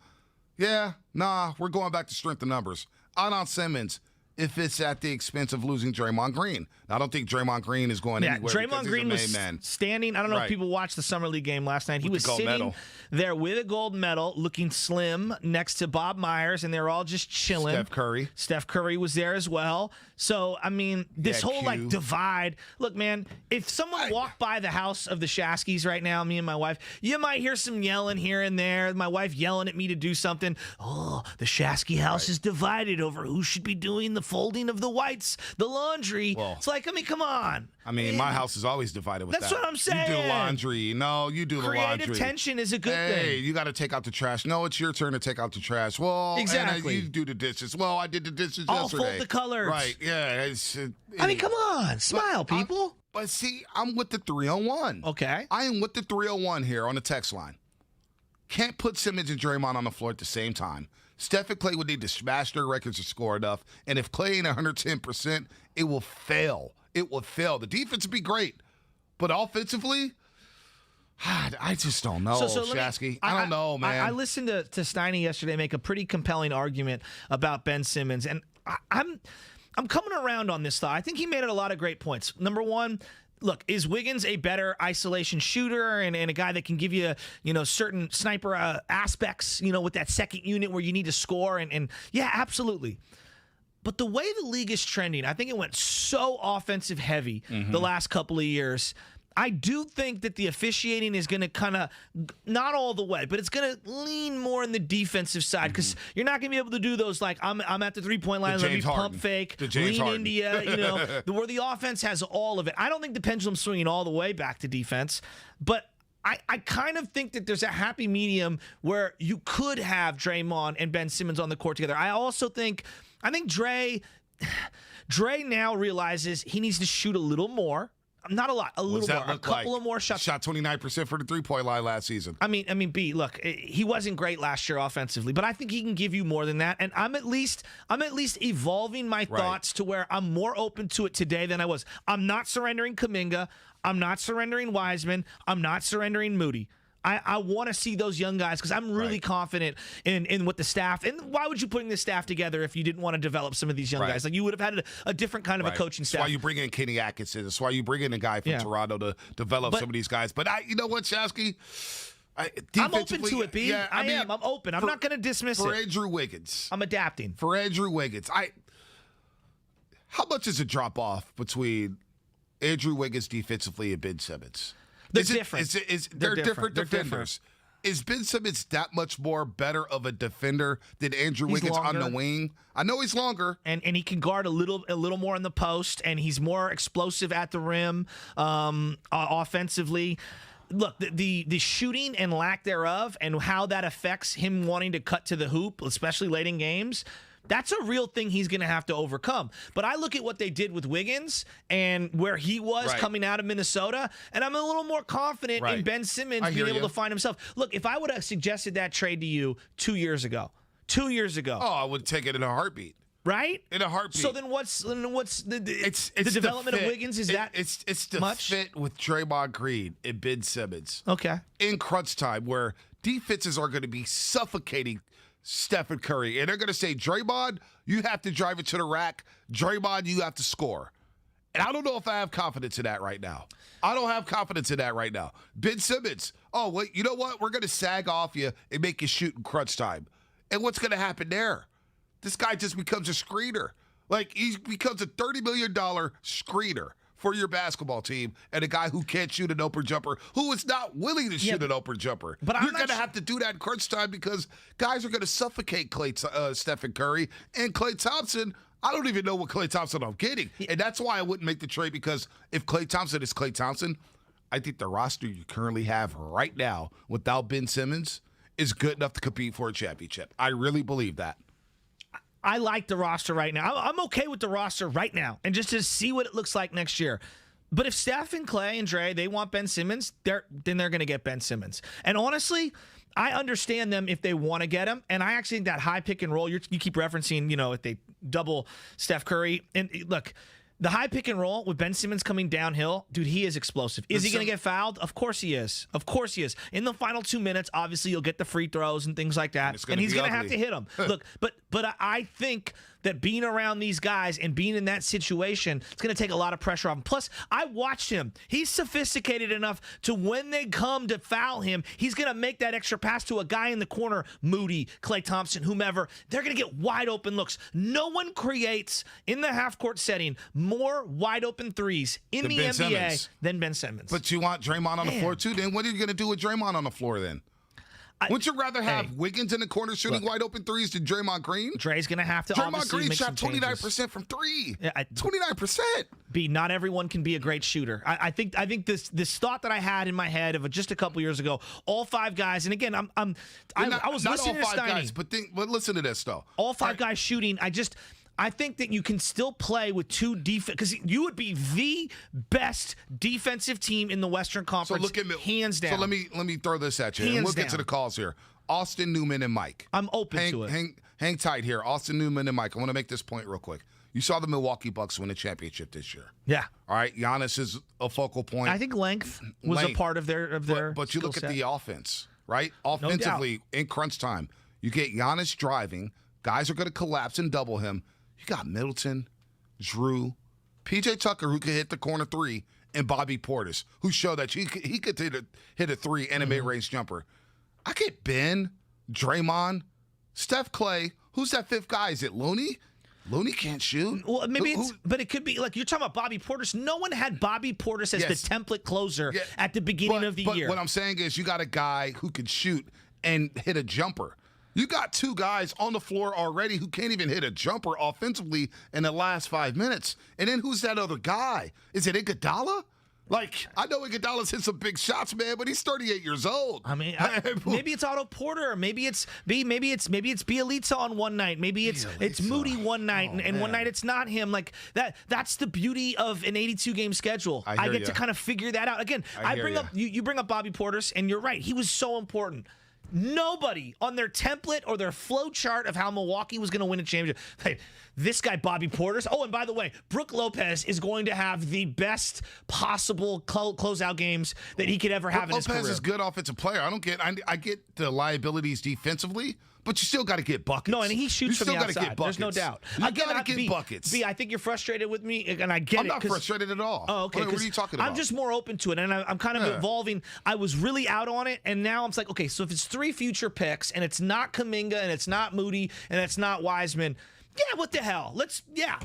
Yeah, we're going back to strength of numbers. Out on Simmons if it's at the expense of losing Draymond Green. Now, I don't think Draymond Green is going anywhere. Draymond Green was standing. I don't know if people watched the Summer League game last night. He was sitting there with a gold medal, looking slim next to Bob Myers, and they were all just chilling. Steph Curry was there as well. So, I mean, this whole divide. Look, man, if someone walked by the house of the Shaskys right now, me and my wife, you might hear some yelling here and there. My wife yelling at me to do something. Oh, the Shasky house is divided over who should be doing the folding of the whites, the laundry. Well, it's like, I mean, come on. I mean, my house is always divided with That's what I'm saying. You do laundry. No, you do the laundry. Creative tension is a good thing. Hey, you got to take out the trash. No, it's your turn to take out the trash. Well, exactly. You do the dishes. Well, I did the dishes yesterday. I'll fold the colors. Right, yeah. I mean, come on. Smile, people. But see, I'm with the 301. Okay. I am with the 301 here on the text line. Can't put Simmons and Draymond on the floor at the same time. Steph and Clay would need to smash their records to score enough. And if Clay ain't 110%, it will fail. It will fail. The defense would be great. But offensively, I just don't know, Shasky. I don't know, man. I listened to Steiny yesterday make a pretty compelling argument about Ben Simmons. And I'm coming around on this thought. I think he made a lot of great points. Number one, look, is Wiggins a better isolation shooter and a guy that can give you, certain sniper aspects, with that second unit where you need to score? And yeah, absolutely. But the way the league is trending, I think it went so offensive heavy the last couple of years. I do think that the officiating is going to kind of, not all the way, but it's going to lean more in the defensive side because you're not going to be able to do those like I'm at the 3-point line, let me pump fake, lean India, where the offense has all of it. I don't think the pendulum's swinging all the way back to defense, but I kind of think that there's a happy medium where you could have Draymond and Ben Simmons on the court together. I think Dre now realizes he needs to shoot a little more. Not a lot, a little more, a couple of more shots. Shot 29% for the 3-point line last season. I mean, B, look, he wasn't great last year offensively, but I think he can give you more than that. And I'm at least evolving my thoughts to where I'm more open to it today than I was. I'm not surrendering Kuminga. I'm not surrendering Wiseman. I'm not surrendering Moody. I want to see those young guys because I'm really confident in what the staff. And why would you putting this staff together if you didn't want to develop some of these young guys? Like you would have had a different kind of a coaching staff. That's why you bring in Kenny Atkinson. That's why you bring in a guy from Toronto to develop some of these guys. But you know what, Shasky? I'm open to it, B. I am. I'm open. I'm not going to dismiss it. For Andrew Wiggins. I'm adapting. For Andrew Wiggins. How much is a drop-off between Andrew Wiggins defensively and Ben Simmons? They're different. They're different defenders. Is Ben Simmons that much more better of a defender than Andrew Wiggins on the wing? I know he's longer. And he can guard a little more in the post, and he's more explosive at the rim offensively. Look, the shooting and lack thereof and how that affects him wanting to cut to the hoop, especially late in games, that's a real thing he's going to have to overcome. But I look at what they did with Wiggins and where he was coming out of Minnesota, and I'm a little more confident in Ben Simmons being able to find himself. Look, if I would have suggested that trade to you 2 years ago, I would take it in a heartbeat. Right? In a heartbeat. So then what's the it's development of Wiggins? Is that it's the much? fit with Draymond Green and Ben Simmons. Okay. In crunch time, where defenses are going to be suffocating Steph Curry, and they're going to say, Draymond, you have to drive it to the rack. Draymond, you have to score. And I don't know if I have confidence in that right now. I don't have confidence in that right now. Ben Simmons, wait, you know what? We're going to sag off you and make you shoot in crunch time. And what's going to happen there? This guy just becomes a screener. Like, he becomes a $30 million screener for your basketball team, and a guy who can't shoot an open jumper, who is not willing to shoot an open jumper. But you're going to have to do that in crunch time because guys are going to suffocate Stephen Curry. And Klay Thompson, I don't even know what Klay Thompson I'm getting. And that's why I wouldn't make the trade, because if Klay Thompson is Klay Thompson, I think the roster you currently have right now without Ben Simmons is good enough to compete for a championship. I really believe that. I like the roster right now. I'm okay with the roster right now, and just to see what it looks like next year. But if Steph and Klay and Dre, they want Ben Simmons, then they're going to get Ben Simmons. And honestly, I understand them if they want to get him. And I actually think that high pick and roll, you keep referencing, if they double Steph Curry. And look, the high pick and roll with Ben Simmons coming downhill, dude, he is explosive. Is he going to get fouled? Of course he is. Of course he is. In the final 2 minutes, obviously you'll get the free throws and things like that. And he's going to have to hit them. Look, but I think that being around these guys and being in that situation, it's going to take a lot of pressure off him. Plus, I watched him. He's sophisticated enough to when they come to foul him, he's going to make that extra pass to a guy in the corner, Moody, Klay Thompson, whomever. They're going to get wide open looks. No one creates in the half-court setting more wide open threes in the NBA than Ben Simmons. But you want Draymond on the floor too? Then what are you going to do with Draymond on the floor then? Wouldn't you rather have Wiggins in the corner shooting wide open threes than Draymond Green? Dre's going to have to Draymond Green make shot 29% from three. 29%. B, not everyone can be a great shooter. I think this thought that I had in my head of just a couple years ago, all five guys, and again, I was listening to Steiny. But listen to this though. All five guys shooting. I think that you can still play with two defense, because you would be the best defensive team in the Western Conference. So look at me, hands down. So let me throw this at you, and we'll get to the calls here. Austin, Newman, and Mike. I'm open to it. Hang tight here. Austin, Newman, and Mike. I want to make this point real quick. You saw the Milwaukee Bucks win a championship this year. Yeah. All right. Giannis is a focal point. I think length was a part of their. But you look at the offense, right? Offensively, in crunch time, you get Giannis driving. Guys are going to collapse and double him. You got Middleton, Drew, P.J. Tucker, who could hit the corner three, and Bobby Portis, who showed that he could hit a three and a mid-range jumper. I get Ben, Draymond, Steph, Klay. Who's that fifth guy? Is it Looney? Looney can't shoot. Well, maybe but it could be like you're talking about Bobby Portis. No one had Bobby Portis as the template closer at the beginning of the year. What I'm saying is you got a guy who could shoot and hit a jumper. You got two guys on the floor already who can't even hit a jumper offensively in the last 5 minutes. And then who's that other guy? Is it Iguodala? Like, I know Iguodala's hit some big shots, man, but he's 38 years old. I mean, maybe it's Otto Porter. Maybe it's Bielitsa on one night. Maybe it's Moody one night, and one night it's not him. Like that. That's the beauty of an 82-game schedule. I get to kind of figure that out. Again, you bring up Bobby Portis, and you're right. He was so important. Nobody on their template or their flow chart of how Milwaukee was going to win a championship. Hey, this guy, Bobby Portis. Oh, and by the way, Brook Lopez is going to have the best possible closeout games that he could ever have in his career. Lopez is a good offensive player. I get the liabilities defensively, but you still got to get buckets. No, and he shoots from the outside. Get buckets. There's no doubt. You got to get buckets. B, I think you're frustrated with me, and I get it. I'm not frustrated at all. Oh, okay. What are you talking about? I'm just more open to it, and I'm kind of evolving. I was really out on it, and now I'm like, okay, so if it's 3 future picks, and it's not Kuminga, and it's not Moody, and it's not Wiseman, yeah, what the hell?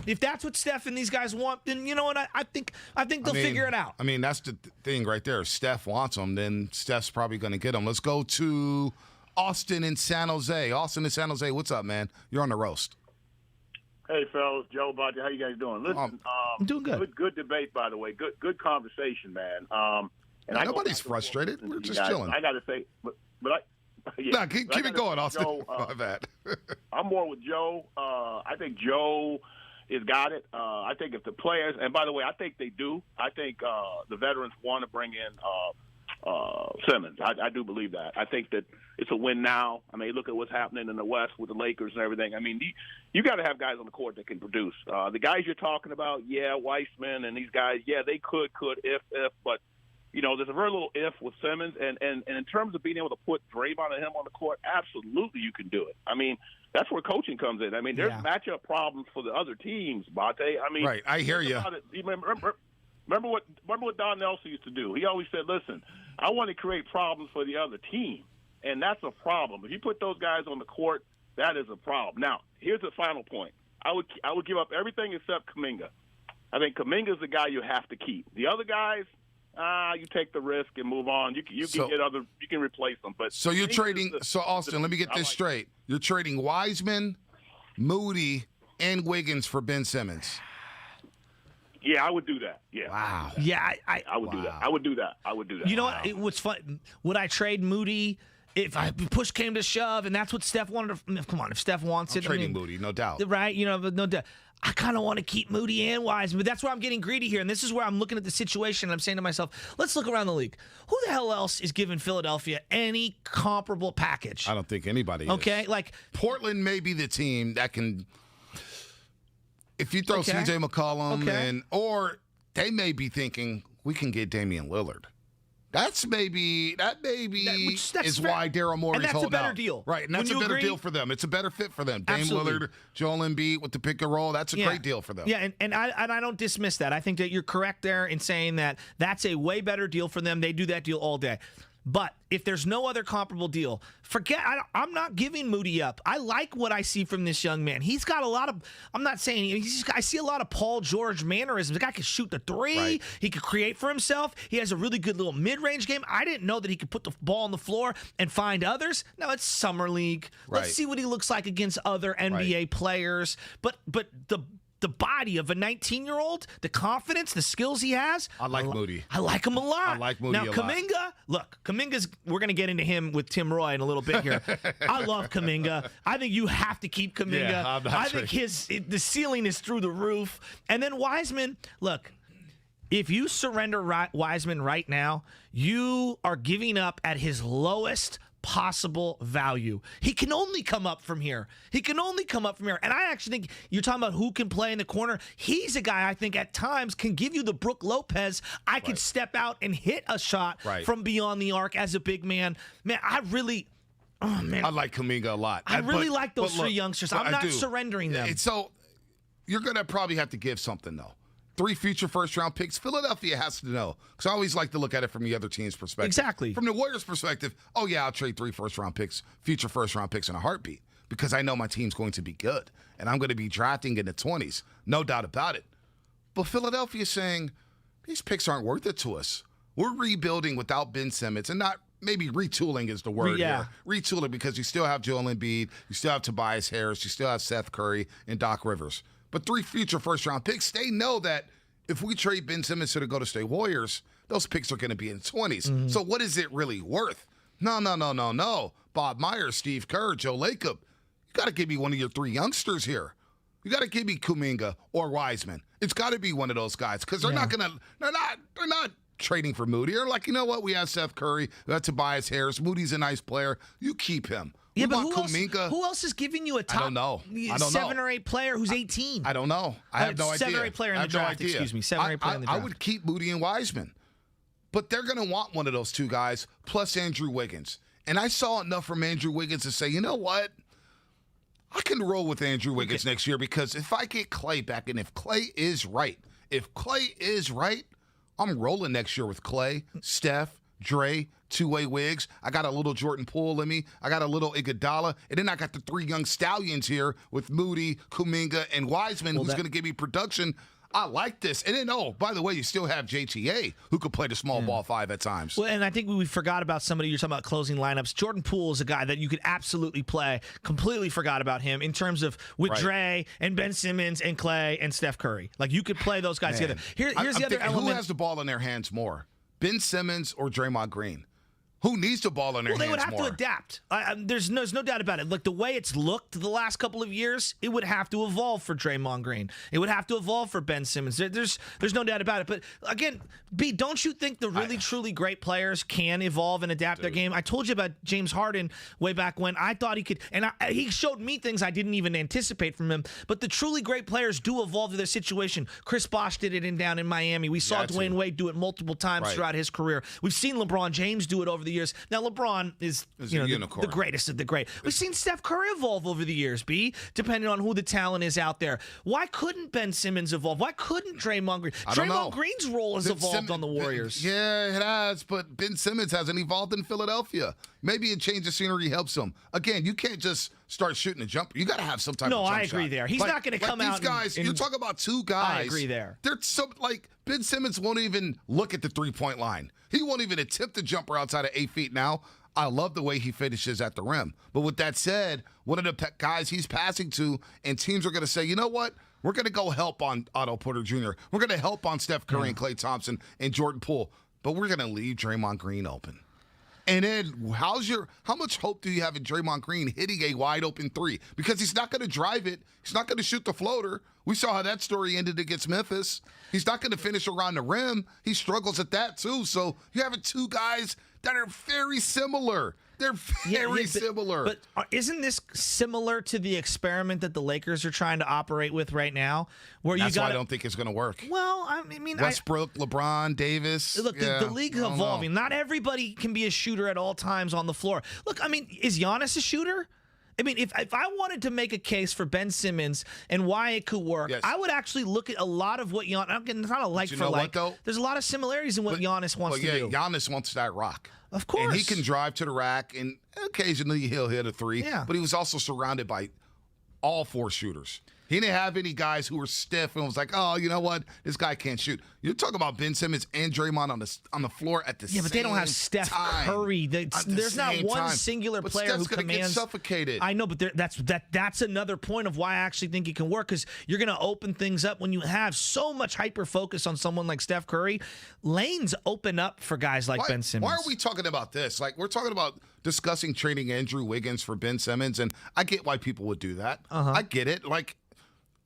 If that's what Steph and these guys want, then you know what? I think they'll figure it out. I mean, that's the thing right there. If Steph wants them, then Steph's probably going to get them. Let's go to Austin in San Jose. Austin in San Jose, what's up, man? You're on the roast. Hey, fellas, Joe, Buddy, how you guys doing? Listen, I'm doing good. Good debate, by the way. Good conversation, man. And nobody's frustrated. We're just chilling. I got to say, keep it going, Austin. Joe, my bad. I'm more with Joe. I think Joe has got it. I think if the players, and by the way, I think they do. I think the veterans want to bring in Simmons. I do believe that. I think that it's a win now. I mean, look at what's happening in the West with the Lakers and everything. I mean, you got to have guys on the court that can produce. The guys you're talking about, Weissman and these guys, they could, if, but you know, there's a very little if with Simmons, and in terms of being able to put Draymond and him on the court, absolutely you can do it. I mean, that's where coaching comes in. I mean, there's matchup problems for the other teams, Bate. I mean, right? I hear you. Remember what Don Nelson used to do? He always said, "Listen, I want to create problems for the other team," and that's a problem. If you put those guys on the court, that is a problem. Now, here's the final point. I would give up everything except Kuminga. I think Kuminga's the guy you have to keep. The other guys. You take the risk and move on. You can replace them. But so you're trading. So Austin, let me get this straight. You're trading Wiseman, Moody, and Wiggins for Ben Simmons. Yeah, I would do that. Yeah. Wow. Yeah, I would do that. I would do that. You know what? What's fun? Would I trade Moody if push came to shove? And that's what Steph wanted. Come on, if Steph wants it, trading Moody, no doubt. Right? You know, no doubt. I kind of want to keep Moody and Wiseman, but that's where I'm getting greedy here. And this is where I'm looking at the situation, and I'm saying to myself, let's look around the league. Who the hell else is giving Philadelphia any comparable package? I don't think anybody is. Okay, like Portland may be the team that can, if you throw C.J. McCollum or they may be thinking, we can get Damian Lillard. That may be is why Daryl Morey's holding out. And that's a better deal. Right, and that's a better deal for them. It's a better fit for them. Dame Lillard, Joel Embiid with the pick and roll, that's a great deal for them. Yeah, and I don't dismiss that. I think that you're correct there in saying that that's a way better deal for them. They do that deal all day. But if there's no other comparable deal, I'm not giving Moody up. I like what I see from this young man. He's got a lot of, I'm not saying, I see a lot of Paul George mannerisms. The guy can shoot the three. Right. He can create for himself. He has a really good little mid-range game. I didn't know that he could put the ball on the floor and find others. Now, it's Summer League. Let's see what he looks like against other NBA players. But the body of a 19-year-old, the confidence, the skills he has. I like Moody. I like him a lot. I like Moody a lot. Now, Kuminga's, we're going to get into him with Tim Roye in a little bit here. I love Kuminga. I think you have to keep Kuminga. Yeah, I think the ceiling is through the roof. And then Wiseman, look, if you surrender Wiseman right now, you are giving up at his lowest possible value. He can only come up from here. And I actually think you're talking about who can play in the corner. He's a guy I think at times can give you the Brook Lopez. I could step out and hit a shot from beyond the arc as a big man. Man, I like Kuminga a lot. I really like those three youngsters. I'm not surrendering them. So you're going to probably have to give something, though. 3 future first-round picks. Philadelphia has to know. Because I always like to look at it from the other team's perspective. Exactly. From the Warriors' perspective, I'll trade 3 first-round picks, future first-round picks in a heartbeat. because I know my team's going to be good, and I'm going to be drafting in the 20s. No doubt about it. But Philadelphia's saying, these picks aren't worth it to us. We're rebuilding without Ben Simmons, and not maybe retooling is the word here. Retooling because you still have Joel Embiid, you still have Tobias Harris, you still have Seth Curry and Doc Rivers. But 3 future first-round picks, they know that if we trade Ben Simmons to the Golden State Warriors, those picks are going to be in the 20s. Mm-hmm. So what is it really worth? No. Bob Myers, Steve Kerr, Joe Lacob. You got to give me one of your 3 youngsters here. You got to give me Kuminga or Wiseman. It's got to be one of those guys because they're not trading for Moody. They're like, you know what? We have Seth Curry. We have Tobias Harris. Moody's a nice player. You keep him. Yeah, we but want Kuminga. who else is giving you a top I don't know. 7 or 8 player who's 18? I don't know. I have no idea. 7 or 8 player in the draft, excuse me. 7 or 8 player in the draft. I would keep Moody and Wiseman. But they're going to want one of those 2 guys plus Andrew Wiggins. And I saw enough from Andrew Wiggins to say, you know what? I can roll with Andrew Wiggins next year because if I get Clay back, and if Clay is right, I'm rolling next year with Clay, Steph, Dre, two-way Wiggs. I got a little Jordan Poole in me. I got a little Iguodala. And then I got the 3 young stallions here with Moody, Kuminga, and Wiseman, who's going to give me production. I like this. And then, by the way, you still have JTA, who could play the small ball 5 at times. Well, and I think we forgot about somebody. You're talking about closing lineups. Jordan Poole is a guy that you could absolutely play. Completely forgot about him in terms of with Dre and Ben Simmons and Clay and Steph Curry. Like, you could play those guys together. Here's the other element. Who has the ball in their hands more, Ben Simmons or Draymond Green? Who needs the ball in their hands more? Well, they would have to adapt. There's no doubt about it. Like, the way it's looked the last couple of years, it would have to evolve for Draymond Green. It would have to evolve for Ben Simmons. There's no doubt about it. But, again, B, don't you think the really, truly great players can evolve and adapt their game? I told you about James Harden way back when. I thought he could, and he showed me things I didn't even anticipate from him. But the truly great players do evolve to their situation. Chris Bosh did it down in Miami. We saw Dwayne Wade do it multiple times throughout his career. We've seen LeBron James do it over the years. Now, LeBron is the greatest of the great. We've seen Steph Curry evolve over the years, B, depending on who the talent is out there. Why couldn't Ben Simmons evolve? Why couldn't Draymond Green? Draymond Green's role has evolved on the Warriors. Yeah, it has, but Ben Simmons hasn't evolved in Philadelphia. Maybe a change of scenery helps him. Again, you can't just start shooting a jumper. You got to have some type of jump shot. No, I agree there. He's not going to come out. These guys, you're talking about 2 guys. I agree there. They're Ben Simmons won't even look at the 3-point line. He won't even attempt a jumper outside of 8 feet now. I love the way he finishes at the rim. But with that said, one of the guys he's passing to, and teams are going to say, you know what? We're going to go help on Otto Porter Jr. We're going to help on Steph Curry and Klay Thompson and Jordan Poole. But we're going to leave Draymond Green open. And then how much hope do you have in Draymond Green hitting a wide open 3? Because he's not going to drive it. He's not going to shoot the floater. We saw how that story ended against Memphis. He's not going to finish around the rim. He struggles at that too. So you have 2 guys that are very similar. They're very similar. But isn't this similar to the experiment that the Lakers are trying to operate with right now? That's why I don't think it's going to work. Well, I mean, Westbrook, LeBron, Davis. Look, the league's evolving. Not everybody can be a shooter at all times on the floor. Look, I mean, is Giannis a shooter? I mean, if I wanted to make a case for Ben Simmons and why it could work, I would actually look at a lot of what Giannis. It's not a like for like. There's a lot of similarities in what Giannis wants to do. Giannis wants that rock. Of course. And he can drive to the rack, and occasionally he'll hit a 3. Yeah. But he was also surrounded by all 4 shooters. He didn't have any guys who were stiff and was like, oh, you know what? This guy can't shoot. You're talking about Ben Simmons and Draymond on the floor at the same time. Yeah, but they don't have Steph Curry. There's not one singular player who commands. Get suffocated. I know, but that's another point of why I actually think it can work, because you're going to open things up when you have so much hyper focus on someone like Steph Curry. Lanes open up for guys like Ben Simmons. Why are we talking about this? Like, we're talking about discussing trading Andrew Wiggins for Ben Simmons, and I get why people would do that. I get it. Like,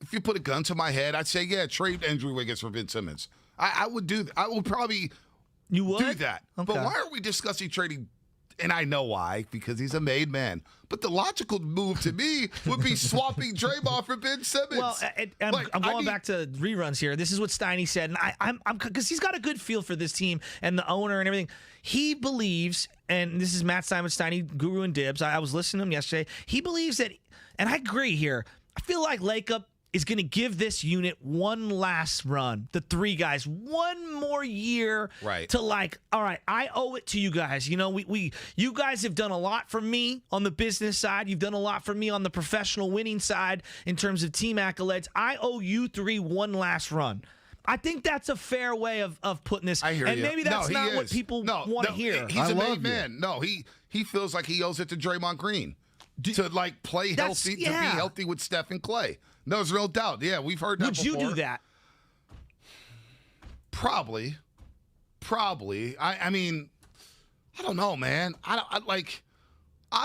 if you put a gun to my head, I'd say, yeah, trade Andrew Wiggins for Ben Simmons. I would do that. I would probably do that. Okay. But why are we discussing trading? And I know why, because he's a made man. But the logical move to me would be swapping Draymond for Ben Simmons. Well, I'm going back to reruns here. This is what Steiny said, and I'm because he's got a good feel for this team and the owner and everything. He believes, and this is Matt Simon Steiny, Guru and Dibs. I was listening to him yesterday. He believes that, and I agree here. I feel like Lacob is going to give this unit one last run. The three guys, one more year right. to all right, I owe it to you guys. You know, you guys have done a lot for me on the business side. You've done a lot for me on the professional winning side in terms of team accolades. I owe you three one last run. I think that's a fair way of putting this. I hear and you. maybe that's not what people want to hear. He's a made man. No, he feels like he owes it to Draymond Green to play healthy, to be healthy with Steph and Clay. There's no doubt. Yeah, we've heard that before. Would you do that? Probably. I mean, I don't know, man. I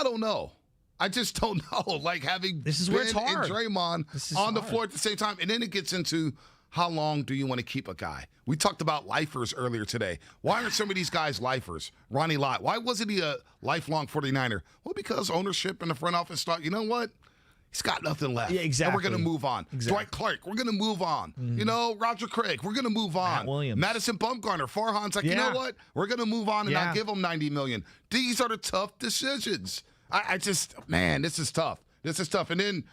don't know. I just don't know. Like having this is Ben where it's hard. and Draymond on the floor at the same time, and then it gets into how long do you want to keep a guy? We talked about lifers earlier today. Why aren't some of these guys lifers? Ronnie Lott, why wasn't he a lifelong 49er? Well, because ownership and the front office thought, you know what? He's got nothing left. Yeah, exactly. And we're going to move on. Exactly. Dwight Clark, we're going to move on. Mm-hmm. You know, Roger Craig, we're going to move on. Matt Williams. Madison Bumgarner, Farhan's like, you know what? We're going to move on and not give him $90 million. These are the tough decisions. I just, man, this is tough. This is tough. And then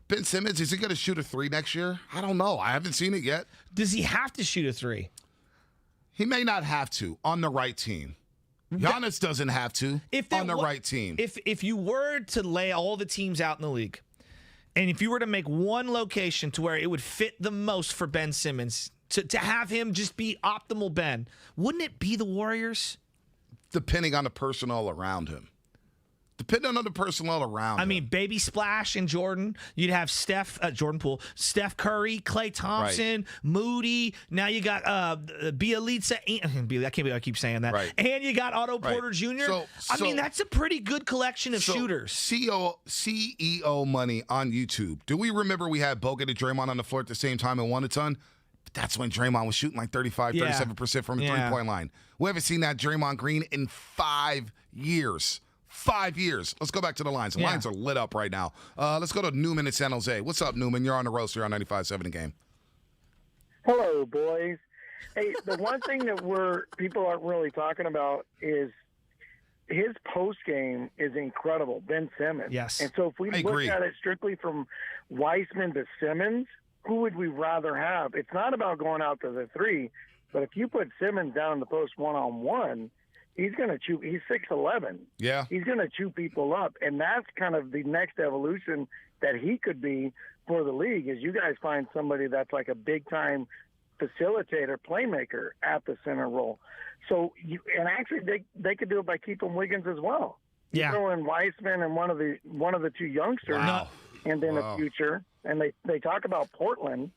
Ben Simmons, is he going to shoot a three next year? I don't know. I haven't seen it yet. Does he have to shoot a three? He may not have to on the right team. Giannis doesn't have to on the right team. If you were to lay all the teams out in the league, and if you were to make one location to where it would fit the most for Ben Simmons, to have him just be optimal Ben, wouldn't it be the Warriors? Depending on the personnel around him. Depending on the personnel around him. I mean, Baby Splash and Jordan. You'd have Jordan Poole, Steph Curry, Klay Thompson, Moody. Now you got Bielitsa. I can't believe I keep saying that. Right. And you got Otto Porter Jr. I mean, that's a pretty good collection of shooters. CEO money on YouTube. Do we remember we had Bogut and Draymond on the floor at the same time and won a ton? That's when Draymond was shooting like 37% from the three-point line. We haven't seen that Draymond Green in 5 years. 5 years. Let's go back to the lines. The lines are lit up right now. Let's go to Newman in San Jose. What's up, Newman? You're on the roast here on 95.7 The Game. Hello, boys. Hey, the one thing that people aren't really talking about is his post game is incredible, Ben Simmons. Yes. And so if we look at it strictly from Weissman to Simmons, who would we rather have? It's not about going out to the three, but if you put Simmons down in the post one-on-one, he's going to chew. He's 6'11". Yeah. He's going to chew people up, and that's kind of the next evolution that he could be for the league. Is you guys find somebody that's like a big-time facilitator, playmaker at the center role. So, and actually, they could do it by keeping Wiggins as well. Yeah. You throw in Weissman and one of the two youngsters, and then the future. And they talk about Portland.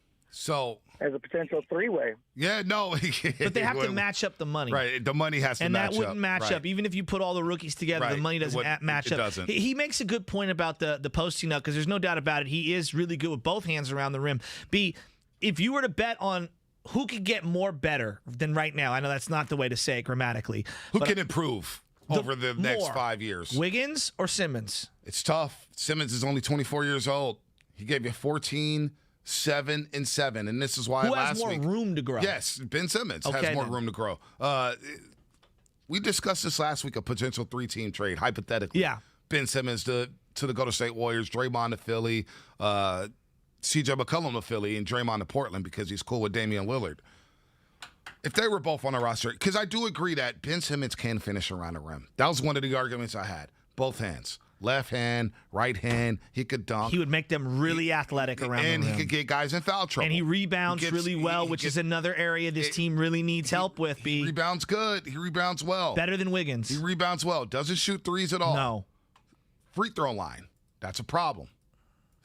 As a potential three-way. Yeah, no. But they have to match up the money. Right, the money has to match up. And that wouldn't match up. Even if you put all the rookies together, the money doesn't match up. It doesn't. He makes a good point about the posting up, because there's no doubt about it. He is really good with both hands around the rim. B, if you were to bet on who could get more better than right now, I know that's not the way to say it grammatically. Who can improve over the next 5 years? Wiggins or Simmons? It's tough. Simmons is only 24 years old. He gave you 14, 7, and 7, and this is why Who last has more week, room to grow? Yes, Ben Simmons has more room to grow. We discussed this last week, a potential 3-team trade, hypothetically. Yeah. Ben Simmons to the Golden State Warriors, Draymond to Philly, C.J. McCollum to Philly, and Draymond to Portland because he's cool with Damian Lillard. If they were both on the roster, because I do agree that Ben Simmons can finish around the rim. That was one of the arguments I had. Both hands. Left hand, right hand, he could dunk. He would make them really athletic around the rim. And he could get guys in foul trouble. And he rebounds really well, which is another area this team really needs help with. He rebounds good. He rebounds well. Better than Wiggins. He rebounds well. Doesn't shoot threes at all. No. Free throw line. That's a problem.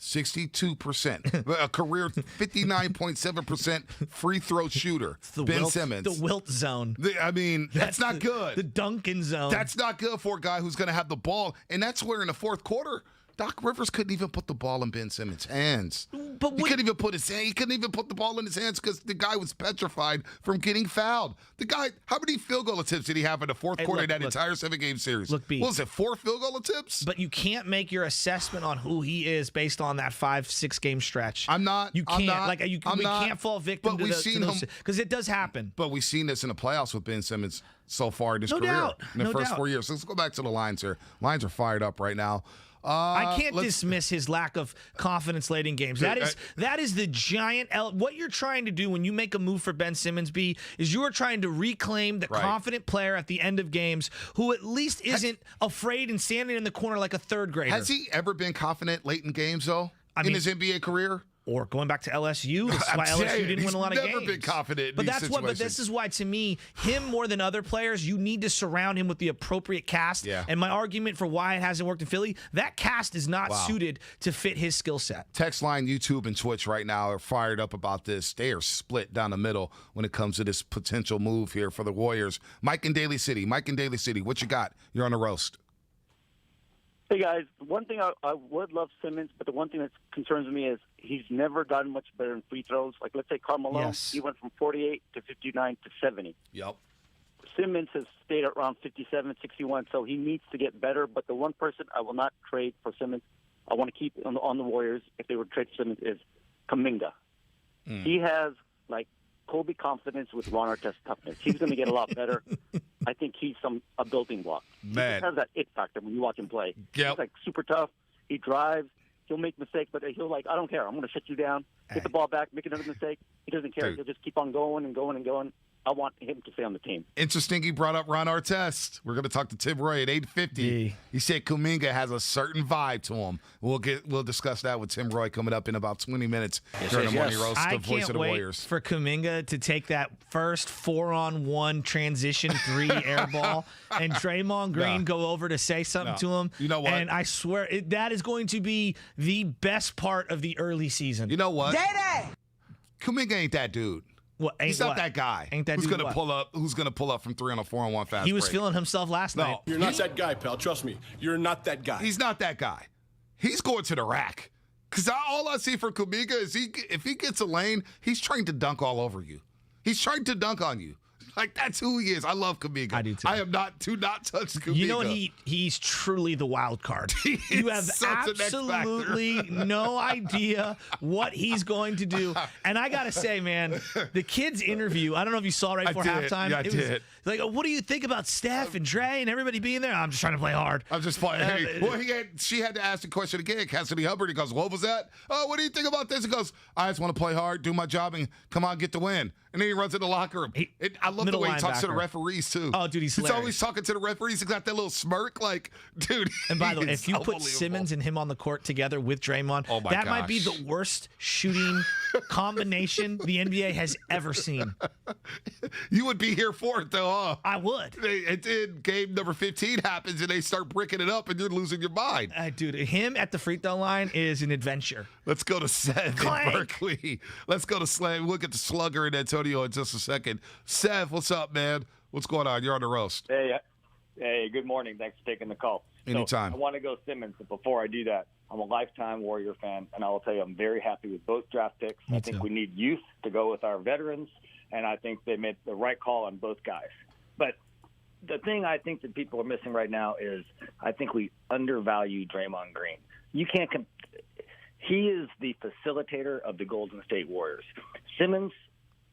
62%. A career 59.7% free throw shooter. Ben Simmons. The Wilt zone. I mean, that's not good. The Duncan zone. That's not good for a guy who's going to have the ball. And that's where in the fourth quarter, Doc Rivers couldn't even put the ball in Ben Simmons' hands. He couldn't even put the ball in his hands because the guy was petrified from getting fouled. The guy, how many field goal attempts did he have in the fourth quarter of that entire 7-game series? Look, B. What was it, 4 field goal attempts? But you can't make your assessment on who he is based on that 5-6 game stretch. I'm not. You can't. I'm we not, can't fall victim to those, because it does happen. But we've seen this in the playoffs with Ben Simmons so far in his No career. doubt. In the No first doubt. 4 years. Let's go back to the lines here. Lines are fired up right now. I can't dismiss his lack of confidence late in games. That is the giant what you're trying to do when you make a move for Ben Simmons, is you are trying to reclaim the confident player at the end of games who at least isn't afraid and standing in the corner like a third grader. Has he ever been confident late in games, though, in his NBA career? Or going back to LSU, this is why LSU didn't win a lot of games. He's never been confident in these situations. But this is why, to me, him more than other players, you need to surround him with the appropriate cast. Yeah. And my argument for why it hasn't worked in Philly, that cast is not suited to fit his skill set. Text line, YouTube, and Twitch right now are fired up about this. They are split down the middle when it comes to this potential move here for the Warriors. Mike in Daly City, what you got? You're on the roast. Hey, guys, one thing I would love Simmons, but the one thing that concerns me is he's never gotten much better in free throws. Like, let's say Carmelo, he went from 48 to 59 to 70. Yep. Simmons has stayed around 57, 61, so he needs to get better. But the one person I will not trade for Simmons, I want to keep on the Warriors if they would trade Simmons, is Kuminga. He has, like, Kobe confidence with Ron Artest toughness. He's going to get a lot better. I think he's a building block. Man. He just has that it factor when you watch him play. Yep. He's like super tough. He drives. He'll make mistakes, but he'll I don't care. I'm going to shut you down. Get the ball back. Make another mistake. He doesn't care. Dude. He'll just keep on going and going and going. I want him to stay on the team. Interesting he brought up Ron Artest. We're going to talk to Tim Roye at 8:50. He said Kuminga has a certain vibe to him. We'll discuss that with Tim Roye coming up in about 20 minutes during the Morning Roast, the voice of the Warriors. For Kuminga to take that first 4-on-1 transition 3 air ball and Draymond Green go over to say something to him. You know what? And I swear that is going to be the best part of the early season. You know what? Kuminga ain't that dude. He's not that guy. Ain't that who's dude gonna pull up? Who's gonna pull up from 3 on a 4-on-1 fast He was break. feeling himself last night. You're not that guy, pal. Trust me. You're not that guy. He's not that guy. He's going to the rack. Because all I see for Kuminga is if he gets a lane, he's trying to dunk all over you. He's trying to dunk on you. Like, that's who he is. I love Kuminga. I do too. I am not touch Kuminga. You know what? He's truly the wild card. You have absolutely no idea what he's going to do. And I got to say, man, the kid's interview, I don't know if you saw right before halftime. Yeah, I did. Like, what do you think about Steph and Dre and everybody being there? I'm just trying to play hard. I'm just playing. She had to ask the question again. Cassidy Hubbard, he goes, what was that? Oh, what do you think about this? He goes, I just want to play hard, do my job, and come on, get the win. And then he runs in the locker room. I love the way he talks to the referees, too. Oh, dude, he's always talking to the referees. He's got that little smirk, like, dude. And by the way, if you put Simmons and him on the court together with Draymond, that might be the worst shooting combination the NBA has ever seen. You would be here for it, though, huh? I would. And then game number 15 happens, and they start bricking it up, and you're losing your mind. Dude, him at the free throw line is an adventure. Let's go to Seth in Berkeley. Let's go to Slam. We'll get to Slugger and Antonio in just a second. Seth, what's up, man? What's going on? You're on the roast. Hey, good morning. Thanks for taking the call. Anytime. So I want to go Simmons, but before I do that, I'm a lifetime Warrior fan, and I will tell you I'm very happy with both draft picks. I think we need youth to go with our veterans, and I think they made the right call on both guys. But the thing I think that people are missing right now is I think we undervalue Draymond Green. You can't he is the facilitator of the Golden State Warriors. Simmons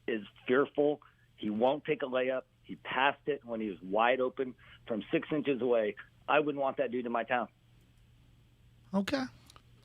is fearful. He won't take a layup. He passed it when he was wide open from 6 inches away. I wouldn't want that dude in my town. Okay.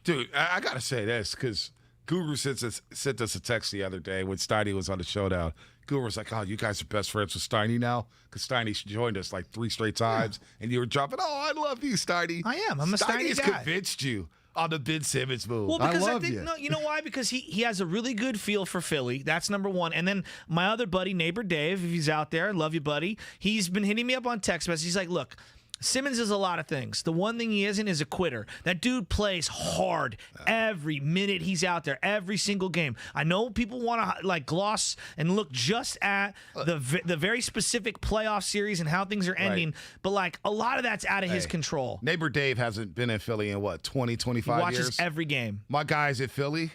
Dude, I got to say this because Guru sent us a text the other day when Steiny was on the showdown. Guru was like, oh, you guys are best friends with Steiny now? Because Steiny joined us like 3 straight times, and you were dropping, oh, I love you, Steiny. I am. I'm a Steiny has guy. Convinced you on the Ben Simmons move. Well, because I love think, you. No, you know why? Because he has a really good feel for Philly. That's number one. And then my other buddy, neighbor Dave, if he's out there, love you, buddy. He's been hitting me up on text messages. He's like, look, Simmons is a lot of things. The one thing he isn't is a quitter. That dude plays hard every minute he's out there, every single game. I know people want to like gloss and look just at the very specific playoff series and how things are ending, but like a lot of that's out of his control. Neighbor Dave hasn't been in Philly in what, 20, 25 years? He watches years? every game. My guys at Philly,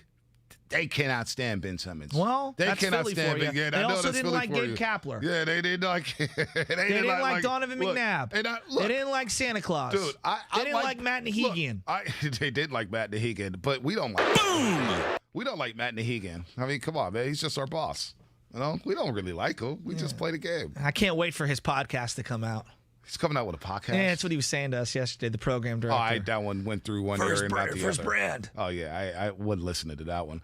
they cannot stand Ben Simmons. Well, they that's cannot Philly stand for you. Ben. They I know also that's didn't Philly like for Gabe you. Kapler. Yeah, they didn't like. They didn't like Donovan McNabb. They didn't like Santa Claus. Dude, they didn't like Matt Nahigian. They did like Matt Nahigian, but we don't like. We don't like Matt Nahigian. I mean, come on, man. He's just our boss. You know, we don't really like him. We just play the game. I can't wait for his podcast to come out. He's coming out with a podcast. Yeah, that's what he was saying to us yesterday, the program director. That one went through one First ear and not the first other. brand. Oh, yeah, I wasn't listening to that one.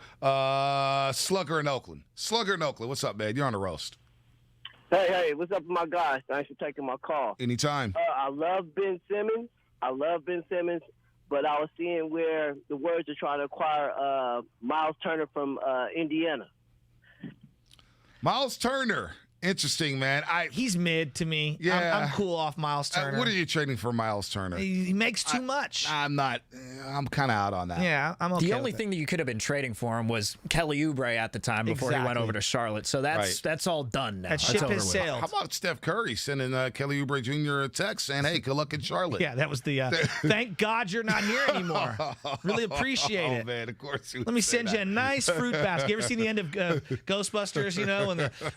Slugger in Oakland. What's up, man? You're on the roast. Hey, what's up with my guys? Thanks for taking my call. Anytime. I love Ben Simmons. But I was seeing where the Warriors are trying to acquire Miles Turner from Indiana. Miles Turner. Interesting, man. He's mid to me. Yeah. I'm cool off Miles Turner. What are you trading for Miles Turner? He makes too much. I'm not. I'm kind of out on that. Yeah, I'm okay. The only thing that you could have been trading for him was Kelly Oubre at the time before he went over to Charlotte. So that's all done now. That ship has sailed. How about Steph Curry sending Kelly Oubre Jr. a text saying, "Hey, good luck in Charlotte"? Yeah, that was the. Thank God you're not here anymore. Really appreciate it. Oh man, of course. Let me send you a nice fruit basket. You ever seen the end of Ghostbusters? You know,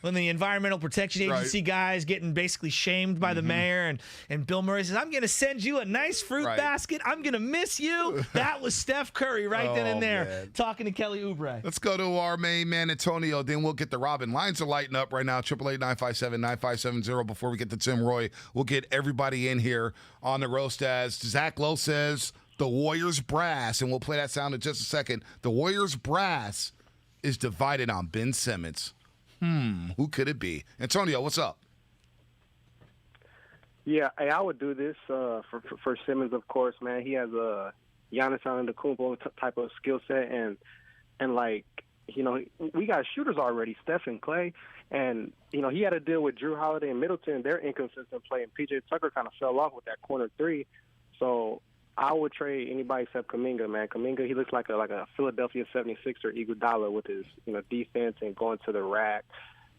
when the Environmental Protection Agency guys getting basically shamed by the mayor, and Bill Murray says, "I'm going to send you a nice fruit basket. I'm going to miss you." That was Steph Curry right then and there talking to Kelly Oubre. Let's go to our main man, Antonio. Then we'll get the Robin. Lines are lighting up right now. 888-957-9570. Before we get to Tim Roye, we'll get everybody in here on the roast as Zach Lowe says the Warriors brass, and we'll play that sound in just a second. The Warriors brass is divided on Ben Simmons. Who could it be? Antonio, what's up? Yeah, I would do this for Simmons, of course, man. He has a Giannis Antetokounmpo type of skill set, and like, you know, we got shooters already, Steph and Clay, and, you know, he had to deal with Drew Holiday and Middleton. They're inconsistent play, and PJ Tucker kind of fell off with that corner three. So I would trade anybody except Kuminga, man. Kuminga, he looks like a Philadelphia 76er Iguodala with his, you know, defense and going to the rack.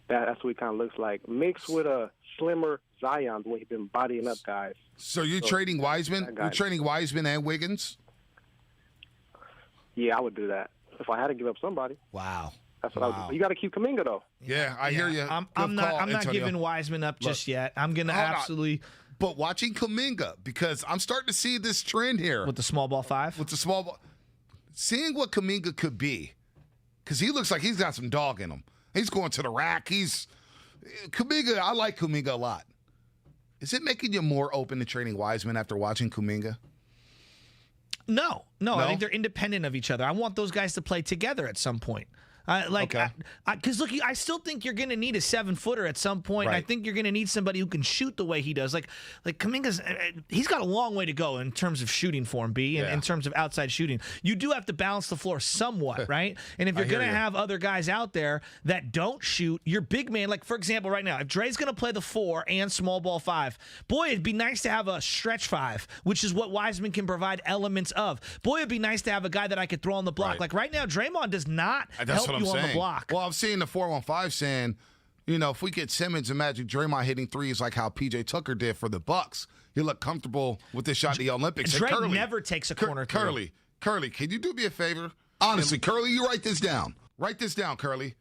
That's what he kind of looks like. Mixed with a slimmer Zion, the way he's been bodying up guys. So you're trading Wiseman? You're trading Wiseman and Wiggins? Yeah, I would do that if I had to give up somebody. Wow. That's what I would do. You got to keep Kuminga, though. Yeah, I hear you. I'm not giving Wiseman up just yet. I'm going to absolutely. But watching Kuminga, because I'm starting to see this trend here. With the small ball five? With the small ball. Seeing what Kuminga could be, because he looks like he's got some dog in him. He's going to the rack. Kuminga, I like Kuminga a lot. Is it making you more open to trading Wiseman after watching Kuminga? No, I think they're independent of each other. I want those guys to play together at some point. Because look, I still think you're going to need a 7-footer at some point. Right. I think you're going to need somebody who can shoot the way he does. Like Kuminga's, he's got a long way to go in terms of shooting for him, and in terms of outside shooting. You do have to balance the floor somewhat, right? And if you're going to have other guys out there that don't shoot, your big man, like for example, right now, if Dre's going to play the 4 and small ball 5, boy, it'd be nice to have a stretch 5, which is what Wiseman can provide elements of. Boy, it'd be nice to have a guy that I could throw on the block. Right. Like right now, Draymond does not help you on the block. Well, I'm seeing the 415 saying, you know, if we get Simmons, imagine Draymond hitting threes like how PJ Tucker did for the Bucks. He looked comfortable with this shot in the Olympics. Dre never takes a corner three. Curly, can you do me a favor? Honestly, Curly, you write this down. Write this down, Curly.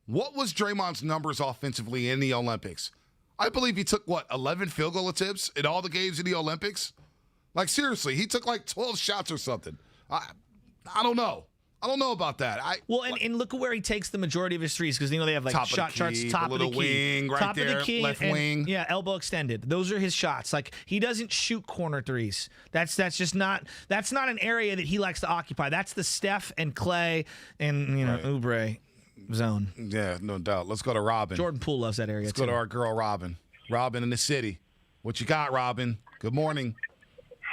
What was Draymond's numbers offensively in the Olympics? I believe he took, 11 field goal attempts in all the games in the Olympics? Like, seriously, he took like 12 shots or something. I don't know. I don't know about that. And look at where he takes the majority of his threes, because they have like top shot of the charts, key, top of the key, wing right top there, of the key, left wing. Yeah, elbow extended. Those are his shots. Like he doesn't shoot corner threes. That's just not an area that he likes to occupy. That's the Steph and Clay and Oubre zone. Yeah, no doubt. Let's go to Robin. Jordan Poole loves that area. Let's go to our girl Robin. Robin in the city. What you got, Robin? Good morning.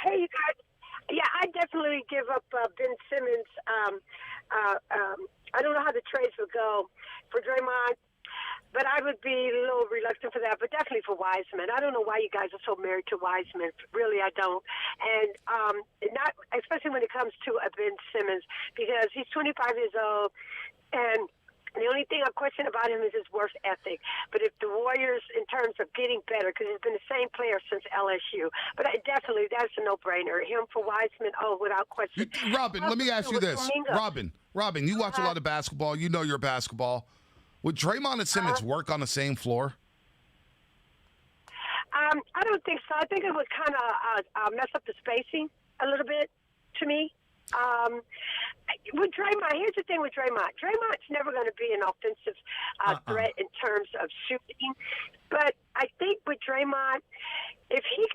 Hey, you guys. Yeah, I definitely give up Ben Simmons. I don't know how the trades would go for Draymond, but I would be a little reluctant for that, but definitely for Wiseman. I don't know why you guys are so married to Wiseman. Really, I don't. And not especially when it comes to a Ben Simmons, because he's 25 years old, and the only thing I question about him is his work ethic. But if the Warriors, in terms of getting better, because he's been the same player since LSU, but definitely that's a no-brainer. Him for Wiseman, without question. Robin, let me ask you this. Robin, you watch a lot of basketball. You know your basketball. Would Draymond and Simmons work on the same floor? I don't think so. I think it would kind of mess up the spacing a little bit to me. With Draymond, here's the thing with Draymond. Draymond's never going to be an offensive threat in terms of shooting. But I think with Draymond, if he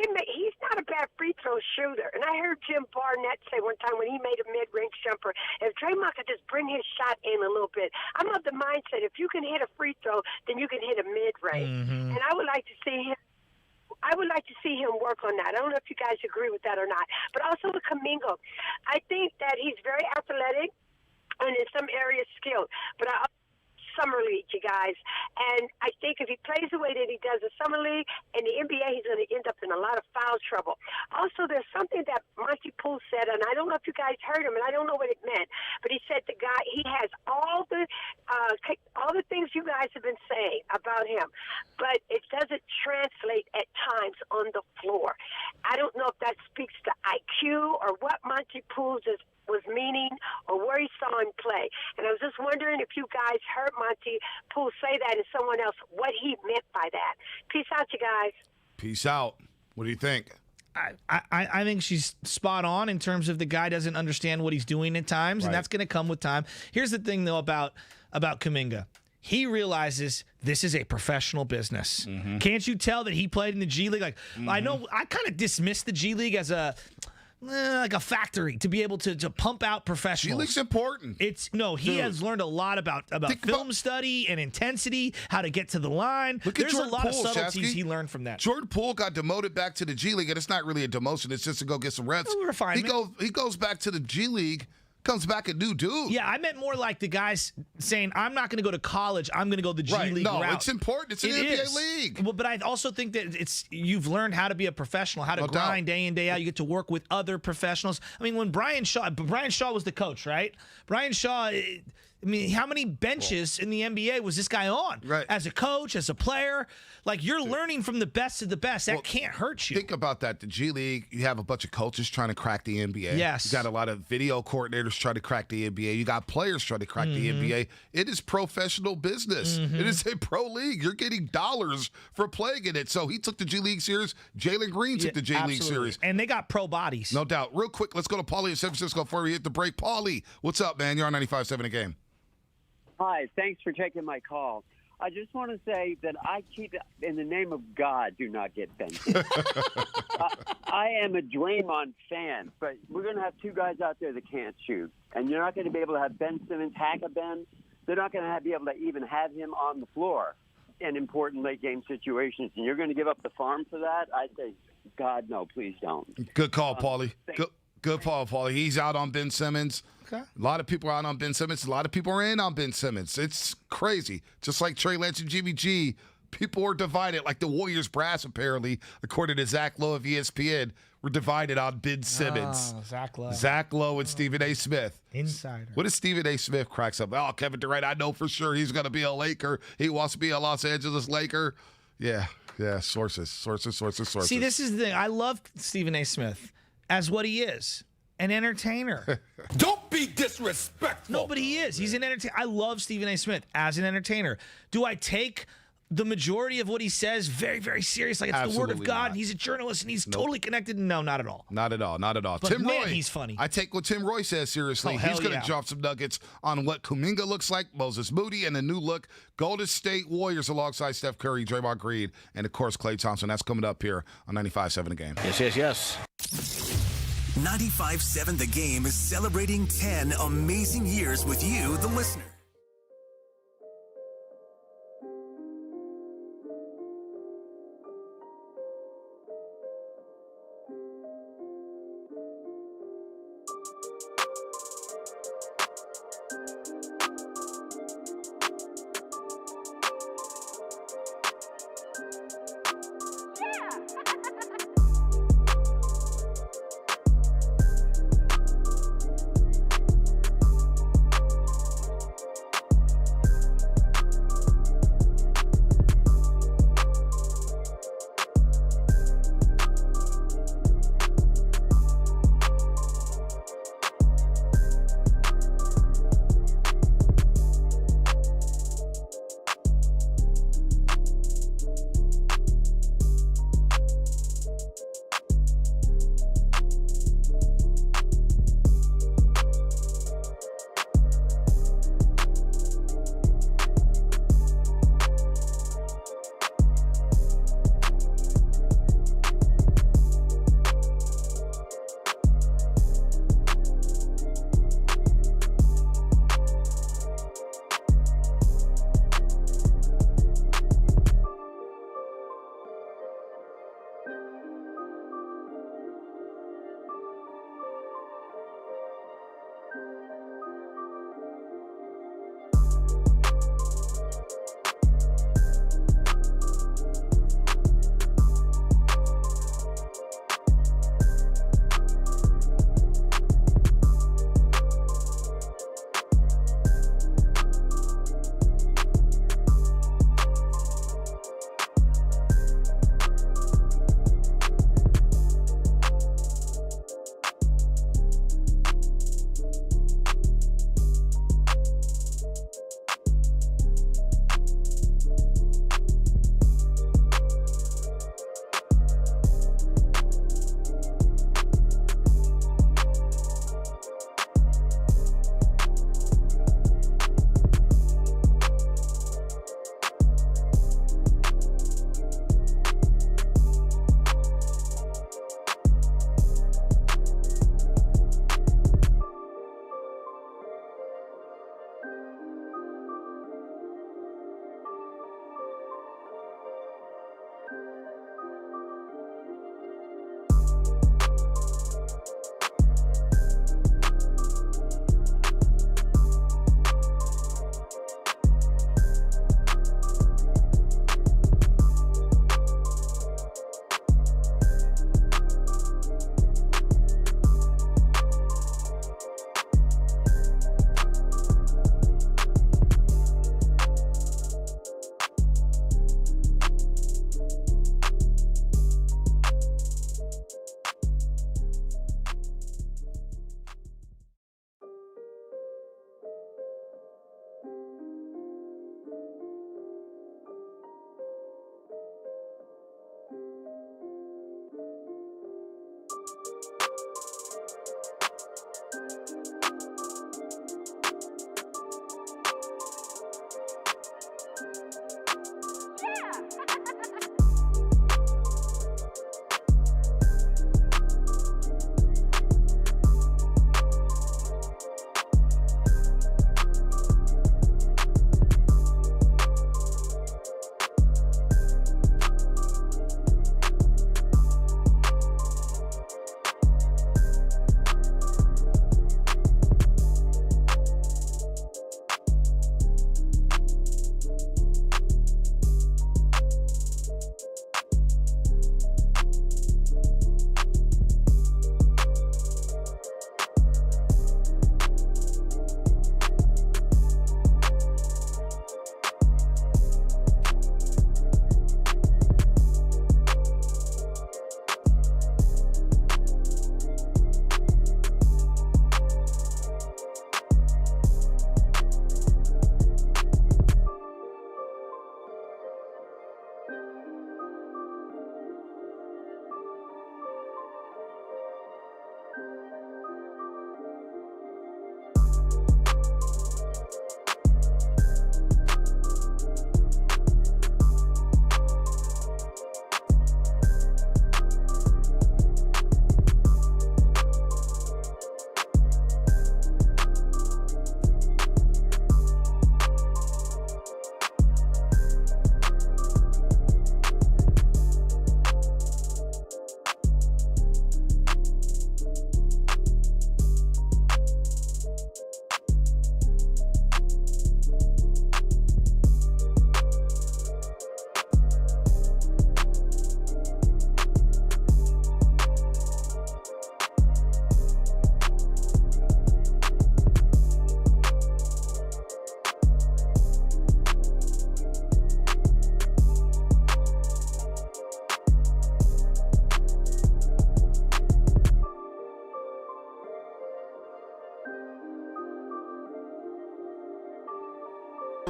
Jim Barnett say one time when he made a mid-range jumper, if Draymond could just bring his shot in a little bit. I'm of the mindset if you can hit a free throw, then you can hit a mid-range. And I would like to see him work on that. I don't know if you guys agree with that or not. But also with Kuminga, I think that he's very athletic and in some areas skilled. But Summer League, you guys. And I think if he plays the way that he does in Summer League and the NBA, he's going to end up in a lot of foul trouble. Also, there's something that Monty Poole said, and I don't know if you guys heard him, and I don't know what it meant, but he said the guy, he has all the things you guys have been saying about him, but it doesn't translate at times on the floor. I don't know if that speaks to IQ or what Monty Poole was meaning or where he saw him play. And I was just wondering if you guys heard Monty Poole say that and someone else, what he meant by that. Peace out, you guys. Peace out. What do you think? I think she's spot on in terms of the guy doesn't understand what he's doing at times, and that's going to come with time. Here's the thing, though, about Kuminga. He realizes this is a professional business. Can't you tell that he played in the G League? Like, I know I kind of dismiss the G League as like a factory to be able to pump out professionals. G League's important. He has learned a lot about film study and intensity, how to get to the line. There's a lot of subtleties he learned from that. Jordan Poole got demoted back to the G League, and it's not really a demotion. It's just to go get some reps. He goes back to the G League, comes back a new dude. Yeah, I meant more like the guys saying, I'm not going to go to college. I'm going to go the G League route. No, it's important. It's an NBA league. Well, but I also think that you've learned how to be a professional, how to grind day in, day out. You get to work with other professionals. I mean, when Brian Shaw was the coach, right? Brian Shaw, I mean, how many benches in the NBA was this guy on? Right. As a coach, as a player? Like, you're learning from the best of the best. That can't hurt you. Think about that. The G League, you have a bunch of coaches trying to crack the NBA. Yes. You got a lot of video coordinators trying to crack the NBA. You got players trying to crack the NBA. It is professional business. It is a pro league. You're getting dollars for playing in it. So he took the G League series. Jalen Green took the G League series. And they got pro bodies. No doubt. Real quick, let's go to Paulie in San Francisco before we hit the break. Paulie, what's up, man? You're on 95.7 The Game. Hi, thanks for taking my call. I just want to say that I keep, in the name of God, do not get Ben Simmons. I am a Draymond fan, but we're going to have two guys out there that can't shoot. And you're not going to be able to have Ben Simmons hack a Ben. They're not going to be able to even have him on the floor in important late-game situations. And you're going to give up the farm for that? I say, God, no, please don't. Good call, Paulie. Good call, Paulie. He's out on Ben Simmons. Okay. A lot of people are out on Ben Simmons. A lot of people are in on Ben Simmons. It's crazy. Just like Trey Lance and Jimmy G, people are divided. Like the Warriors brass, apparently, according to Zach Lowe of ESPN, were divided on Ben Simmons. Oh, Zach Lowe. Zach Lowe and Stephen A. Smith. Insider. What does Stephen A. Smith cracks up? Oh, Kevin Durant, I know for sure he's going to be a Laker. He wants to be a Los Angeles Laker. Yeah, sources. See, this is the thing. I love Stephen A. Smith as what he is. An entertainer. Don't be disrespectful. No, but he is. He's an entertainer. I love Stephen A. Smith as an entertainer. Do I take the majority of what he says very, very serious? Like it's Absolutely the word of God. not. He's a journalist and he's totally connected. No, not at all. Not at all. But Tim man, Roye, he's funny. I take what Tim Roye says seriously. Oh, He's hell going to yeah. drop some nuggets on what Kuminga looks like, Moses Moody, and the new look Golden State Warriors alongside Steph Curry, Draymond Green, and of course Klay Thompson. That's coming up here on 95.7 The Game. Yes. 95.7 The Game is celebrating 10 amazing years with you, the listener.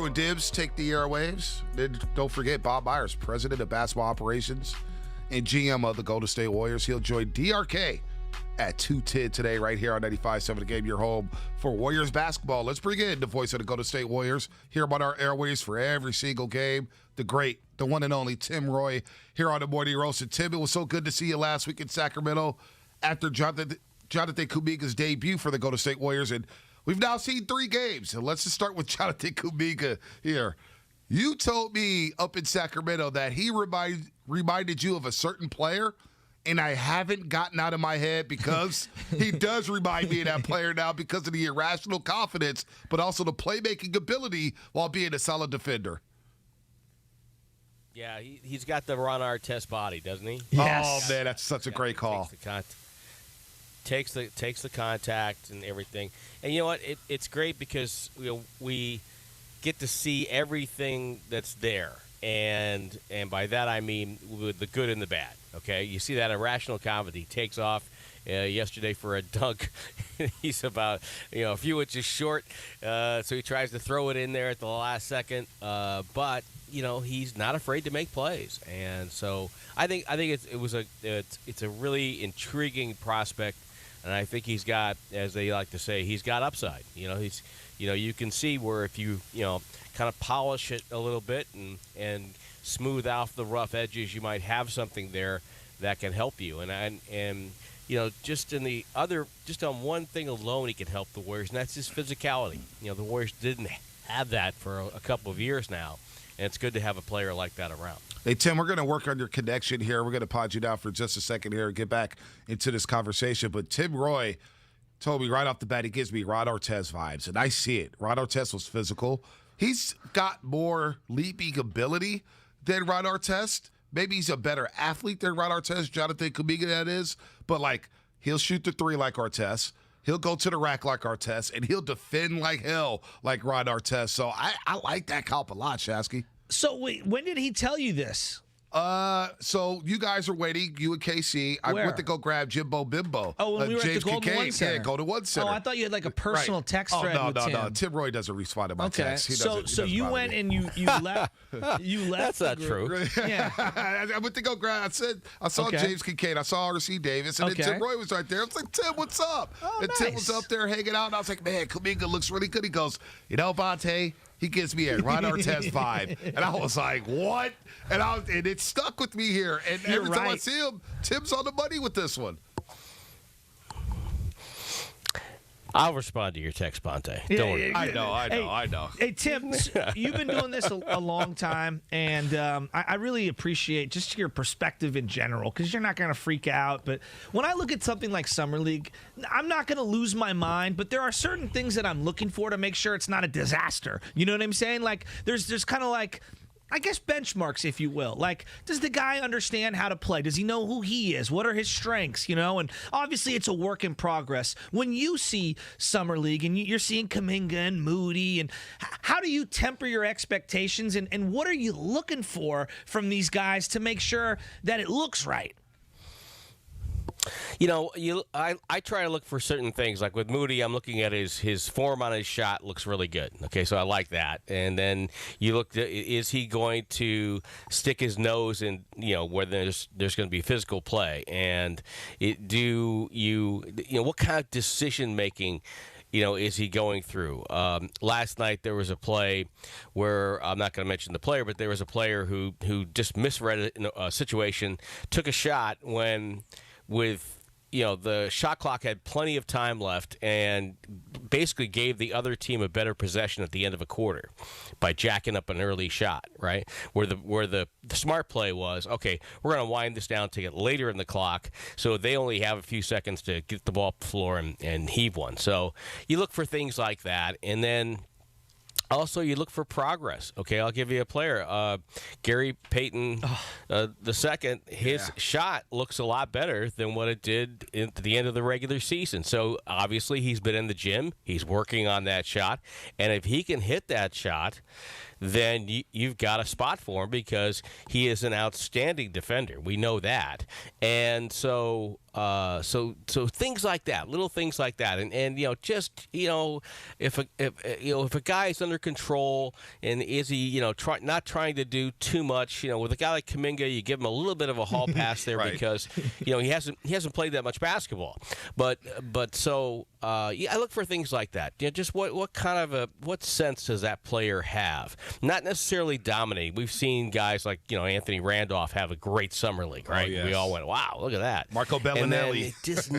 when Dibs take the airwaves. Then don't forget Bob Myers, president of basketball operations and GM of the Golden State Warriors. He'll join DRK at 2:10 today right here on 95.7 The Game, your home for Warriors basketball. Let's bring in the voice of the Golden State Warriors, hear about our airwaves for every single game. The great, the one and only Tim Roye here on the Morning Roast. And Tim, it was so good to see you last week in Sacramento after Jonathan Kuminga's debut for the Golden State Warriors. And we've now seen 3 games. And let's just start with Jonathan Kuminga here. You told me up in Sacramento that he reminded you of a certain player, and I haven't gotten out of my head because he does remind me of that player now because of the irrational confidence, but also the playmaking ability while being a solid defender. Yeah, he's got the Ron Artest body, doesn't he? Yes. Oh, man, that's such a great call. Takes the contact and everything. And you know what? It's great because we get to see everything that's there. And by that I mean with the good and the bad. Okay, you see that irrational confidence. He takes off yesterday for a dunk. He's about a few inches short, so he tries to throw it in there at the last second. But he's not afraid to make plays, and so I think it's a really intriguing prospect, and I think he's got, as they like to say, he's got upside. You can see where if you kind of polish it a little bit and smooth off the rough edges, you might have something there that can help you. And just on one thing alone, he can help the Warriors, and that's his physicality. The Warriors didn't have that for a couple of years now, and it's good to have a player like that around. Hey, Tim, we're going to work on your connection here. We're going to pod you down for just a second here and get back into this conversation. But Tim Roye told me right off the bat he gives me Ron Artest vibes, and I see it. Ron Artest was physical. He's got more leaping ability than Ron Artest. Maybe he's a better athlete than Ron Artest, Jonathan Kuminga, that is. But, he'll shoot the 3 like Artest. He'll go to the rack like Artest, and he'll defend like hell like Ron Artest. So I like that comp a lot, Shasky. So, wait, when did he tell you this? So you guys are waiting, you and KC. I went to go grab Jimbo Bimbo. Oh, when we were James at the Golden One Center. Yeah, Golden One Center. Oh, I thought you had a personal text thread with Tim. No. Tim Roye doesn't respond to my text. So you went and you left. You left. That's not true. Yeah. I went to go grab. I saw James Kincaid. I saw R.C. Davis, and then Tim Roye was right there. I was like, Tim, what's up? And nice. Tim was up there hanging out, and I was like, man, Kuminga looks really good. He goes, Vontae, he gives me a Ron Artest vibe. And I was like, what? And it stuck with me here. And every time I see him, Tim's on the money with this one. I'll respond to your text, Ponte. Don't worry. I know. Hey, Tim, you've been doing this a long time, and I really appreciate just your perspective in general, because you're not going to freak out. But when I look at something like Summer League, I'm not going to lose my mind, but there are certain things that I'm looking for to make sure it's not a disaster. You know what I'm saying? There's kind of I guess benchmarks, if you will. Does the guy understand how to play? Does he know who he is? What are his strengths? And obviously it's a work in progress. When you see Summer League and you're seeing Kuminga and Moody, and how do you temper your expectations, and what are you looking for from these guys to make sure that it looks right? I try to look for certain things. Like with Moody, I'm looking at his form on his shot looks really good. Okay, so I like that. And then you look at, is he going to stick his nose in, where there's going to be physical play? And what kind of decision making is he going through? Last night there was a play where, I'm not going to mention the player, but there was a player who just misread it in a situation, took a shot with the shot clock had plenty of time left, and basically gave the other team a better possession at the end of a quarter by jacking up an early shot, right? Where the smart play was, okay, we're going to wind this down to get later in the clock, so they only have a few seconds to get the ball up the floor and heave one. So you look for things like that, and then also, you look for progress. Okay, I'll give you a player. Gary Payton II, his shot looks a lot better than what it did at the end of the regular season. So, obviously, he's been in the gym. He's working on that shot. And if he can hit that shot, then you've got a spot for him because he is an outstanding defender. We know that. And so things like that, little things like that, and just if a guy is under control and is he not trying to do too much, with a guy like Kuminga, you give him a little bit of a hall pass there Right. because he hasn't played that much basketball, but I look for things like that. Just what sense does that player have? Not necessarily dominating. We've seen guys like Anthony Randolph have a great summer league, right? yes. We all went, wow, look at that. Marco And then Bellinelli. it just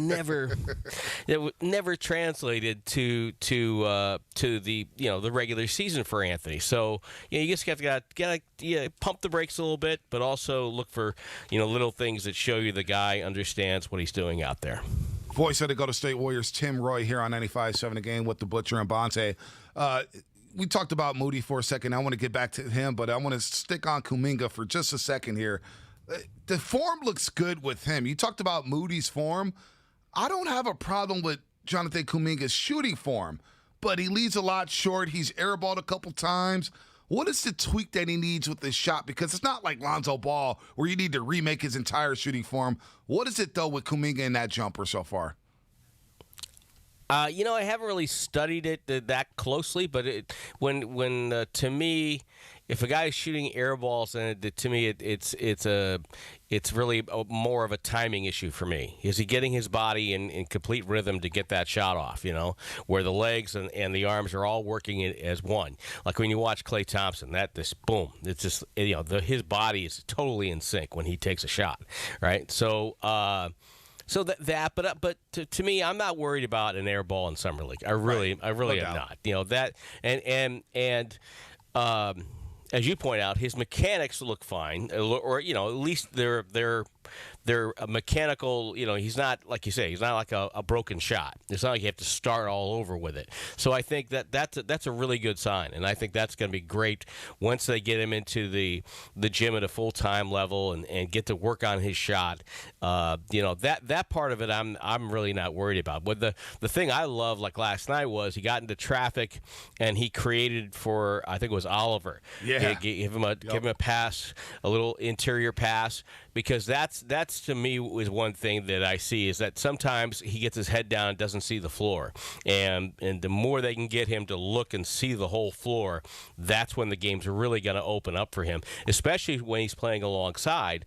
never translated to the regular season for Anthony. So you just gotta pump the brakes a little bit, but also look for little things that show you the guy understands what he's doing out there. Voice of the Golden State Warriors, Tim Roye, here on 95.7 Again with the Butcher and Bonte. We talked about Moody for a second. I want to get back to him, but I want to stick on Kuminga for just a second here. The form looks good with him. You talked about Moody's form. I don't have a problem with Jonathan Kuminga's shooting form, but he leaves a lot short. He's airballed a couple times. What is the tweak that he needs with his shot? Because it's not like Lonzo Ball where you need to remake his entire shooting form. What is it, though, with Kuminga in that jumper so far? I haven't really studied it that closely, but when to me, if a guy is shooting air balls, and to me it's really more of a timing issue for me. Is he getting his body in complete rhythm to get that shot off? Where the legs and the arms are all working as one. Like when you watch Klay Thompson, boom, it's just his body is totally in sync when he takes a shot, right? So. But to me, I'm not worried about an air ball in summer league. I really am not. That and as you point out, his mechanics look fine, or at least they're mechanical. He's not, like you say, he's not like a broken shot. It's not like you have to start all over with it. So I think that's a really good sign, and I think that's going to be great once they get him into the gym at a full-time level and get to work on his shot. That part of it I'm really not worried about. But the thing I love, like last night, was he got into traffic and he created for, I think it was Oliver. Yeah. Give him a pass, a little interior pass, because that's to me is one thing that I see is that sometimes he gets his head down and doesn't see the floor, and the more they can get him to look and see the whole floor, that's when the game's really going to open up for him, especially when he's playing alongside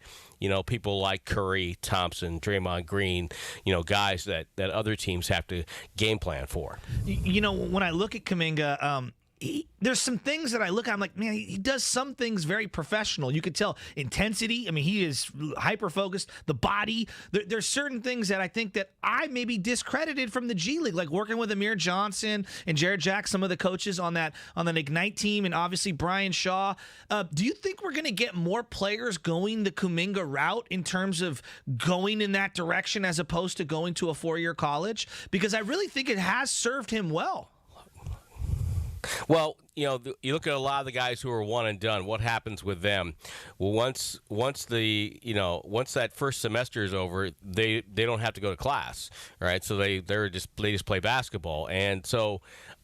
people like Curry, Thompson, Draymond Green, guys that other teams have to game plan for. When I look at Kuminga, there's some things that I look at, I'm like, man, he does some things very professional. You could tell intensity. I mean, he is hyper-focused. The body. There's certain things that I think that I maybe discredited from the G League, like working with Amir Johnson and Jared Jack, some of the coaches on the Ignite team, and obviously Brian Shaw. Do you think we're going to get more players going the Kuminga route in terms of going in that direction as opposed to going to a 4-year college? Because I really think it has served him well. Well, you look at a lot of the guys who are one and done. What happens with them? Well, once that first semester is over, they don't have to go to class, right? So they just play basketball, and so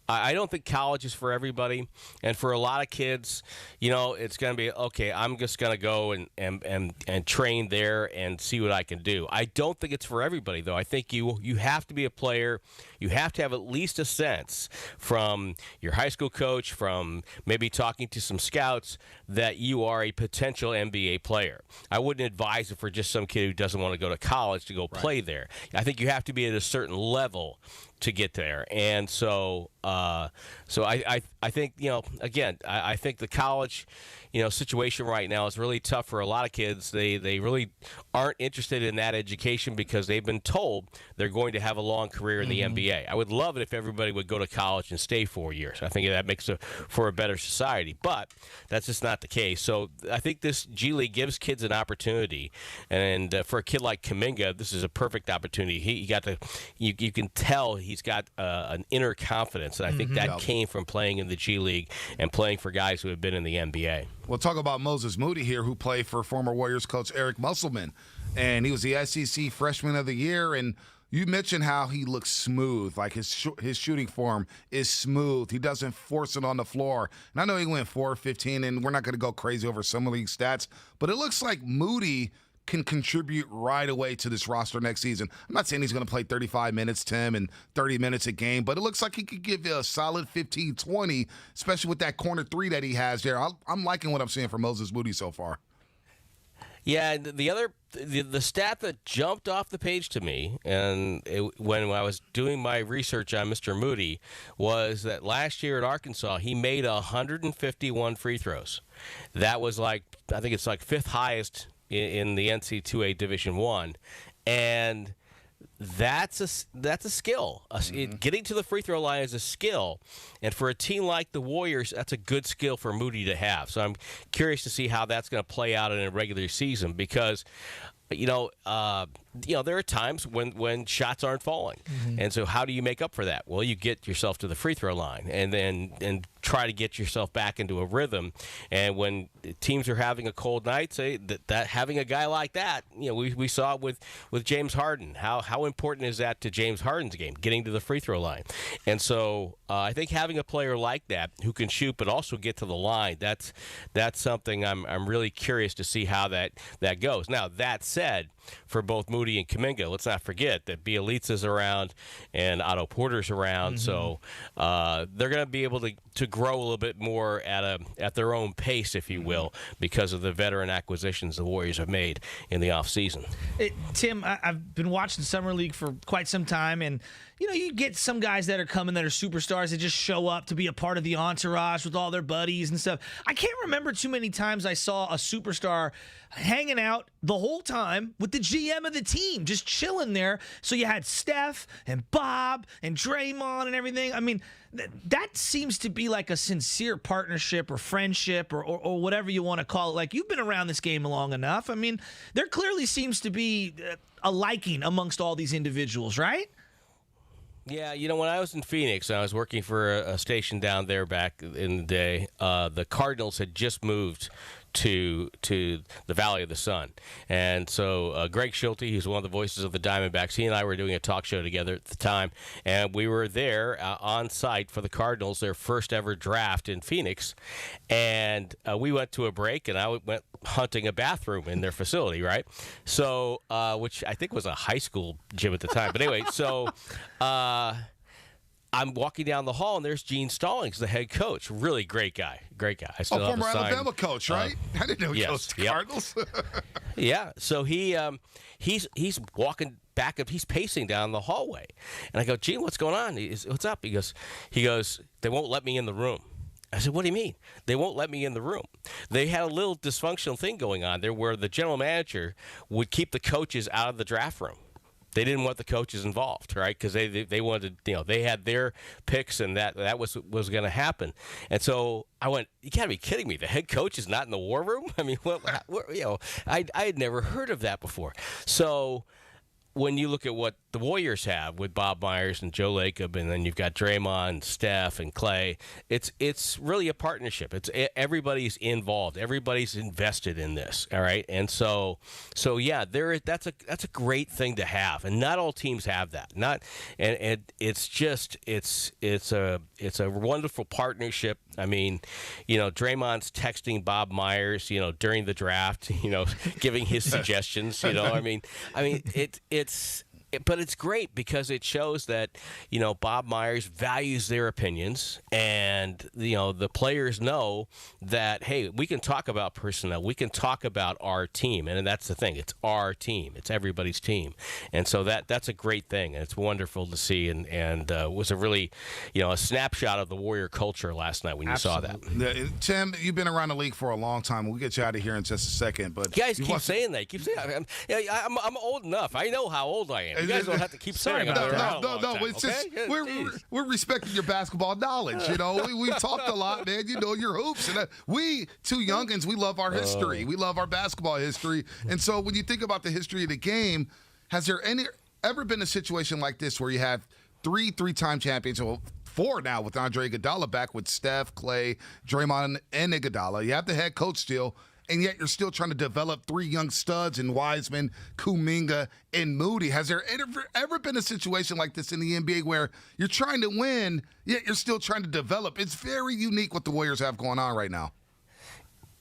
I don't think college is for everybody. And for a lot of kids, it's going to be, okay, I'm just going to go and train there and see what I can do. I don't think it's for everybody, though. I think you have to be a player. You have to have at least a sense from your high school coach, from maybe talking to some scouts, that you are a potential NBA player. I wouldn't advise it for just some kid who doesn't want to go to college to go play there. I think you have to be at a certain level to get there. And so I think, again, I think the college, situation right now is really tough for a lot of kids. They really aren't interested in that education because they've been told they're going to have a long career in the NBA. I would love it if everybody would go to college and stay 4 years. I think that makes for a better society, but that's just not the case. So I think this G League gives kids an opportunity, and for a kid like Kuminga, this is a perfect opportunity. You can tell he's got an inner confidence, and I think that came from playing in the G League and playing for guys who have been in the NBA. We'll talk about Moses Moody here, who played for former Warriors coach Eric Musselman, and he was the SEC Freshman of the Year. And You mentioned how he looks smooth, like his shooting form is smooth. He doesn't force it on the floor. And I know he went 4-15, and we're not going to go crazy over summer league stats, but it looks like Moody can contribute right away to this roster next season. I'm not saying he's going to play 35 minutes, Tim, and 30 minutes a game, but it looks like he could give you a solid 15, 20, especially with that corner three that he has there. I'm liking what I'm seeing from Moses Moody so far. Yeah, the stat that jumped off the page to me, and when I was doing my research on Mr. Moody, was that last year at Arkansas he made 151 free throws. That was I think it's fifth highest in the NC2A Division I, and that's a skill. Getting to the free throw line is a skill, and for a team like the Warriors, that's a good skill for Moody to have. So I'm curious to see how that's going to play out in a regular season because, there are times when shots aren't falling, and so how do you make up for that? Well, you get yourself to the free throw line, and try to get yourself back into a rhythm. And when teams are having a cold night, say that having a guy like that, we saw it with James Harden. How important is that to James Harden's game, getting to the free throw line? And so I think having a player like that who can shoot but also get to the line, that's something I'm really curious to see how that goes. Now that said, for both Moody and Kuminga, let's not forget that Bielitsa's around and Otto Porter's around, so they're going to be able to grow a little bit more at their own pace, if you will, because of the veteran acquisitions the Warriors have made in the offseason. Tim, I've been watching Summer League for quite some time, and you get some guys that are coming that are superstars that just show up to be a part of the entourage with all their buddies and stuff. I can't remember too many times I saw a superstar hanging out the whole time with the GM of the team, just chilling there. So you had Steph and Bob and Draymond and everything. I mean, that seems to be like a sincere partnership or friendship or whatever you want to call it. Like, you've been around this game long enough. I mean, there clearly seems to be a liking amongst all these individuals, right? Yeah, when I was in Phoenix, I was working for a station down there back in the day. The Cardinals had just moved to the Valley of the Sun. And so Greg Schulte, who's one of the voices of the Diamondbacks, he and I were doing a talk show together at the time, and we were there on site for the Cardinals, their first ever draft in Phoenix. And we went to a break, and I went hunting a bathroom in their facility, right? So, which I think was a high school gym at the time. But anyway, so I'm walking down the hall, and there's Gene Stallings, the head coach. Really great guy. Great guy. I still have former a sign. Alabama coach, right? I didn't know he coached the Cardinals. Yeah. So he's walking back up. He's pacing down the hallway, and I go, Gene, what's going on? What's up? He goes, they won't let me in the room. I said, what do you mean? They won't let me in the room. They had a little dysfunctional thing going on there where the general manager would keep the coaches out of the draft room. They didn't want the coaches involved, right? Because they wanted, they had their picks, and that was going to happen. And so I went, you got to be kidding me. The head coach is not in the war room? I mean, I had never heard of that before. So when you look at what the Warriors have with Bob Myers and Joe Lacob, and then you've got Draymond, Steph, and Clay, it's really a partnership. Everybody's involved. Everybody's invested in this. All right, and so yeah, that's a great thing to have, and not all teams have that. It's a wonderful partnership. I mean, Draymond's texting Bob Myers, during the draft, giving his suggestions. But it's great because it shows that, Bob Myers values their opinions, and, the players know that, hey, we can talk about personnel. We can talk about our team. And that's the thing. It's our team. It's everybody's team. And so that's a great thing. And it's wonderful to see. And it was a really, a snapshot of the Warrior culture last night when you saw that. Tim, you've been around the league for a long time. We'll get you out of here in just a second. But you guys keep saying that. I'm old enough. I know how old I am. You guys don't have to keep saying it. No. It's just we're respecting your basketball knowledge. We've talked a lot, man. Your hoops, and we two youngins, we love our history. We love our basketball history. And so when you think about the history of the game, has there ever been a situation like this where you have three-time champions? Well, 4 now with Andre Iguodala back with Steph, Clay, Draymond, and Iguodala. You have the head coach still. and yet you're still trying to develop 3 young studs in Wiseman, Kuminga, and Moody. Has there ever been a situation like this in the NBA where you're trying to win, yet you're still trying to develop? It's very unique what the Warriors have going on right now.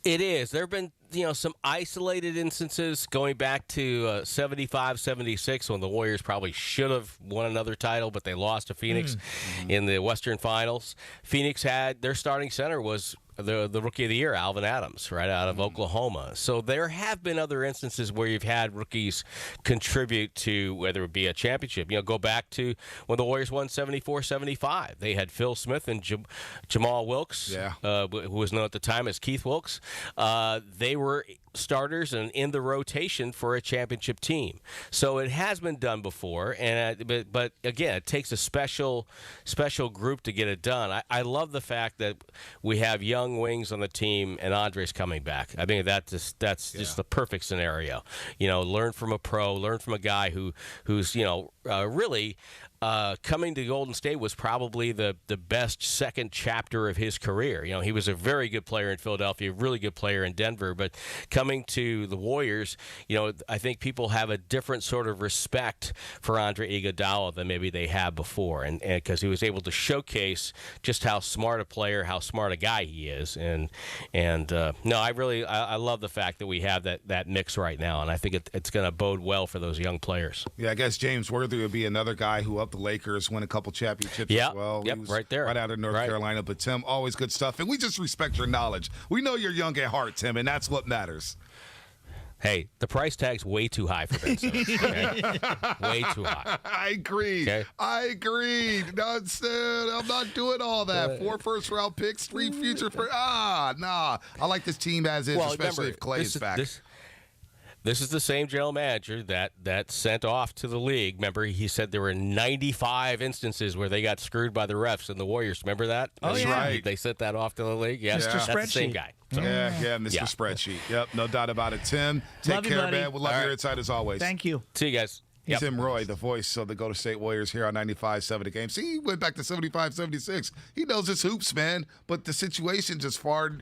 It is. There have been, some isolated instances going back to 75, 76 when the Warriors probably should have won another title, but they lost to Phoenix in the Western Finals. Phoenix had their starting center was the Rookie of the Year, Alvin Adams, right out of Oklahoma. So there have been other instances where you've had rookies contribute to whether it be a championship. Go back to when the Warriors won 74-75. They had Phil Smith and Jamal Wilkes, who was known at the time as Keith Wilkes. They were starters and in the rotation for a championship team. So it has been done before, and but again, it takes a special group to get it done. I love the fact that we have young wings on the team and Andre's coming back. I mean, that's just the perfect scenario. Learn from a pro, learn from a guy who's really coming to Golden State was probably the best second chapter of his career. He was a very good player in Philadelphia, a really good player in Denver, but coming to the Warriors, I think people have a different sort of respect for Andre Iguodala than maybe they have before, and because he was able to showcase just how smart a player, how smart a guy he is, and no, I love the fact that we have that mix right now, and I think it's going to bode well for those young players. Yeah, I guess James Worthy would be another guy who helped the Lakers win a couple championships as well. Yep, right there. Right out of North Carolina. But, Tim, always good stuff. And we just respect your knowledge. We know you're young at heart, Tim, and that's what matters. Hey, the price tag's way too high for Ben Simmons. Okay? Way too high. I agree. Okay? I agreed. I'm not doing all that. 4 first-round picks, 3 future first. Nah. I like this team as is, especially if Clay is back. This is the same general manager that sent off to the league. Remember, he said there were 95 instances where they got screwed by the refs and the Warriors. Remember that? That's right. They sent that off to the league. Yeah, Mr. that's Spreadsheet. the same guy. So. Yeah, Mr. Spreadsheet. Yep, no doubt about it. Tim, take care, man. We'll love your insight as always. Thank you. See you guys. Yep. Tim Roye, the voice of the Golden State Warriors here on 95.7 The Game. See, he went back to 75-76. He knows his hoops, man, but the situation just far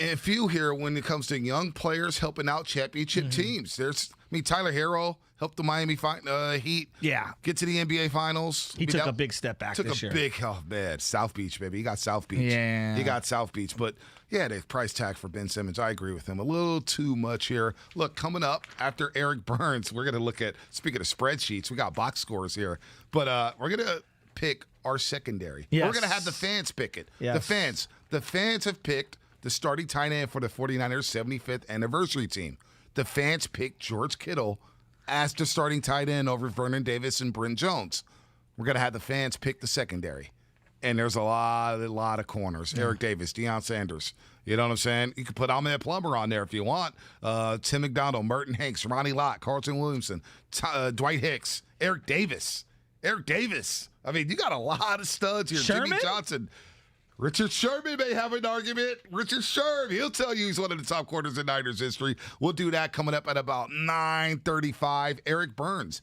and few here when it comes to young players helping out championship teams. Tyler Herro helped the Miami Heat get to the NBA Finals. He took a big step back this year. South Beach, baby. He got South Beach. Yeah. He got South Beach. But, the price tag for Ben Simmons, I agree with him. A little too much here. Look, coming up after Eric Burns, we're going to look at, speaking of spreadsheets, we got box scores here. But we're going to pick our secondary. Yes. We're going to have the fans pick it. Yes. The fans have picked the starting tight end for the 49ers 75th anniversary team. The fans picked George Kittle as the starting tight end over Vernon Davis and Brent Jones. We're going to have the fans pick the secondary. And there's a lot of corners. Eric Davis, Deion Sanders. You know what I'm saying? You can put Ahmed Plummer on there if you want. Tim McDonald, Merton Hanks, Ronnie Lott, Carlton Williamson, Dwight Hicks, Eric Davis. I mean, you got a lot of studs here. Sherman? Jimmy Johnson. Richard Sherman may have an argument. Richard Sherman, he'll tell you he's one of the top corners in Niners history. We'll do that coming up at about 9:35. Eric Burns,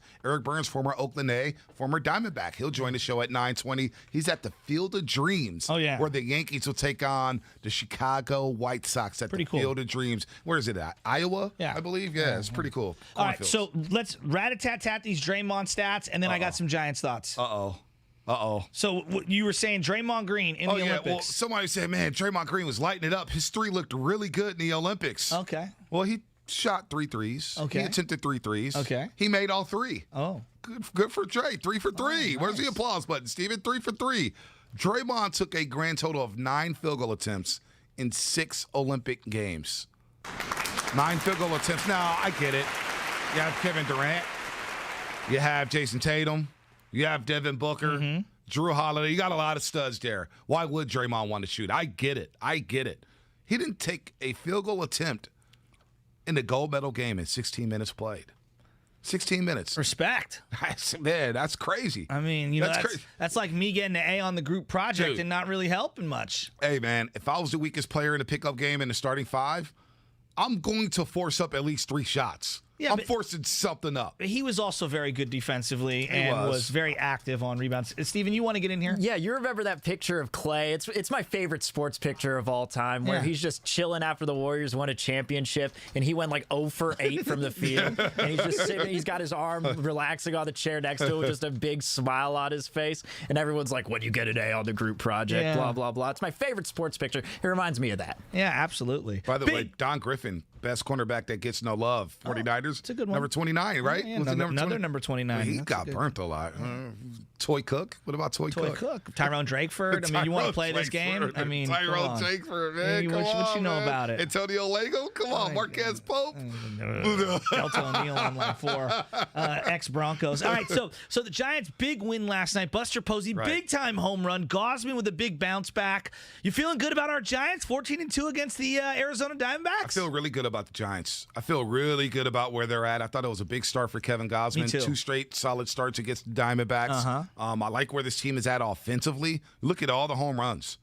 former Oakland A, former Diamondback. He'll join the show at 9:20. He's at the Field of Dreams, where the Yankees will take on the Chicago White Sox at the Field of Dreams. Where is it at? Iowa, I believe. Yeah, it's pretty cool. All right, so let's rat-a-tat-tat these Draymond stats, and then I got some Giants thoughts. So you were saying Draymond Green in the Olympics. Well, somebody said, man, Draymond Green was lighting it up. His 3 looked really good in the Olympics. Okay. Well, he shot 3 threes. Okay. He attempted 3 threes. Okay. He made all 3. Oh. Good for Dre. 3 for 3. Oh, nice. Where's the applause button, Steven? 3 for 3. Draymond took a grand total of 9 field goal attempts in 6 Olympic games. 9 field goal attempts. Now, I get it. You have Kevin Durant. You have Jason Tatum. You have Devin Booker. Drew Holiday. You got a lot of studs there. Why would Draymond want to shoot? I get it. He didn't take a field goal attempt in the gold medal game in 16 minutes played. 16 minutes. Respect. Man, that's crazy. I mean, that's like me getting an A on the group project and not really helping much. Hey, man, if I was the weakest player in the pickup game in the starting 5, I'm going to force up at least 3 shots. Yeah, I'm forcing something up. He was also very good defensively and was very active on rebounds. Steven, you want to get in here? Yeah, you remember that picture of Clay? It's my favorite sports picture of all time, where he's just chilling after the Warriors won a championship, and he went like 0 for 8 from the field, and he's just sitting. He's got his arm relaxing on the chair next to him, with just a big smile on his face, and everyone's like, "What you get today on the group project?" Blah blah blah. It's my favorite sports picture. It reminds me of that. Yeah, absolutely. By the way, Don Griffin, best cornerback that gets no love. 49ers. It's a good one. Number 29, right? Yeah, Was another number 29. He got burnt a lot. Toy Cook. What about Toy Cook? Tyrone Drakeford. I mean, you want to play this game? I mean, Tyrone Drakeford, man. What you know about it? Antonio Lego? Come on, Marquez Pope. Delta O'Neal on line 4. Ex-Broncos. All right, so the Giants' big win last night. Buster Posey, big-time home run. Gausman with a big bounce back. You feeling good about our Giants? 14-2 against the Arizona Diamondbacks? I feel really good about the Giants. I feel really good about where they're at. I thought it was a big start for Kevin Gausman. Me too. 2 straight solid starts against the Diamondbacks. I like where this team is at offensively. Look at all the home runs.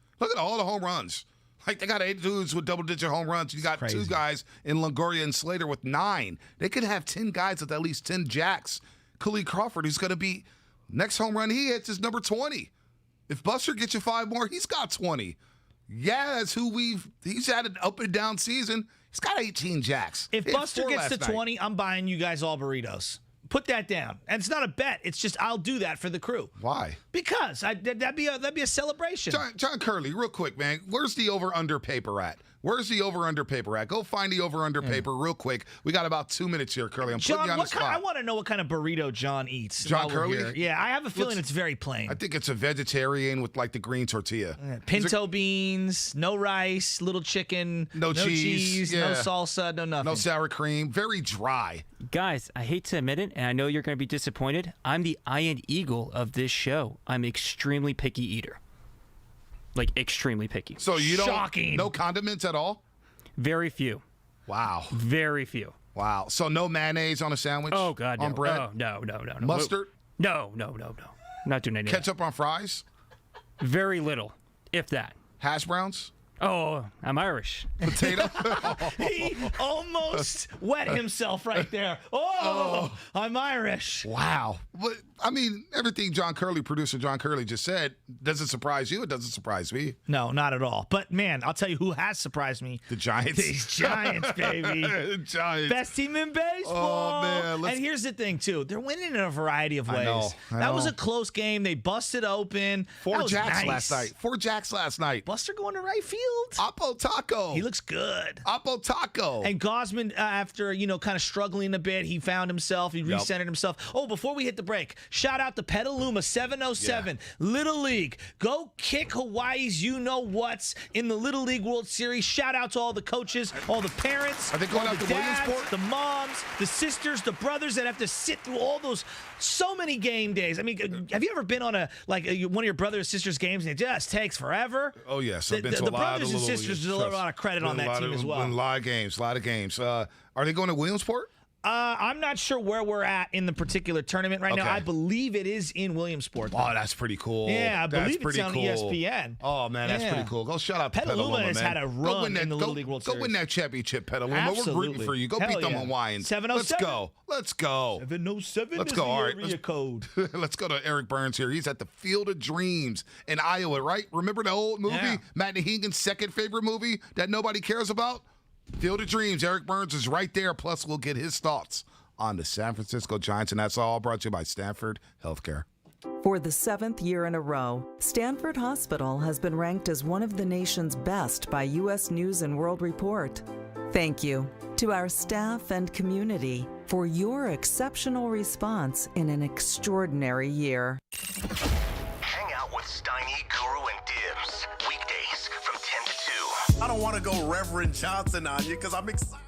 Like, they got 8 dudes with double-digit home runs. You got 2 guys in Longoria and Slater with 9. They could have 10 guys with at least 10 jacks. Khalid Crawford, who's going to be next home run he hits is number 20. If Buster gets you 5 more, he's got 20. Yeah, that's who he's had an up and down season. He's got 18 jacks. If Buster gets to 20, I'm buying you guys all burritos. Put that down. And it's not a bet. It's just I'll do that for the crew. Why? Because that'd be a celebration. John Curley, real quick, man. Where's the over-under paper at? Go find the over-under paper real quick. We got about 2 minutes here, Curly. I'm putting you on the spot. I want to know what kind of burrito John eats. John Curley? Yeah, I have a feeling it's very plain. I think it's a vegetarian with like the green tortilla. Pinto beans, no rice, little chicken, no cheese, no salsa, no nothing. No sour cream, very dry. Guys, I hate to admit it, and I know you're going to be disappointed. I'm the Iron Eagle of this show. I'm an extremely picky eater. Like, extremely picky. So you don't, no condiments at all? Very few. Wow. Very few. Wow. So no mayonnaise on a sandwich? Oh, God, no. On bread? Oh, no. Mustard? No. Not doing any Ketchup on fries? Very little, if that. Hash browns? Oh, I'm Irish. Potato? He almost wet himself right there. Oh, I'm Irish. Wow. But, I mean, everything producer John Curley just said doesn't surprise you. It doesn't surprise me. No, not at all. But, man, I'll tell you who has surprised me. The Giants. These Giants, baby. The Giants. Best team in baseball. Oh, man. And here's the thing, too. They're winning in a variety of ways. I know. That was a close game. They busted open. 4 jacks last night. Buster going to right field. Oppo Taco. He looks good. Oppo Taco. And Gausman, after, kind of struggling a bit, he found himself. He recentered himself. Oh, before we hit the break, shout out to Petaluma 707 Little League. Go kick Hawaii's you-know-whats in the Little League World Series. Shout out to all the coaches, all the parents, Are they going all out the to dads, Williamsport? the moms, the sisters, the brothers that have to sit through all those so many game days. I mean, have you ever been on one of your brother or sister's games and it just takes forever? Oh, yes. I've been to a the lot brothers of and sisters deserve a lot of credit on that team as well. A lot of games. Are they going to Williamsport? I'm not sure where we're at in the particular tournament right now. I believe it is in Williamsport. Oh, that's pretty cool. Yeah, I believe it's on ESPN. Oh, man, that's pretty cool. Go shout out to Petaluma Petaluma, has man. had a run in the Little League World Series. Go win that championship, Petaluma. Absolutely. We're rooting for you. Go beat them Hawaiians. 707. Let's go. 707 Let's is go. the All right, area code. Let's go to Eric Burns here. He's at the Field of Dreams in Iowa, right? Remember the old movie? Yeah. Matt Nahigan's second favorite movie that nobody cares about? Field of Dreams. Eric Burns is right there. Plus, we'll get his thoughts on the San Francisco Giants, and that's all brought to you by Stanford Healthcare. For the 7th year in a row, Stanford Hospital has been ranked as one of the nation's best by U.S. News & World Report. Thank you to our staff and community for your exceptional response in an extraordinary year. Hang out with Steiny, Guru, and Dibs. Weekdays from 10 to 2. I don't want to go Reverend Johnson on you because I'm excited.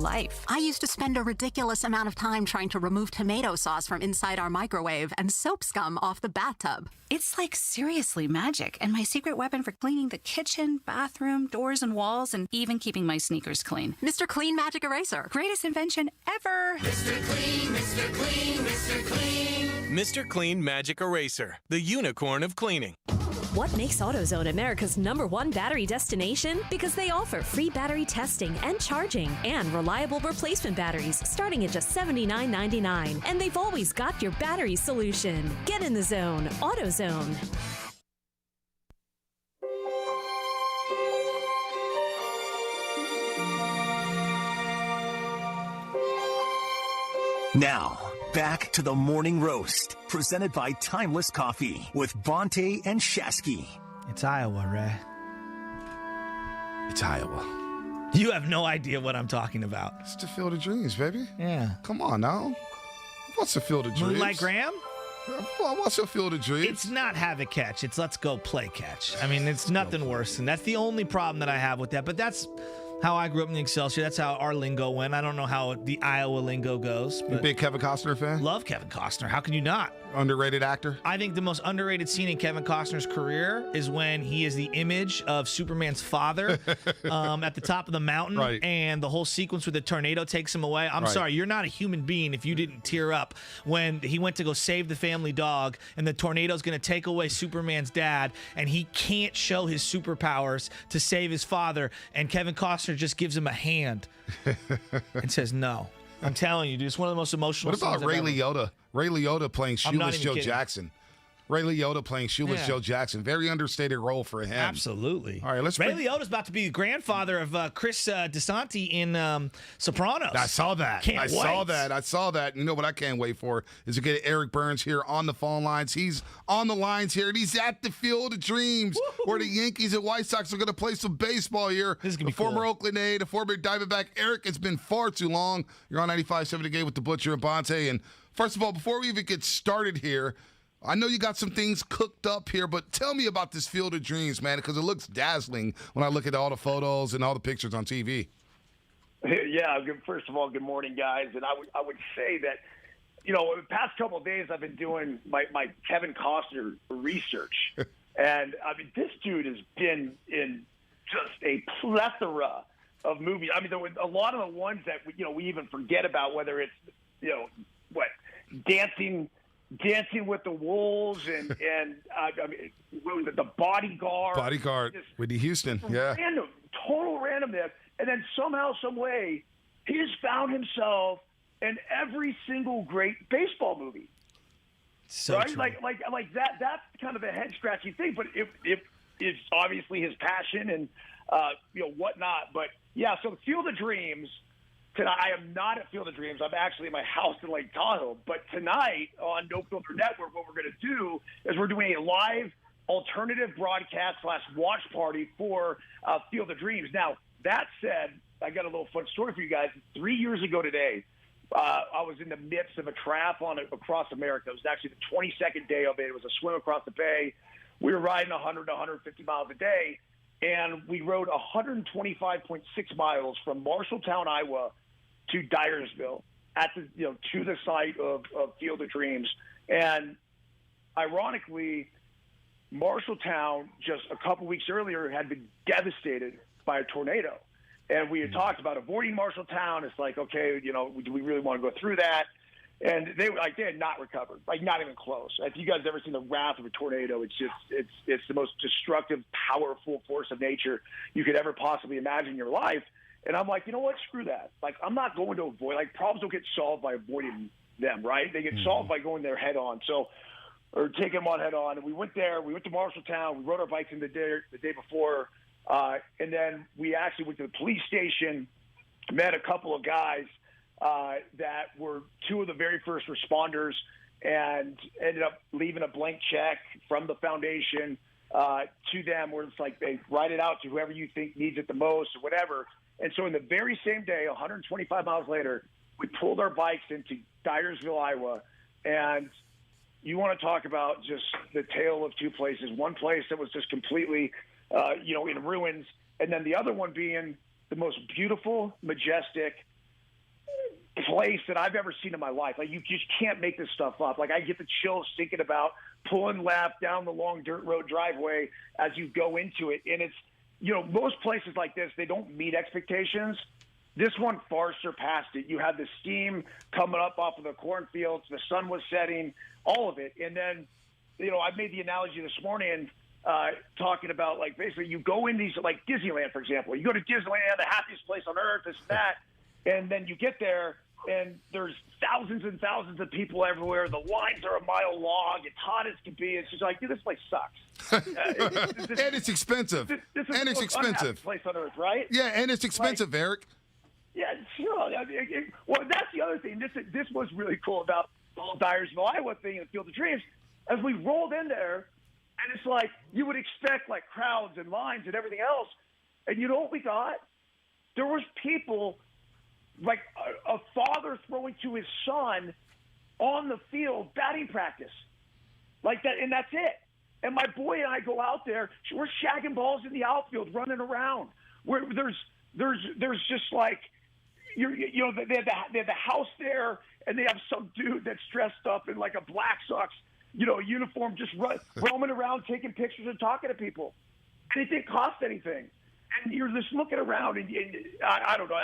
life. I used to spend a ridiculous amount of time trying to remove tomato sauce from inside our microwave and soap scum off the bathtub. It's like seriously magic, and my secret weapon for cleaning the kitchen, bathroom, doors, and walls, and even keeping my sneakers clean. Mr. Clean Magic Eraser. Greatest invention ever. Mr. Clean, Mr. Clean, Mr. Clean. Mr. Clean Magic Eraser, the unicorn of cleaning. What makes AutoZone America's #1 battery destination? Because they offer free battery testing and charging and reliable replacement batteries starting at just $79.99. And they've always got your battery solution. Get in the zone. AutoZone. Now, back to the Morning Roast, presented by Timeless Coffee with Bonte and Shasky. It's Iowa, Ray. It's Iowa. You have no idea what I'm talking about. It's the Field of Dreams, baby. Yeah. Come on now. What's the Field of Dreams? Moonlight Graham? What's the Field of Dreams? It's not have a catch. It's let's go play catch. I mean, it's nothing worse. And that's the only problem that I have with that. But that's how I grew up in the Excelsior. That's how our lingo went. I don't know how the Iowa lingo goes. You big Kevin Costner fan? Love Kevin Costner. How can you not? Underrated actor? I think the most underrated scene in Kevin Costner's career is when he is the image of Superman's father at the top of the mountain, right, and the whole sequence where the tornado takes him away. I'm sorry, you're not a human being if you didn't tear up when he went to go save the family dog, and the tornado's going to take away Superman's dad, and he can't show his superpowers to save his father, and Kevin Costner just gives him a hand and says no. I'm telling you, dude, it's one of the most emotional. What about Ray scenes I've ever. Liotta? Ray Liotta playing Shoeless Joe kidding. Jackson. Ray Liotta playing Shoeless Joe Jackson. Very understated role for him. Absolutely. All right, let's Ray Liotta's about to be the grandfather of Chris DeSanti in Sopranos. I saw that. Can't wait. I saw that. You know what I can't wait for is to get Eric Burns here on the phone lines. He's on the lines here, and he's at the Field of Dreams, where the Yankees and White Sox are going to play some baseball here. This is gonna the be cool. former Oakland A, the former Diamondback. Eric, it's been far too long. You're on 95.7 The Game with the Butcher and Bonte. And first of all, before we even get started here, I know you got some things cooked up here, but tell me about this Field of Dreams, man, because it looks dazzling when I look at all the photos and all the pictures on TV. Yeah, first of all, good morning, guys. And I would say that, you know, the past couple of days I've been doing my Kevin Costner research. And, I mean, this dude has been in just a plethora of movies. I mean, there were a lot of the ones that, we even forget about, whether it's, Dancing with the Wolves and I mean, what was it, The Bodyguard. Whitney Houston, yeah. Total randomness. And then somehow, some way, he has found himself in every single great baseball movie. So right? true. Like that's kind of a head-scratching thing, but it's obviously his passion and, whatnot. But, yeah, so Field of Dreams – tonight, I am not at Field of Dreams. I'm actually in my house in Lake Tahoe. But tonight on No Filter Network, what we're going to do is we're doing a live alternative broadcast / watch party for Field of Dreams. Now, that said, I got a little fun story for you guys. 3 years ago today, I was in the midst of a triathlon across America. It was actually the 22nd day of it. It was a swim across the bay. We were riding 100 to 150 miles a day, and we rode 125.6 miles from Marshalltown, Iowa, to Dyersville to the site of Field of Dreams. And ironically, Marshalltown just a couple weeks earlier had been devastated by a tornado. And we had talked about avoiding Marshalltown. It's like, okay, do we really want to go through that? And they had not recovered, not even close. If you guys ever seen the wrath of a tornado, it's the most destructive, powerful force of nature you could ever possibly imagine in your life. And I'm like, you know what? Screw that. I'm not going to avoid. Problems don't get solved by avoiding them, right? They get solved by going there head on. Or taking them on head on. And we went there. We went to Marshalltown. We rode our bikes in the day before. And then we actually went to the police station, met a couple of guys that were two of the very first responders, and ended up leaving a blank check from the foundation to them, where it's like they write it out to whoever you think needs it the most or whatever. And so in the very same day, 125 miles later, we pulled our bikes into Dyersville, Iowa. And you want to talk about just the tale of two places. One place that was just completely, in ruins. And then the other one being the most beautiful, majestic place that I've ever seen in my life. You just can't make this stuff up. I get the chills thinking about pulling left down the long dirt road driveway as you go into it. And it's, most places like this, they don't meet expectations. This one far surpassed it. You had the steam coming up off of the cornfields. The sun was setting, all of it. And then, I made the analogy this morning talking about, basically you go in these, Disneyland, for example. You go to Disneyland, the happiest place on earth, this and that. And then you get there, and there's thousands and thousands of people everywhere. The lines are a mile long. It's hot as can be. It's just like, dude, this place sucks. And it's expensive. This is the most unhappy place on earth, right? Yeah, and it's expensive, Eric. Yeah, sure. Well, that's the other thing. This was really cool about the whole Dyersville, Iowa thing in the Field of Dreams. As we rolled in there, and it's like you would expect crowds and lines and everything else, and you know what we got? There was people a father throwing to his son on the field, batting practice, like that, and that's it. And my boy and I go out there. We're shagging balls in the outfield, running around. There's there's just like they have the house there, and they have some dude that's dressed up in like a Black Sox uniform, just roaming around taking pictures and talking to people, and it didn't cost anything. And you're just looking around, and I don't know.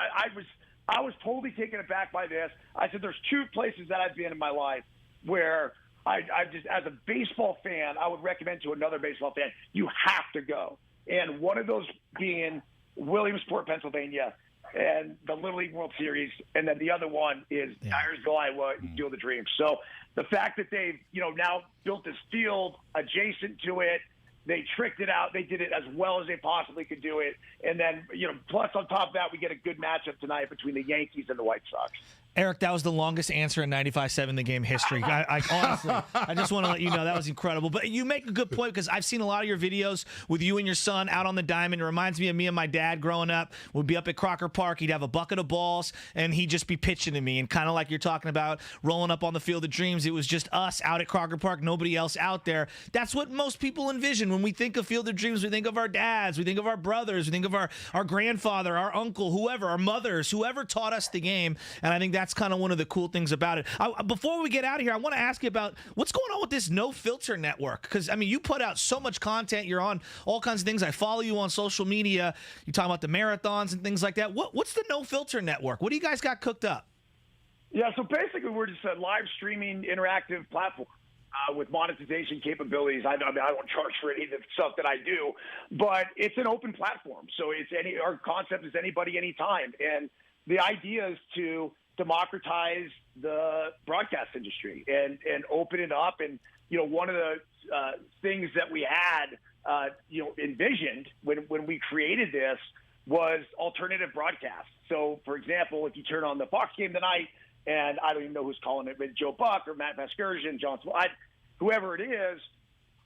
I was totally taken aback by this. I said, there's two places that I've been in my life where I just, as a baseball fan, I would recommend to another baseball fan, you have to go. And one of those being Williamsport, Pennsylvania, and the Little League World Series, and then the other one is Dyersville, Iowa, and Field of Dreams. So the fact that they've now built this field adjacent to it, they tricked it out. They did it as well as they possibly could do it. And then, plus on top of that, we get a good matchup tonight between the Yankees and the White Sox. Eric, that was the longest answer in 95.7 The Game history. I honestly, I just want to let you know that was incredible. But you make a good point because I've seen a lot of your videos with you and your son out on the diamond. It reminds me of me and my dad growing up. We'd be up at Crocker Park. He'd have a bucket of balls, and he'd just be pitching to me. And kind of like you're talking about rolling up on the Field of Dreams, it was just us out at Crocker Park, nobody else out there. That's what most people envision. When we think of Field of Dreams, we think of our dads, we think of our brothers, we think of our grandfather, our uncle, whoever, our mothers, whoever taught us the game. And I think that's kind of one of the cool things about it. Before we get out of here, I want to ask you about what's going on with this No Filter Network. Because, you put out so much content. You're on all kinds of things. I follow you on social media. You talk about the marathons and things like that. What's the No Filter Network? What do you guys got cooked up? Yeah, so basically we're just a live streaming interactive platform with monetization capabilities. I don't charge for any of the stuff that I do, but it's an open platform. So our concept is anybody, anytime. And the idea is to democratize the broadcast industry and open it up. And, one of the things that we had, envisioned when we created this was alternative broadcasts. So, for example, if you turn on the Fox game tonight, and I don't even know who's calling it, but Joe Buck or Matt Vasgersian, John Smoltz, whoever it is,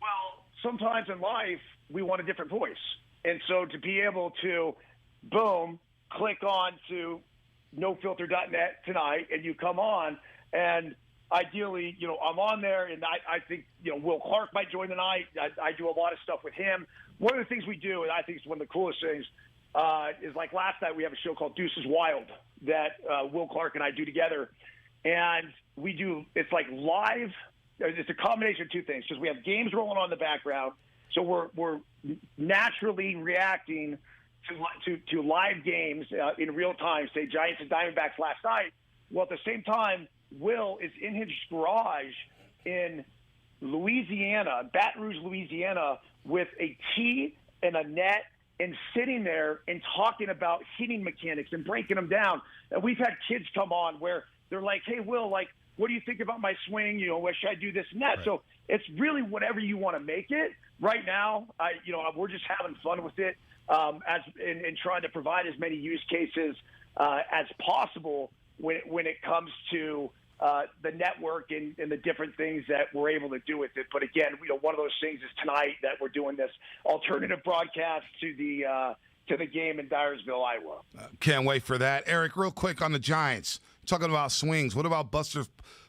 well, sometimes in life we want a different voice. And so to be able to, boom, click on to nofilter.net tonight, and you come on, and ideally, I'm on there, and I think, Will Clark might join tonight. I do a lot of stuff with him. One of the things we do, and I think it's one of the coolest things, is like last night we have a show called Deuces Wild that Will Clark and I do together, and it's like live. It's a combination of two things, because we have games rolling on in the background, so we're naturally reacting to live games in real time, say Giants and Diamondbacks last night. Well, at the same time, Will is in his garage in Louisiana, Baton Rouge, Louisiana, with a tee and a net, and sitting there and talking about hitting mechanics and breaking them down. And we've had kids come on where they're like, "Hey, Will, what do you think about my swing? Should I do this and that?" Right. So it's really whatever you want to make it. Right now, we're just having fun with it, and trying to provide as many use cases as possible when it comes to the network and the different things that we're able to do with it. But again, one of those things is tonight that we're doing this alternative broadcast to the game in Dyersville, Iowa. Can't wait for that. Eric, real quick on the Giants, talking about swings. What about Buster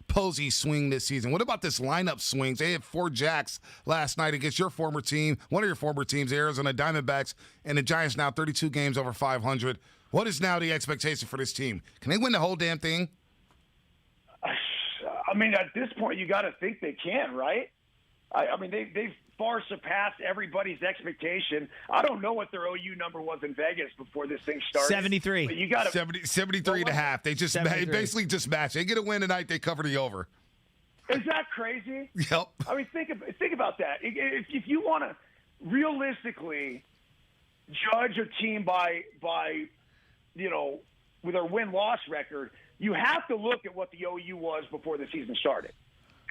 Posey's swing this season? What about this lineup swings? They had 4 jacks last night against your former team, one of your former teams, the Arizona Diamondbacks, and the Giants now 32 games over 500. What is now the expectation for this team? Can they win the whole damn thing? At this point, you got to think they can, right? They've far surpassed everybody's expectation. I don't know what their OU number was in Vegas before this thing started. 73. But you got 73 and a half. They basically just match. They get a win tonight, they cover the over. Is that crazy? Yep. Think about that. If you want to realistically judge a team by with their win-loss record, you have to look at what the OU was before the season started.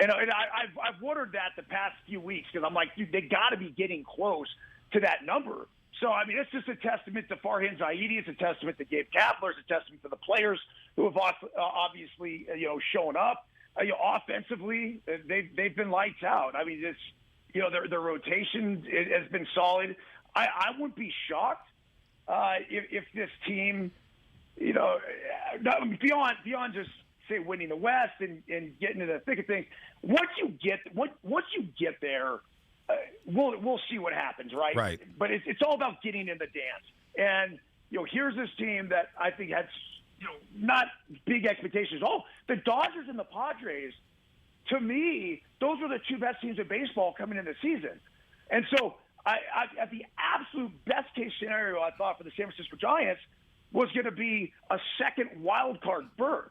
And I've wondered that the past few weeks, because I'm like, dude, they got to be getting close to that number. So, it's just a testament to Farhan Zaidi. It's a testament to Gabe Kapler. It's a testament to the players who have obviously, shown up. Offensively, they've been lights out. Their rotation has been solid. I wouldn't be shocked if this team, beyond just say winning the West and getting into the thick of things. Once you get there, we'll see what happens, right? Right. But it's all about getting in the dance. And here's this team that I think had, not big expectations. Oh, the Dodgers and the Padres, to me, those were the two best teams in baseball coming into the season. And so I at the absolute best case scenario, I thought for the San Francisco Giants was going to be a second wild card berth,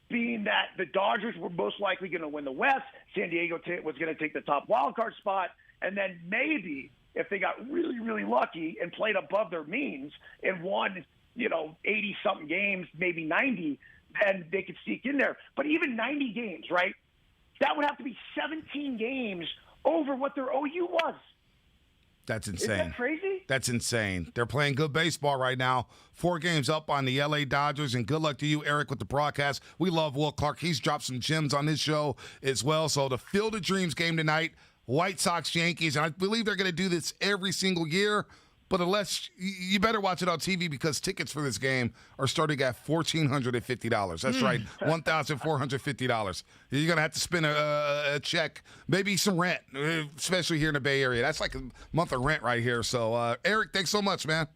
being that the Dodgers were most likely going to win the West, San Diego was going to take the top wild card spot, and then maybe if they got really, really lucky and played above their means and won, 80-something games, maybe 90, then they could sneak in there. But even 90 games, right, that would have to be 17 games over what their OU was. That's insane. Isn't that crazy? That's insane. They're playing good baseball right now. 4 games up on the LA Dodgers, and good luck to you, Eric, with the broadcast. We love Will Clark. He's dropped some gems on his show as well. So the Field of Dreams game tonight, White Sox, Yankees, and I believe they're going to do this every single year. But unless you better watch it on TV because tickets for this game are starting at $1,450. That's right, $1,450. You're going to have to spend a check, maybe some rent, especially here in the Bay Area. That's like a month of rent right here. So, Eric, thanks so much, man.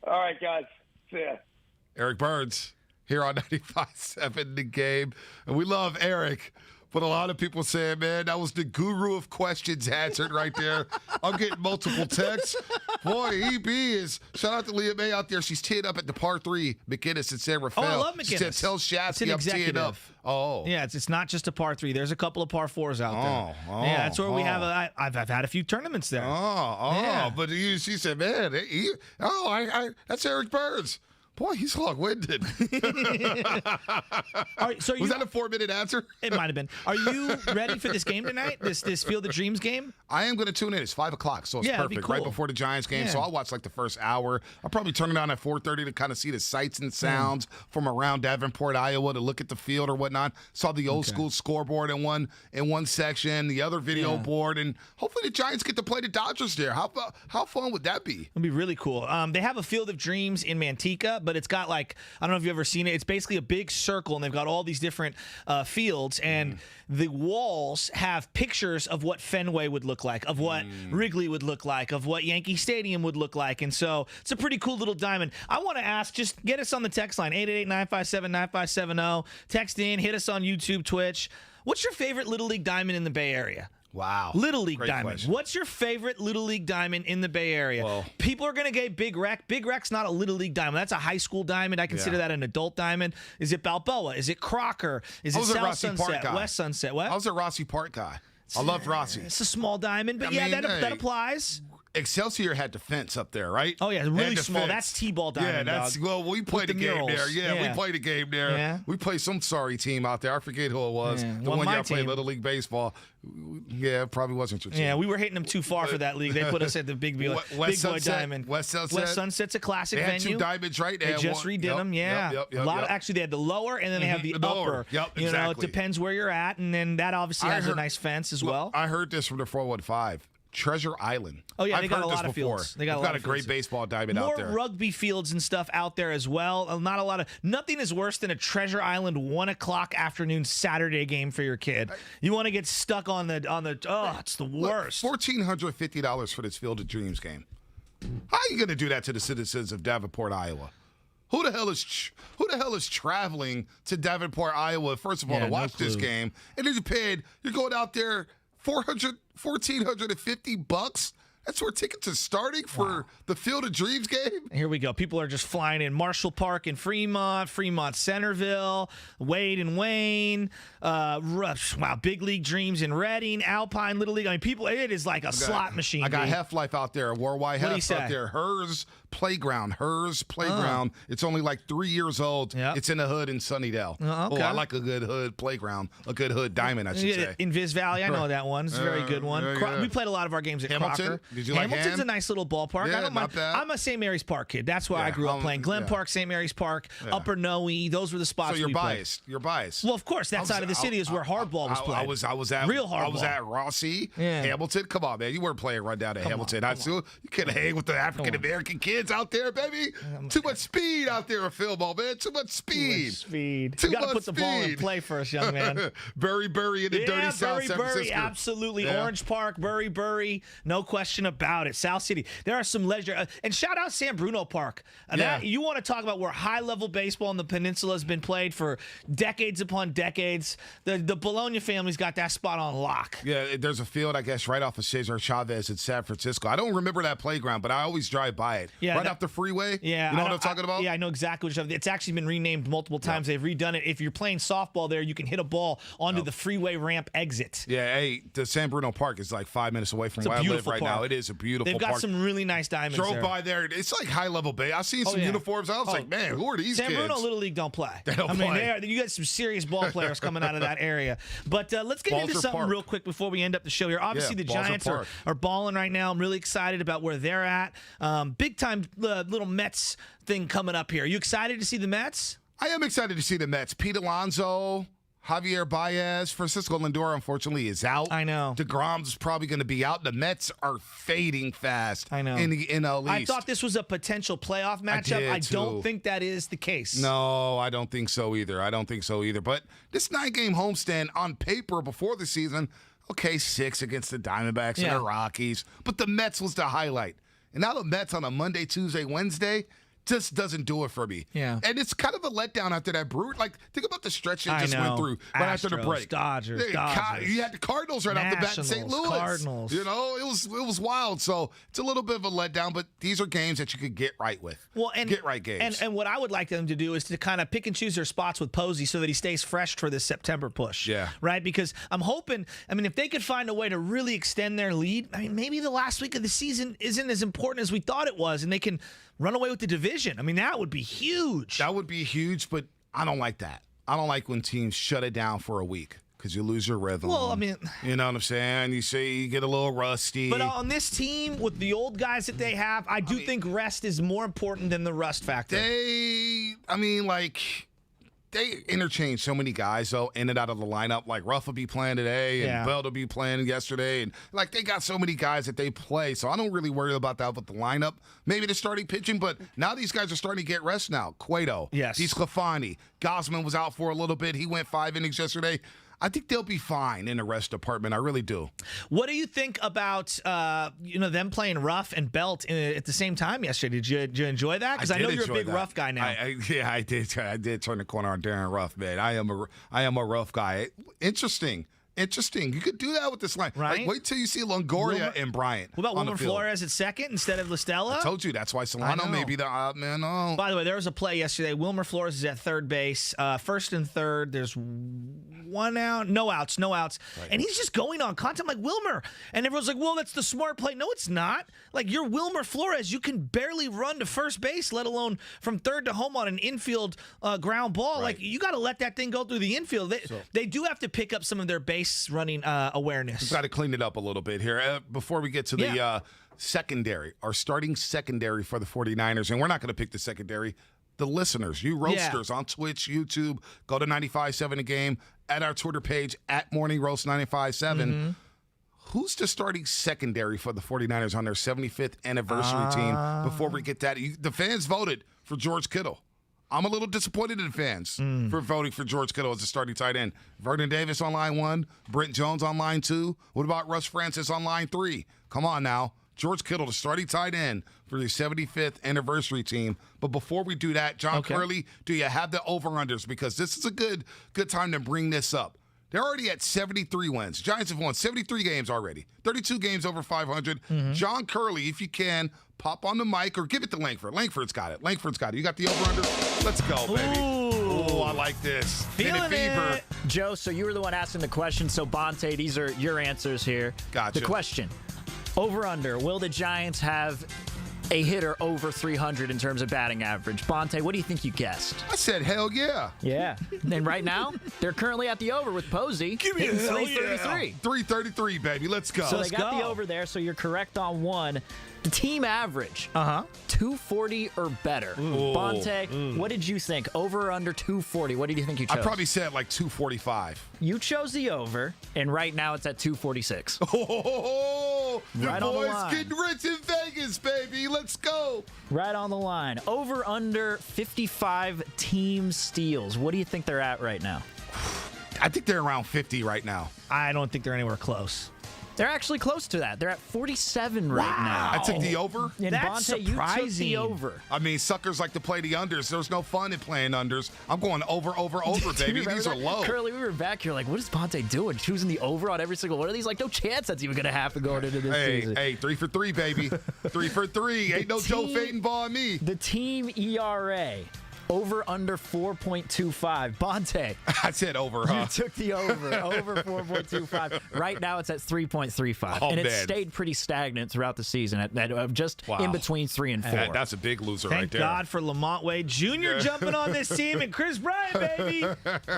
All right, guys. See ya. Eric Burns here on 95.7 The Game. And we love Eric. But a lot of people saying, man, that was the guru of questions answered right there. I'm getting multiple texts. Boy, EB is. Shout out to Leah May out there. She's teeing up at the par 3, McInnes and San Rafael. Oh, I love McInnes. She said, tell Shasky I'm teeing up. Oh. Yeah, it's not just a par 3. There's a couple of par 4s out there. Yeah, that's where we have I've had a few tournaments there. Yeah. But she said, man, that's Eric Burns. Boy, he's long-winded. All right, so was that a 4-minute answer? It might have been. Are you ready for this game tonight? This Field of Dreams game? I am going to tune in. It's 5 o'clock, so it's perfect. Cool. Right before the Giants game. Yeah. So I'll watch like the first hour. I'll probably turn it on at 4:30 to kind of see the sights and sounds from around Davenport, Iowa, to look at the field or whatnot. Saw the old school scoreboard in one section, the other video board, and hopefully the Giants get to play the Dodgers there. How fun would that be? It'd be really cool. They have a Field of Dreams in Manteca, but it's got like, I don't know if you've ever seen it. It's basically a big circle, and they've got all these different fields, and the walls have pictures of what Fenway would look like, of what Wrigley would look like, of what Yankee Stadium would look like, and so it's a pretty cool little diamond. I want to ask, just get us on the text line, 888-957-9570. Text in, hit us on YouTube, Twitch. What's your favorite Little League diamond in the Bay Area? Wow. Little League Great diamond. question. What's your favorite Little League diamond in the Bay Area? Well, people are going to get Big Rec. Big Rec's not a Little League diamond. That's a high school diamond. I consider that an adult diamond. Is it Balboa? Is it Crocker? Is it South Sunset? West Sunset? What? I was a Rossi Park guy. I loved Rossi. It's a small diamond, but that applies. Excelsior had the fence up there, right? Oh, yeah, really small. Fence. That's T-ball diamond, well, we played a game there. Yeah, we played a game there. Yeah. We played some sorry team out there. I forget who it was. Yeah. The one y'all played Little League Baseball. Yeah, it probably wasn't your team. Yeah, we were hitting them too far for that league. They put us at the Big Boy Diamond. West Sunset. West Sunset's a classic venue. They had 2 diamonds, right? They just redid them, Actually, they had the lower, and then they have the upper. Yep, exactly. It depends where you're at, and then that obviously has a nice fence as well. I heard this from the 415. Treasure Island. Oh, yeah, they got a lot of fields. They've got a great baseball diamond out there. More rugby fields and stuff out there as well. Nothing is worse than a Treasure Island 1 o'clock afternoon Saturday game for your kid. You want to get stuck on the it's the worst. $1,450 for this Field of Dreams game. How are you going to do that to the citizens of Davenport, Iowa? Who the hell is traveling to Davenport, Iowa, first of all, to watch this game? And then you're going out there $1,450. That's where tickets are starting for the Field of Dreams game. Here we go. People are just flying in. Marshall Park in Fremont, Centerville, Wade and Wayne. Big League Dreams in Reading, Alpine, Little League. I mean, it is like a slot machine. I got Half-Life out there, War Hef out there. Hers Playground. It's only like 3 years old. Yep. It's in the hood in Sunnydale. Okay. I like a good hood playground, a good hood diamond, I should say. In Viz Valley, I know that one. It's a very good one. We played a lot of our games at Hamilton. Crocker. Did you like Hamilton's a nice little ballpark. Yeah, I don't mind. I'm a St. Mary's Park kid. That's where I grew up playing. Glen Park, St. Mary's Park, Upper Noe. Those were the spots. So you're biased. You're biased. Well, of course, that side of the city is where hardball was played. I was at real hardball. I was at Rossi, Hamilton. Come on, man. You weren't playing right down at Hamilton. You couldn't hang with the African American kids out there, baby. Too much speed out there in Fillmore, man. Too much speed. You got to put the ball in play first, young man. Bury in the dirty South San Francisco. Absolutely. Yeah. Orange Park, Bury. No question question about it. South City, there are some legendary. And shout out San Bruno Park. You want to talk about where high-level baseball in the peninsula has been played for decades upon decades. The Bologna family's got that spot on lock. Yeah, there's a field, I guess, right off of Cesar Chavez in San Francisco. I don't remember that playground, but I always drive by it. Yeah, right off the freeway. Yeah. You know what I'm talking about? Yeah, I know exactly what you're talking about. It's actually been renamed multiple times. They've redone it. If you're playing softball there, you can hit a ball onto the freeway ramp exit. Yeah, hey, the San Bruno Park is like 5 minutes away from where I live right now. It is a beautiful park. They've got some really nice diamonds Drove there. by there. It's like high-level base. I've seen some uniforms. I was like, man, who are these San kids? Bruno Little League don't play. They don't play. You got some serious ball players coming out of that area. But let's get into something real quick before we end up the show here. Obviously, the Giants are balling right now. I'm really excited about where they're at. Big-time little Mets thing coming up here. Are you excited to see the Mets? I am excited to see the Mets. Pete Alonso, Javier Baez, Francisco Lindor, unfortunately, is out. I know. DeGrom's probably going to be out. The Mets are fading fast. I know. In the NL East. I thought this was a potential playoff matchup. I don't think that is the case. No, I don't think so either. But this 9-game homestand on paper before the season, okay, 6 against the Diamondbacks and the Rockies. But the Mets was the highlight. And now the Mets on a Monday, Tuesday, Wednesday just doesn't do it for me. Yeah. And it's kind of a letdown after that Brewer. Like, think about the stretch they just went through right after the break. Dodgers. You had the Cardinals right off the bat in St. Louis. Cardinals. You know, it was wild. So it's a little bit of a letdown, but these are games that you could get right with. Get right games. And what I would like them to do is to kind of pick and choose their spots with Posey so that he stays fresh for this September push. Yeah. Right? Because I'm hoping, if they could find a way to really extend their lead, maybe the last week of the season isn't as important as we thought it was, and they can run away with the division. That would be huge. That would be huge, but I don't like that. I don't like when teams shut it down for a week because you lose your rhythm. Well, you know what I'm saying? You say you get a little rusty. But on this team, with the old guys that they have, I think rest is more important than the rust factor. They interchange so many guys, though, in and out of the lineup. Like, Ruff will be playing today, and Bell will be playing yesterday. And, they got so many guys that they play. So I don't really worry about that with the lineup. Maybe the starting pitching, but now these guys are starting to get rest now. Cueto. Yes. DeSclafani. Gausman was out for a little bit. He went 5 innings yesterday. I think they'll be fine in the rest department. I really do. What do you think about them playing Ruff and Belt at the same time yesterday? Did you enjoy that? Because I know you're a big Ruff guy now. I did turn the corner on Darren Ruff, man. I am a Ruff guy. Interesting. You could do that with this line. Right? Wait till you see Longoria and Bryant. What about Wilmer Flores at second instead of Listella? I told you that's why Solano may be the odd man. Oh. By the way, there was a play yesterday. Wilmer Flores is at third base. First and third, there's 1 out. No outs. Right. And he's just going on contact like Wilmer. And everyone's like, well, that's the smart play. No, it's not. You're Wilmer Flores. You can barely run to first base, let alone from third to home on an infield ground ball. Right. You got to let that thing go through the infield. They do have to pick up some of their base running awareness. We've got to clean it up a little bit here before we get to the secondary, our starting secondary for the 49ers. And we're not going to pick the secondary. The listeners, you roasters on Twitch, YouTube, go to 95.7 A Game, at our Twitter page, at Morning Roast 95.7. Mm-hmm. Who's the starting secondary for the 49ers on their 75th anniversary team? Before we get that, the fans voted for George Kittle. I'm a little disappointed in the fans for voting for George Kittle as the starting tight end. Vernon Davis on line 1, Brent Jones on line 2. What about Russ Francis on line 3? Come on now. George Kittle, the starting tight end for the 75th anniversary team. But before we do that, John Curley, do you have the over-unders? Because this is a good time to bring this up. They're already at 73 wins. Giants have won 73 games already. 32 games over 500. Mm-hmm. John Curley, if you can, pop on the mic or give it to Langford. Langford's got it. You got the over-under? Let's go, baby. Ooh, I like this. Feeling it. Joe, so you were the one asking the question. So, Bonte, these are your answers here. Gotcha. The question, over-under, will the Giants have a hitter over 300 in terms of batting average? Bonte, what do you think you guessed? I said hell yeah. Yeah. And right now, they're currently at the over with Posey. Give me a hell 333. Yeah. 333, baby. Let's go. So they got the over there, so you're correct on one. The team average, 240 or better. Bonte, what did you think? Over or under 240? What did you think you chose? I probably said 245. You chose the over, and right now it's at 246. Oh, right the on the boys line. getting rich in Vegas, baby. Let's go. Right on the line. Over under 55 team steals. What do you think they're at right now? I think they're around 50 right now. I don't think they're anywhere close. They're actually close to that. They're at 47 right now. I took the over. And That's Bonte, surprising. you took the over. I mean, suckers like to play the unders. There's no fun in playing unders. I'm going over, baby. These are low. Curly, we were back here like, what is Bonte doing? Choosing the over on every single one of these? Like, no chance that's even going to happen going into this season. Hey, 3 for 3, baby. 3 for 3. Ain't no Joe Fadenbaugh on me. The team ERA. Over under 4.25. Bonte. I said over, huh? You took the over 4.25. Right now it's at 3.35. Oh, and it man. stayed pretty stagnant throughout the season at just in between 3 and 4. That's a big loser Thank right there. God for Lamont Wade Jr. jumping on this team and Chris Bryant, baby.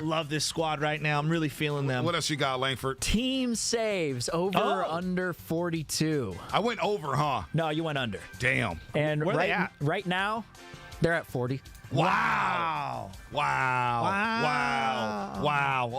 Love this squad right now. I'm really feeling them. What else you got, Langford? Team saves over or under 42. I went over, huh? No, you went under. Damn. And Where are they at? right now, they're at 40. Wow.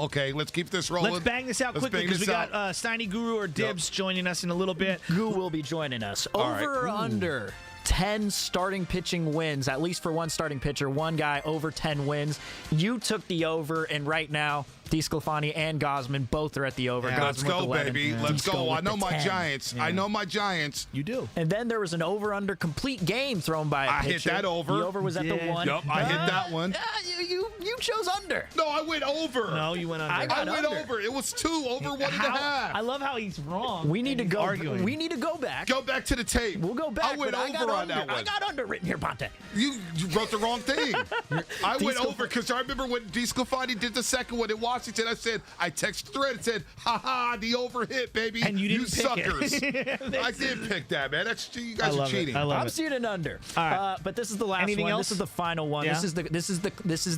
Okay, let's keep this rolling. Let's bang this out quickly because we got Steiny Guru or Dibs joining us in a little bit. Guru will be joining us. Over or under 10 starting pitching wins, at least for one starting pitcher, one guy over 10 wins. You took the over, and right now, DeSclafani and Gausman both are at the over. Yeah, let's go, baby. Let's go. I know my 10. Giants. Yeah. I know my Giants. You do. And then there was an over-under complete game thrown by a I pitcher. hit that over. The over was at the 1. Yup, I hit that one. Yeah, you chose under. No, I went over. No, you went under. I went over. It was 2 over 1.5. I love how he's wrong. We need to go. Arguing. We need to go back. Go back to the tape. We'll go back. I went but over on that one. I got under written here, Bonte. You wrote the wrong thing. I went over because I remember when DeSclafani did the second one in Washington. I said, I texted the thread and said, ha, the over hit, baby. And you didn't pick suckers. it. I did pick that, man. You guys are cheating. I'm seeing an under. All right. But this is the last Anything one. else? This is the final one. Yeah. This is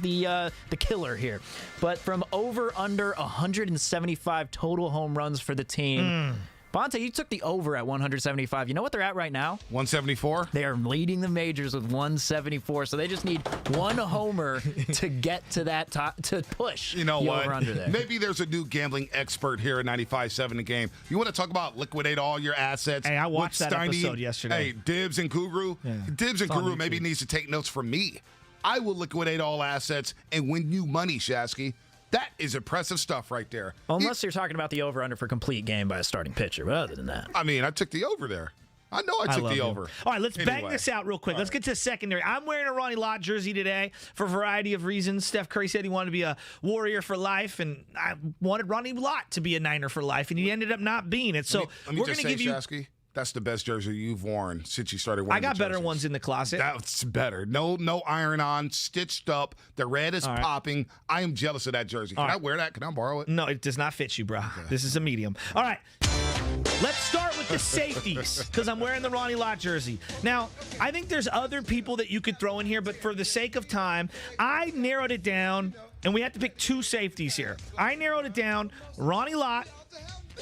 the killer here. But from over under 175 total home runs for the team. Bonte, you took the over at 175. You know what they're at right now? 174? They are leading the majors with 174. So they just need one homer to get to that top, to push You know the what? over under there. Maybe there's a new gambling expert here at 95.7 The Game. You want to talk about liquidate all your assets? Hey, I watched with that Steiny? episode yesterday. Hey, Dibs and Guru. Yeah. Dibs and It's on Guru maybe YouTube. needs to take notes from me. I will liquidate all assets and win you money, Shasky. That is impressive stuff right there. Unless you're talking about the over-under for complete game by a starting pitcher. But other than that. I mean, I took the over there. I know I took love the you. over. All right, let's bang Anyway. this out real quick. Let's get to secondary. I'm wearing a Ronnie Lott jersey today for a variety of reasons. Steph Curry said he wanted to be a Warrior for life, and I wanted Ronnie Lott to be a Niner for life, and he ended up not being it. So let me we're just going to say, give you. Shasky, that's the best jersey you've worn since you started wearing I got the better jerseys. ones in the closet. That's better. No iron on, stitched up. The red is All right. popping. I am jealous of that jersey. Can All I right. wear that? Can I borrow it? No, it does not fit you, bro. This is a medium. All right. Let's start with the safeties because I'm wearing the Ronnie Lott jersey. Now, I think there's other people that you could throw in here, but for the sake of time, I narrowed it down, and we have to pick 2 safeties here. I narrowed it down, Ronnie Lott,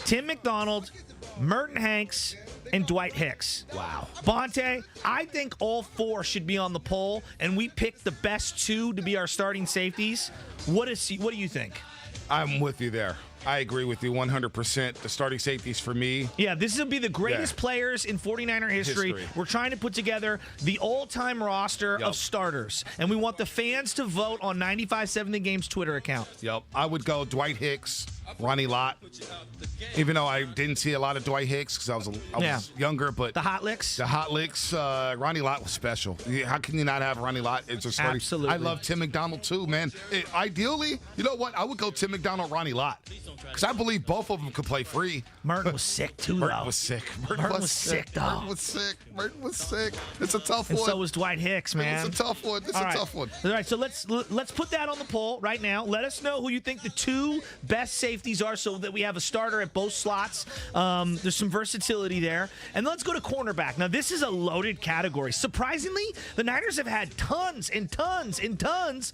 Tim McDonald, Merton Hanks, and Dwight Hicks. Wow. Bonte, I think all 4 should be on the poll, and we picked the best 2 to be our starting safeties. What do you think? I'm with you there. I agree with you 100%. The starting safeties for me. Yeah, this will be the greatest players in 49er history. We're trying to put together the all-time roster of starters, and we want the fans to vote on 95.7 The Game's Twitter account. Yep. I would go Dwight Hicks, Ronnie Lott. Even though I didn't see a lot of Dwight Hicks because I was younger, but the hot licks. Ronnie Lott was special. How can you not have Ronnie Lott as a starting? Absolutely. I love Tim McDonald too, man. Ideally, you know what? I would go Tim McDonald, Ronnie Lott. Because I believe both of them could play free. Merton was sick, too, Merton though. was sick. Merton was sick, though. Merton was sick. It's a tough And one. so was Dwight Hicks, man. It's a tough one. It's All a right. tough one. All right, so let's put that on the poll right now. Let us know who you think the 2 best safeties are so that we have a starter at both slots. There's some versatility there. And let's go to cornerback. Now, this is a loaded category. Surprisingly, the Niners have had tons and tons and tons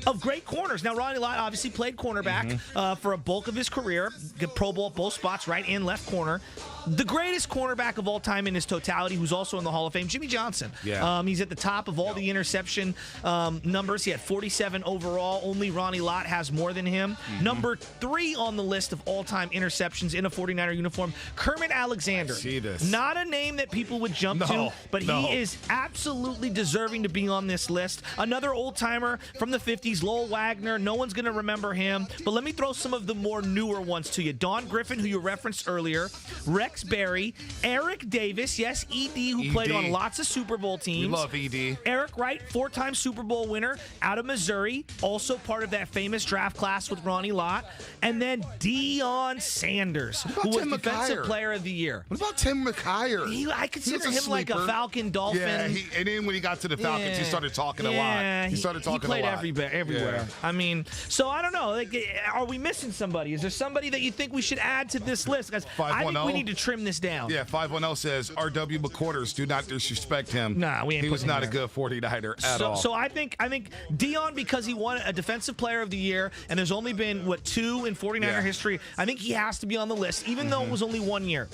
of great corners. Now, Ronnie Lott obviously played cornerback for a bulk of his career. Get Pro Bowl at both spots, right and left corner. The greatest cornerback of all time in his totality, who's also in the Hall of Fame, Jimmy Johnson. Yeah. He's at the top of all the interception numbers. He had 47 overall. Only Ronnie Lott has more than him. Number 3 on the list of all-time interceptions. interceptions in a 49er uniform. Kermit Alexander. See this. Not a name that people would jump to, but he is absolutely deserving to be on this list. Another old-timer from the 50s, Lowell Wagner. No one's going to remember him. But let me throw some of the more newer ones to you. Don Griffin, who you referenced earlier. Rex Berry. Eric Davis, yes, ED, who played on lots of Super Bowl teams. We love ED. Eric Wright, 4-time Super Bowl winner out of Missouri, also part of that famous draft class with Ronnie Lott. And then Deion Sanders, who was Defensive Player of the Year. What about Tim McKyer? I consider him like a Falcon Dolphin. Yeah, and then when he got to the Falcons, he started talking a lot. He started talking a lot. He played everywhere. Yeah. I mean, so I don't know. Like, are we missing somebody? Is there somebody that you think we should add to this list? Guys, I think we need to trim this down. Yeah, 510 says R.W. McQuarters, do not disrespect him. Nah, we ain't. He was not a good 49er at all. So I think Deion, because he won a Defensive Player of the Year, and there's only been, 2 in 49er history, I think he has to be on the list, even though it was only 1 year.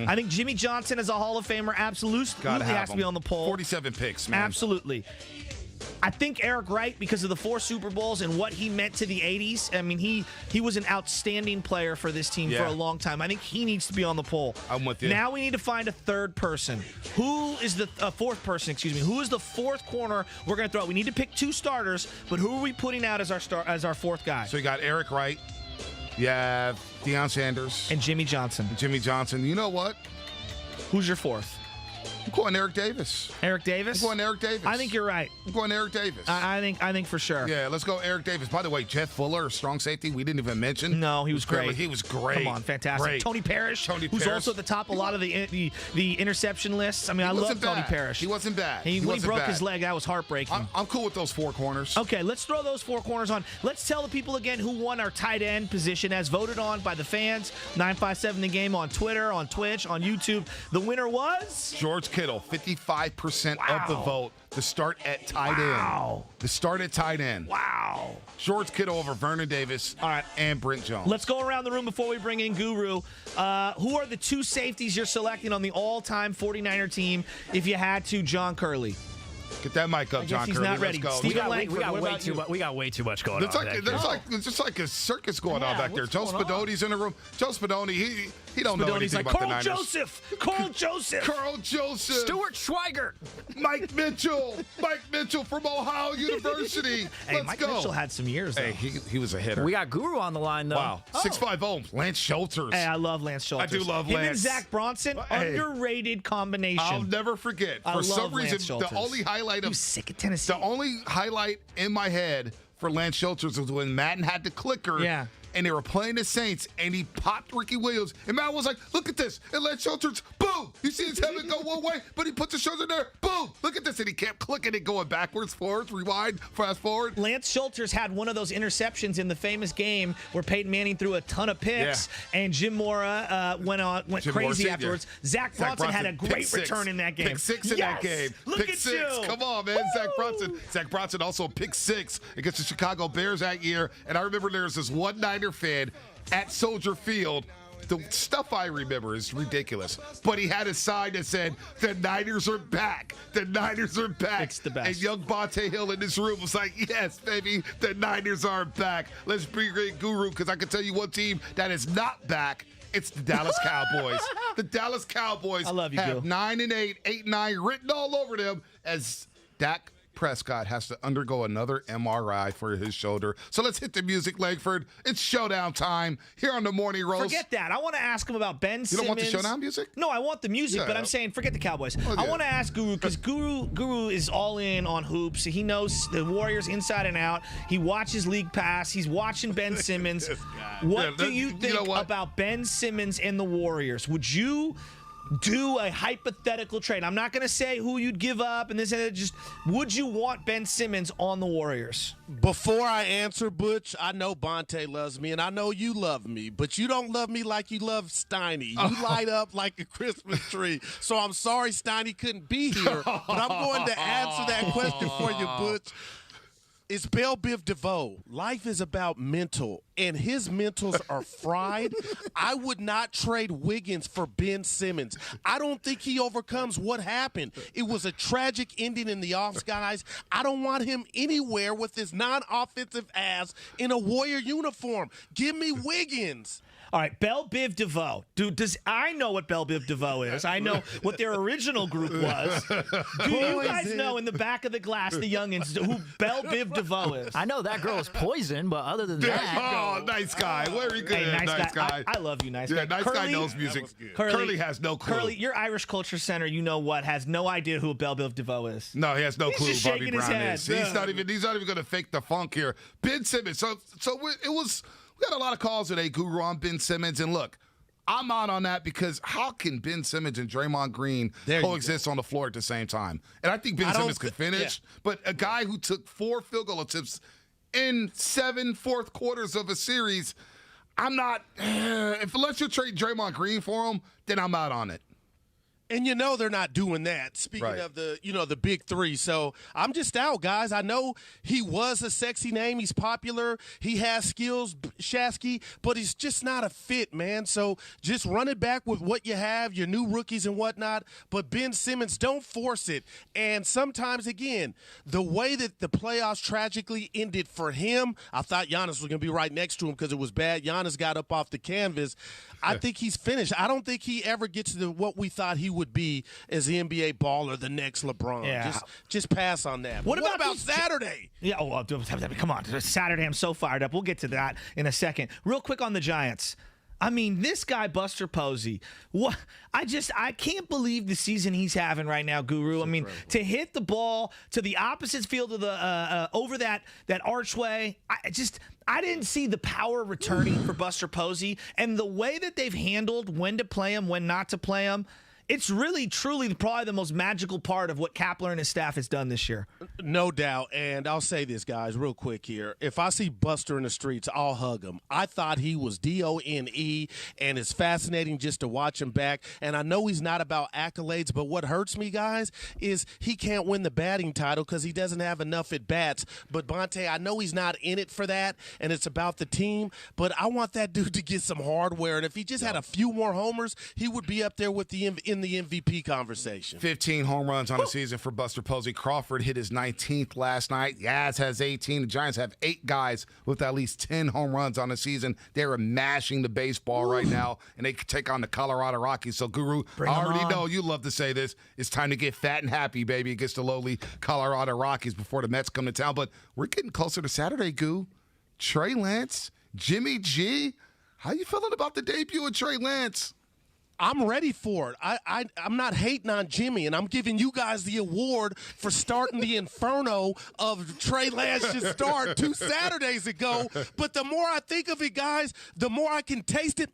I think Jimmy Johnson as a Hall of Famer absolutely has to be on the poll. 47 picks, man. Absolutely. I think Eric Wright, because of the 4 Super Bowls and what he meant to the 80s, I mean, he was an outstanding player for this team for a long time. I think he needs to be on the poll. I'm with you. Now we need to find a third person. Who is the fourth person, excuse me. Who is the fourth corner we're going to throw out? We need to pick 2 starters, but who are we putting out as our fourth guy? So you got Eric Wright. You have Deion Sanders. And Jimmy Johnson. You know what? Who's your fourth? I'm going Eric Davis. Eric Davis? I'm going Eric Davis. I think you're right. I'm going Eric Davis. I think for sure. Yeah, let's go Eric Davis. By the way, Jeff Fuller, strong safety, we didn't even mention. No, he was great. He was great. Come on, fantastic. Great. Tony Parrish, who's also at the top of a lot of the interception lists. I mean, I love Tony Parrish. He wasn't bad. When he broke his leg, that was heartbreaking. I'm cool with those 4 corners. Okay, let's throw those 4 corners on. Let's tell the people again who won our tight end position as voted on by the fans. 957 The Game on Twitter, on Twitch, on YouTube. The winner was George Kittle, 55% of the vote to start at tight end. To start at tight end. Wow. George Kittle over Vernon Davis and Brent Jones. Let's go around the room before we bring in Guru. Who are the 2 safeties you're selecting on the all-time 49er team if you had to, John Curley? Get that mic up, John Curley. He's not ready. Let's go. We got way too much going on. It's just like a circus going on back there. Joe Spadone's in the room. Joe Spadone, he don't know anything about the Niners. Carl Joseph. Stuart Schweigert. Mike Mitchell from Ohio University. Mike Mitchell had some years, though. Hey, he was a hitter. We got Guru on the line, though. Wow. 6'5" Lance Schulters. Hey, I love Lance Schulters. I do love Him Lance. and Zach Bronson, underrated combination. I'll never forget. For some reason, the only highlight of sick of Tennessee. The only highlight in my head for Lance Schulters was when Madden had the clicker. Yeah. And they were playing the Saints, and he popped Ricky Williams. And Matt was like, look at this. And Lance Schulters, boom. You see his helmet go one way, but he puts his shoulder there, boom. Look at this. And he kept clicking it, going backwards, forwards, rewind, fast forward. Lance Schulters had one of those interceptions in the famous game where Peyton Manning threw a ton of picks, and Jim Mora went crazy afterwards. Yeah. Zach Bronson had a great return in that game. Pick 6 in that game. Look pick 6. Come on, man. Zach Bronson also picked 6 against the Chicago Bears that year. And I remember there was this one Niner fan at Soldier Field. The stuff I remember is ridiculous. But he had a sign that said, the Niners are back. The Niners are back. It's the best. And young Bonte Hill in this room was like, yes, baby, the Niners are back. Let's bring in Guru, because I can tell you one team that is not back. It's the Dallas Cowboys. The Dallas Cowboys I love you, have Gil. 9-8, 8-9 written all over them as Dak Prescott has to undergo another MRI for his shoulder. So let's hit the music, Langford. It's showdown time here on the Morning Roast. Forget that. I want to ask him about Ben Simmons. You don't want the showdown music? No, I want the music, but I'm saying forget the Cowboys. I want to ask Guru, because Guru is all in on hoops. He knows the Warriors inside and out. He watches League Pass. He's watching Ben Simmons. What do you think about Ben Simmons and the Warriors? Would you do a hypothetical trade? I'm not going to say who you'd give up and this and that. Just would you want Ben Simmons on the Warriors? Before I answer, Butch, I know Bonte loves me and I know you love me, but you don't love me like you love Steiny. You light up like a Christmas tree. So I'm sorry Steiny couldn't be here, but I'm going to answer that question for you, Butch. It's Belle Biv DeVoe. Life is about mental, and his mentals are fried. I would not trade Wiggins for Ben Simmons. I don't think he overcomes what happened. It was a tragic ending in the offs, guys. I don't want him anywhere with his non-offensive ass in a Warrior uniform. Give me Wiggins. All right, Belle Biv DeVoe. Dude, I know what Belle Biv DeVoe is. I know what their original group was. Do you guys know in the back of the glass, the youngins, who Belle Biv DeVoe is? I know that girl is Poison, but other than that. Oh, nice guy. Very good. Hey, nice guy. I love you, nice yeah, guy. nice Curly, guy knows music. Curly has no clue. Curly, your Irish Culture Center, you know what, has no idea who Belle Biv DeVoe is. No, he has no clue He's who just Bobby shaking his Brown head. is. He's not even going to fake the funk here. Ben Simmons. So we got a lot of calls today, Guru, on Ben Simmons. And look, I'm out on that because how can Ben Simmons and Draymond Green coexist on the floor at the same time? And I think Ben Simmons could finish, but a guy who took 4 field goal attempts in 7 fourth quarters of a series, I'm not. Unless you trade Draymond Green for him, then I'm out on it. And you know they're not doing that. Speaking of the big three. So I'm just out, guys. I know he was a sexy name. He's popular. He has skills, Shasky, but he's just not a fit, man. So just run it back with what you have, your new rookies and whatnot. But Ben Simmons, don't force it. And sometimes, again, the way that the playoffs tragically ended for him, I thought Giannis was going to be right next to him because it was bad. Giannis got up off the canvas. I think he's finished. I don't think he ever gets to what we thought he would be as the NBA baller, the next LeBron. Yeah. Just pass on that. What about Saturday? Yeah, come on. Saturday, I'm so fired up. We'll get to that in a second. Real quick on the Giants. I mean, this guy, Buster Posey, what? I can't believe the season he's having right now, Guru. I mean, to hit the ball to the opposite field of the over that archway, I didn't see the power returning for Buster Posey, and the way that they've handled when to play him, when not to play him. It's really, truly probably the most magical part of what Kapler and his staff has done this year. No doubt. And I'll say this, guys, real quick here. If I see Buster in the streets, I'll hug him. I thought he was D-O-N-E, and it's fascinating just to watch him back. And I know he's not about accolades, but what hurts me, guys, is he can't win the batting title because he doesn't have enough at-bats. But, Bonte, I know he's not in it for that, and it's about the team, but I want that dude to get some hardware. And if he just had a few more homers, he would be up there with in the MVP conversation. 15 home runs on the season for Buster Posey. Crawford hit his 19th last night. Yaz has 18. The Giants have 8 guys with at least 10 home runs on the season. They're mashing the baseball right now, and they take on the Colorado Rockies. So, Guru, I already know you love to say this. It's time to get fat and happy, baby, against the lowly Colorado Rockies before the Mets come to town. But we're getting closer to Saturday, Goo. Trey Lance, Jimmy G. How you feeling about the debut of Trey Lance? I'm ready for it. I'm not hating on Jimmy, and I'm giving you guys the award for starting the inferno of Trey Lance's start 2 Saturdays ago. But the more I think of it, guys, the more I can taste it.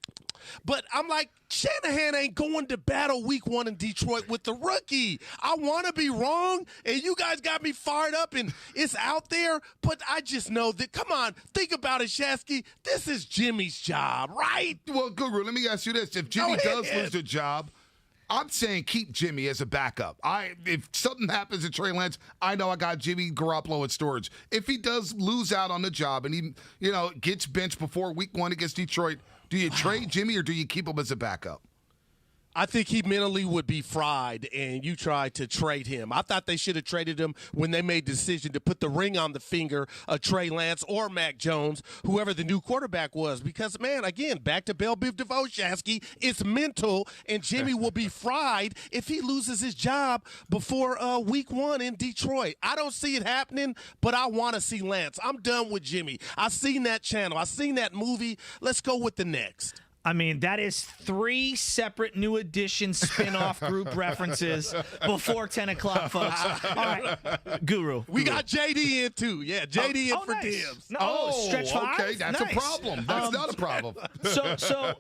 But I'm like, Shanahan ain't going to battle week 1 in Detroit with the rookie. I want to be wrong, and you guys got me fired up, and it's out there. But I just know that, come on, think about it, Shasky. This is Jimmy's job, right? Well, Guru, let me ask you this. If Jimmy does lose the job, I'm saying keep Jimmy as a backup. If something happens to Trey Lance, I know I got Jimmy Garoppolo at storage. If he does lose out on the job and he, gets benched before week 1 against Detroit, do you trade Jimmy or do you keep him as a backup? I think he mentally would be fried, and you try to trade him. I thought they should have traded him when they made the decision to put the ring on the finger of Trey Lance or Mac Jones, whoever the new quarterback was. Because, man, again, back to Belle Biv DeVoe, Shasky, it's mental, and Jimmy will be fried if he loses his job before week 1 in Detroit. I don't see it happening, but I want to see Lance. I'm done with Jimmy. I've seen that channel. I've seen that movie. Let's go with the next. I mean, that is 3 separate New Edition spin-off group references before 10 o'clock, folks. All right, Guru. We got JD in, too. Yeah, JD in for nice. dibs. No, stretch 5? Okay, that's nice. a problem. That's not a problem. So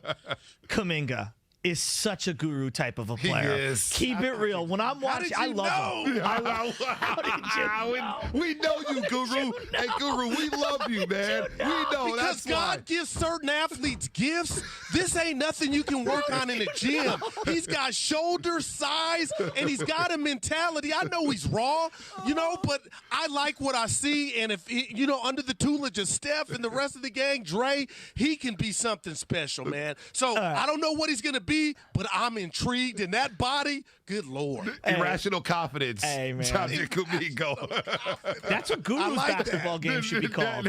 Kuminga. is such a Guru type of a player. He is. Keep it real. When I'm watching, I love him. How did you know? We know you, Guru. Hey, Guru, we love you, man. We know. Because That's God why. gives certain athletes gifts. This ain't nothing you can work on in the gym. He's got shoulder size, and he's got a mentality. I know he's raw, but I like what I see. And if, under the tutelage of Steph and the rest of the gang, Dre, he can be something special, man. So I don't know what he's going to be, but I'm intrigued. In that body, good Lord. Irrational confidence. Hey, man. Jonathan Kuminga. That's what Guru's basketball game should be called.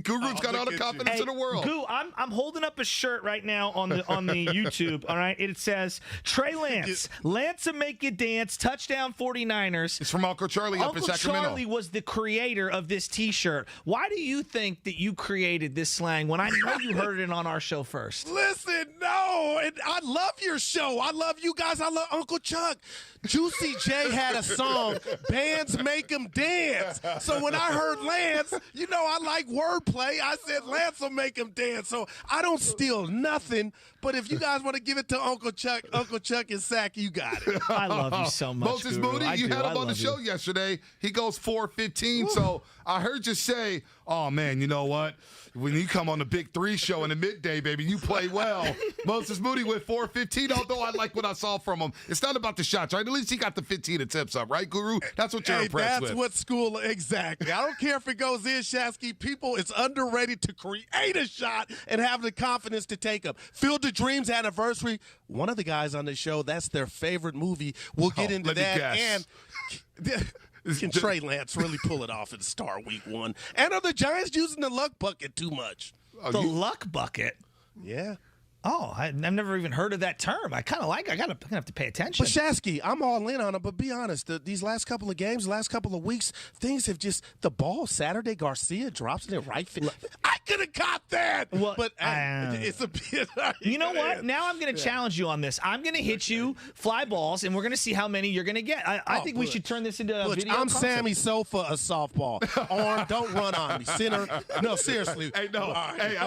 Guru's got all the confidence in the world. Gu, I'm holding up a shirt right now on the YouTube. All right, it says Trey Lance will make you dance. Touchdown 49ers. It's from Uncle Charlie up in Sacramento. Uncle Charlie was the creator of this T-shirt. Why do you think that you created this slang when I know you heard it on our show first? Listen, no, and I love your show. I love you guys. I love Uncle Chuck. Juicy J had a song, Bands Make 'Em Dance. So when I heard Lance, I like wordplay. I said Lance will make him dance. So I don't steal nothing. But if you guys want to give it to Uncle Chuck and Sack, you got it. I love you so much, Moses Guru. Moody, you had him on the show yesterday. He goes 4-15. So I heard you say, oh, man, you know what? When you come on the Big 3 show in the midday, baby, you play well. Moses Moody went 4-15, although I like what I saw from him. It's not about the shots, right? At least he got the 15 attempts up, right, Guru? That's what you're impressed with. That's what school, exactly. I don't care if it goes in, Shasky. People, it's underrated to create a shot and have the confidence to take them. Field of Dreams anniversary, one of the guys on the show, that's their favorite movie. We'll get into that. And can Trey Lance really pull it off and start week 1? And are the Giants using the luck bucket too much? The luck bucket? Yeah. Oh, I've never even heard of that term. I kind of like it. I'm going to have to pay attention. But Shasky, I'm all in on it. But be honest, these last couple of games, last couple of weeks, things have just – the ball Saturday, Garcia drops it in right field. I could have caught that. Well, but it's a bit – You know what? Now I'm going to challenge you on this. I'm going to hit you fly balls, and we're going to see how many you're going to get. I think we should turn this into a video I'm concept. Sammy Sofa of softball. Arm, don't run on me. Center. No, seriously. Hey, no. Hey,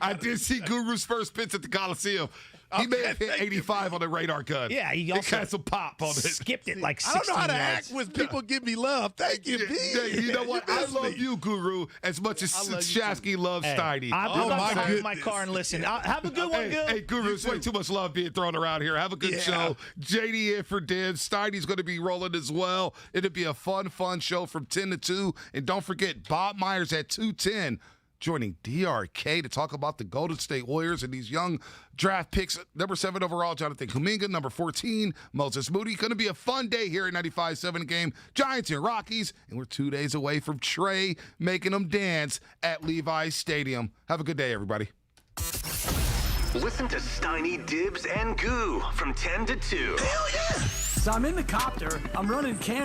I did see Guru's first pitch at the Coliseum. He may have hit 85 on the radar gun. Yeah, he also had some pop on it. Skipped it like 16 I don't know how to yards. act when people give me love. Thank you, B. You know what? I love you, Guru, as much as Shasky loves Steiny. I'm going to my car and listen. Have a good one, Gil. Hey, Guru, it's way too much love being thrown around here. Have a good show. JD in for Dibs. Steiny's going to be rolling as well. It'll be a fun show from 10 to 2. And don't forget, Bob Myers at 2:10. Joining DRK to talk about the Golden State Warriors and these young draft picks. Number 7 overall, Jonathan Kuminga. Number 14, Moses Moody. Going to be a fun day here at 95.7 Game. Giants and Rockies. And we're 2 days away from Trey making them dance at Levi's Stadium. Have a good day, everybody. Listen to Steiny, Dibs, and Goo from 10 to 2. Hell yeah! So I'm in the copter. I'm running camera.